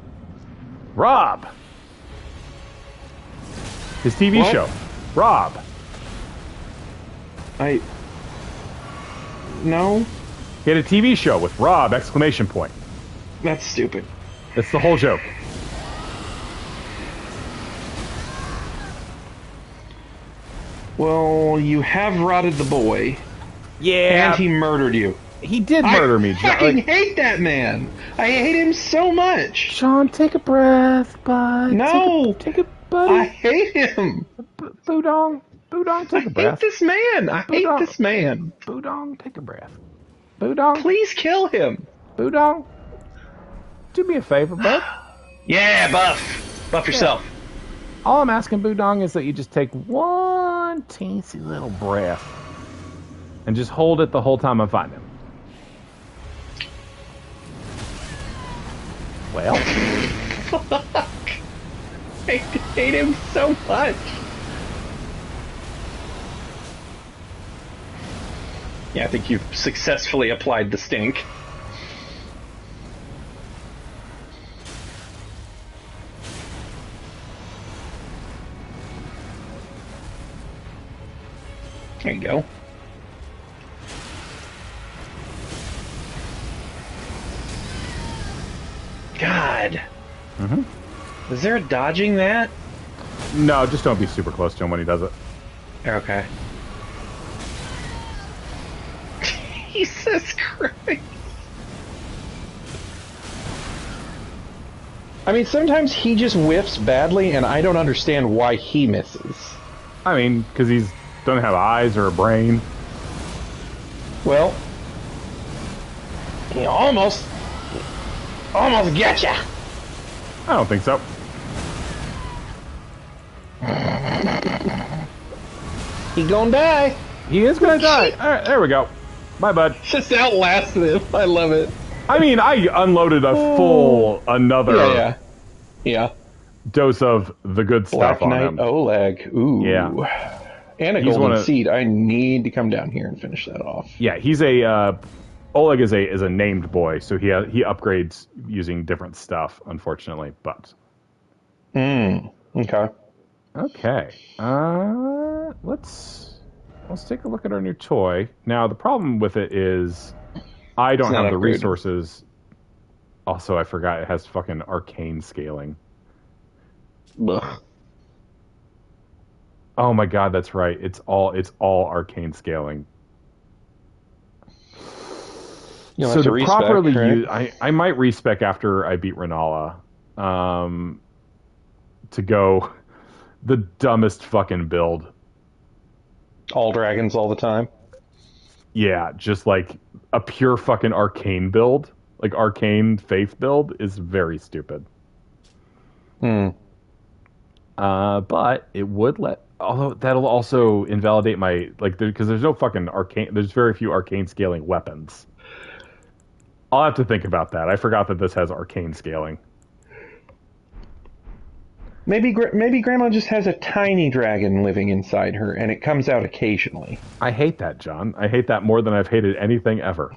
Rob. His TV show. Rob. No. He had a TV show with Rob, exclamation point. That's stupid. That's the whole joke. Well, you have rotted the boy. Yeah. And he murdered you. He did murder me, John. I fucking hate that man. I hate him so much. John, take a breath, bud. No. Take a buddy. I hate him. Boodong, take a breath. I hate this man. I hate this man. Boodong, take a breath. Boodong. Please kill him. Boodong, do me a favor, bud. Yeah, buff. Buff yourself. All I'm asking, Boodong, is that you just take one teensy little breath and just hold it the whole time I'm fighting him. Well. Fuck. I hate him so much. Yeah, I think you've successfully applied the stink. There you go. God. Mm-hmm. Is there a dodging that? No, just don't be super close to him when he does it. Okay. Jesus Christ. I mean, sometimes he just whiffs badly, and I don't understand why he misses. I mean, because he doesn't have eyes or a brain. Well, he almost got ya. I don't think so. He gonna die. He is gonna die. All right, there we go. Bye, bud. Just outlasted him. I love it. I mean, I unloaded a full another Yeah. dose of the good stuff Black on Knight him. Oleg. Ooh. Yeah. And a He's golden seed. I need to come down here and finish that off. Yeah, he's a Oleg is a named boy, so he upgrades using different stuff, unfortunately. But Okay. okay, let's take a look at our new toy. Now, the problem with it is I don't not have the upgraded. resources. Also, I forgot it has fucking arcane scaling. Ugh. Oh my god, that's right. It's all arcane scaling. You'll So have to respec, properly right? use, I might respec after I beat Renala, to go the dumbest fucking build. All dragons all the time. Yeah, just like a pure fucking arcane build, like arcane faith build is very stupid. But it would although that'll also invalidate my because there's no fucking arcane. There's very few arcane scaling weapons. I'll have to think about that. I forgot that this has arcane scaling. Maybe Grandma just has a tiny dragon living inside her, and it comes out occasionally. I hate that, John. I hate that more than I've hated anything ever.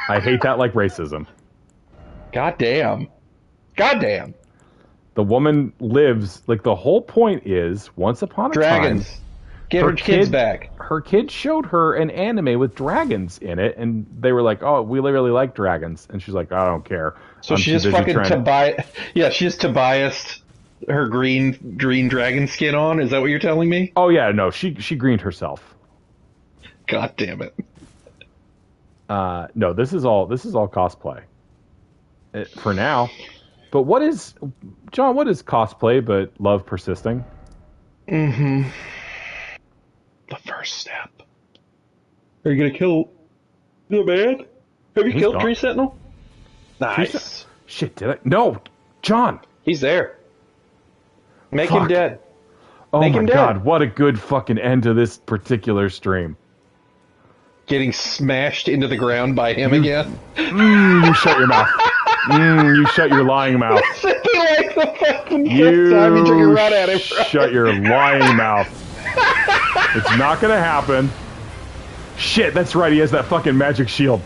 I hate that like racism. Goddamn. The woman lives, like, the whole point is, once upon a Dragons. time... Get her kids back. Her kids showed her an anime with dragons in it, and they were like, oh, we really like dragons. And she's like, I don't care. So I'm she too just busy fucking trying she just Tobias'd her green dragon skin on? Is that what you're telling me? Oh, yeah, no, she greened herself. God damn it. No, this is all cosplay. For now. But what is cosplay but love persisting? The first step. Are you gonna kill the man? Have you He's killed gone. Tree Sentinel? Nice. Shit, did I? No! John! He's there. Make Fuck. him dead. Oh Make my him dead. god, what a good fucking end to this particular stream. Getting smashed into the ground by him again. You shut your mouth. You shut your lying mouth. Like the fucking first You time he took a run at him. shut your lying mouth. It's not gonna happen. Shit, that's right, he has that fucking magic shield.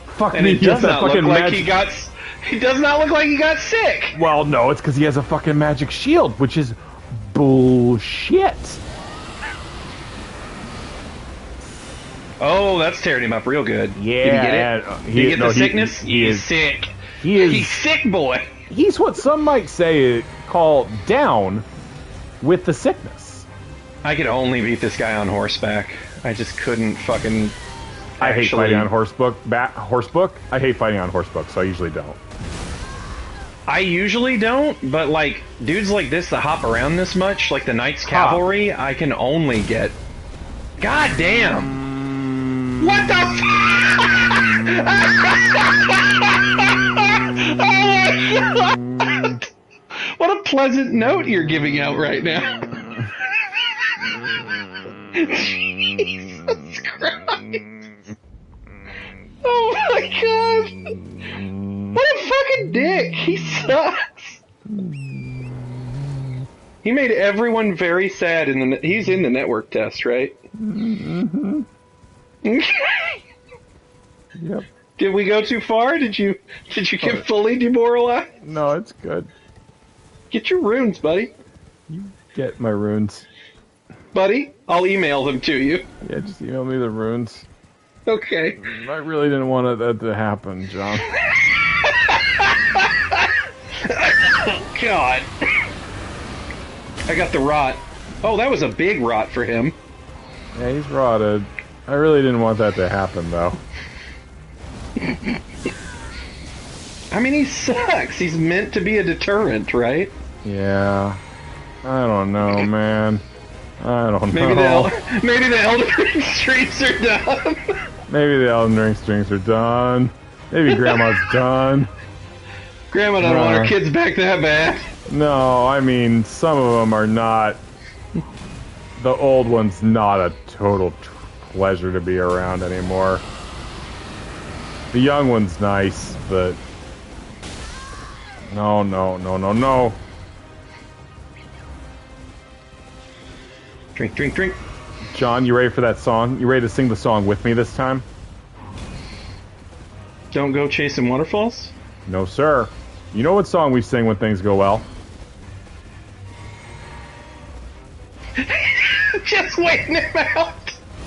Fuck And me, it he has does that not look fucking like magic... he does not look like he got sick. Well, no, it's because he has a fucking magic shield, which is bullshit. Oh, that's tearing him up real good. Yeah. Did he get it? Did he get the sickness? He's sick. He's sick, boy. He's what some might call down with the sickness. I could only beat this guy on horseback. I just couldn't fucking... I hate fighting on horsebook. I hate fighting on horsebook, so I usually don't. I usually don't, but like dudes like this that hop around this much, like the Knights Cavalry, I can only get. God damn! What the? Oh my God! What a pleasant note you're giving out right now. Jesus Christ! Oh my God! What a fucking dick! He sucks! He made everyone very sad in the... He's in the network test, right? Mm-hmm. Yep. Did we go too far? Did you get fully demoralized? No, it's good. Get your runes, buddy. You get my runes. Buddy, I'll email them to you. Yeah, just email me the runes. Okay. I really didn't want that to happen, John. God. I got the rot. Oh, that was a big rot for him. Yeah, he's rotted. I really didn't want that to happen, though. I mean, he sucks. He's meant to be a deterrent, right? Yeah. I don't know, man. I don't Maybe know. maybe the Elden Ring streams are done. Maybe the Elden Ring strings are done. Maybe Grandma's done. Grandma doesn't want her kids back that bad. No, I mean, some of them are not... The old one's not a total pleasure to be around anymore. The young one's nice, but... No, no, no, no, no. Drink, drink, drink. John, you ready for that song? You ready to sing the song with me this time? Don't go chasing waterfalls? No, sir. You know what song we sing when things go well? Just waiting him out.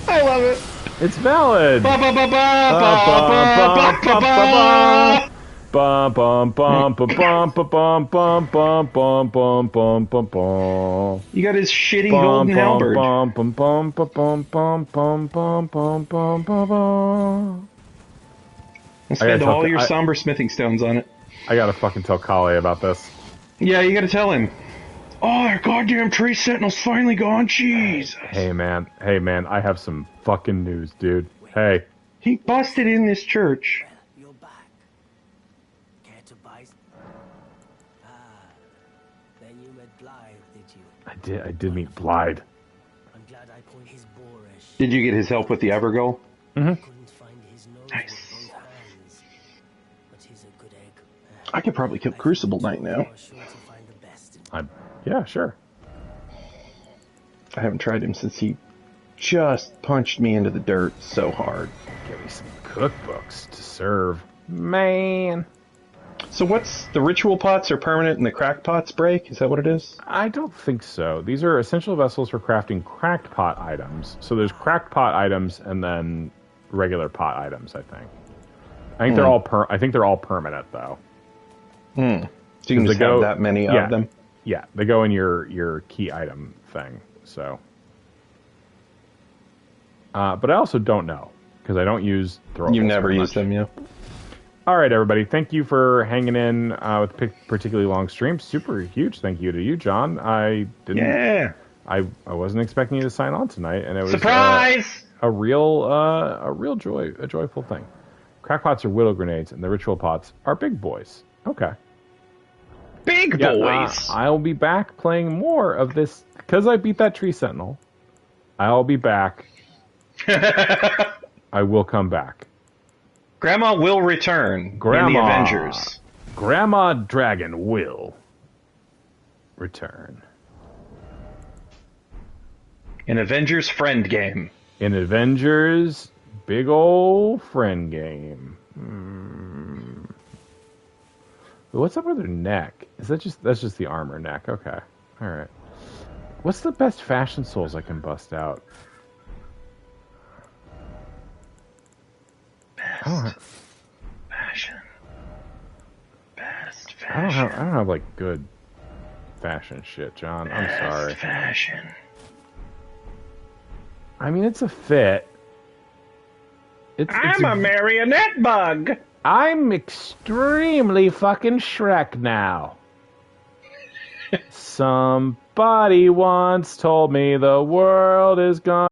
I love it. It's valid. Ba ba ba ba ba ba ba ba. Bum bum bum bum bum bum bum bum bum bum bum bum bum. You got his shitty golden halberd. Bum bum bum bum bum bum bum bum bum bum bum. And spend all your somber smithing stones on it. I gotta fucking tell Kale about this. Yeah, you gotta tell him. Oh, our goddamn tree sentinel's finally gone. Jesus. Hey man, I have some fucking news, dude. Hey. He busted in this church. You're back. Care to buy? Ah, then you met Blythe, did you? I did meet Blythe. I'm glad I pointed his boorish. Did you get his help with the Evergoal? Mm-hmm. Couldn't find his nose Nice. with both hands. But he's a good egg. I could probably kill Crucible Knight now. You're sure to find the best. Yeah, sure. I haven't tried him since he just punched me into the dirt so hard. Give me some cookbooks to serve. Man. So what's the ritual pots are permanent and the cracked pots break? Is that what it is? I don't think so. These are essential vessels for crafting cracked pot items. So there's cracked pot items and then regular pot items, I think. I think they're all permanent though. So you can just have that many of them? Yeah, they go in your key item thing. So but I also don't know because I don't use throwables. You never use them, yeah. All right, everybody. Thank you for hanging in with a particularly long stream. Super huge thank you to you, John. I didn't. Yeah. I wasn't expecting you to sign on tonight, and it was surprise. A real joy, a joyful thing. Crackpots are widow grenades, and the ritual pots are big boys. Okay. Big boys. I'll be back playing more of this because I beat that tree sentinel. I'll be back. I will come back. Grandma will return in the Avengers. Grandma Dragon will return. An Avengers friend game. An Avengers big ol' friend game. What's up with her neck? That's just the armor neck? Okay. Alright. What's the best fashion souls I can bust out? Best fashion. I don't have like good fashion shit, John. I'm sorry. Best fashion. I mean, it's a fit. I'm a marionette bug. I'm extremely fucking Shrek now. Somebody once told me the world is gone.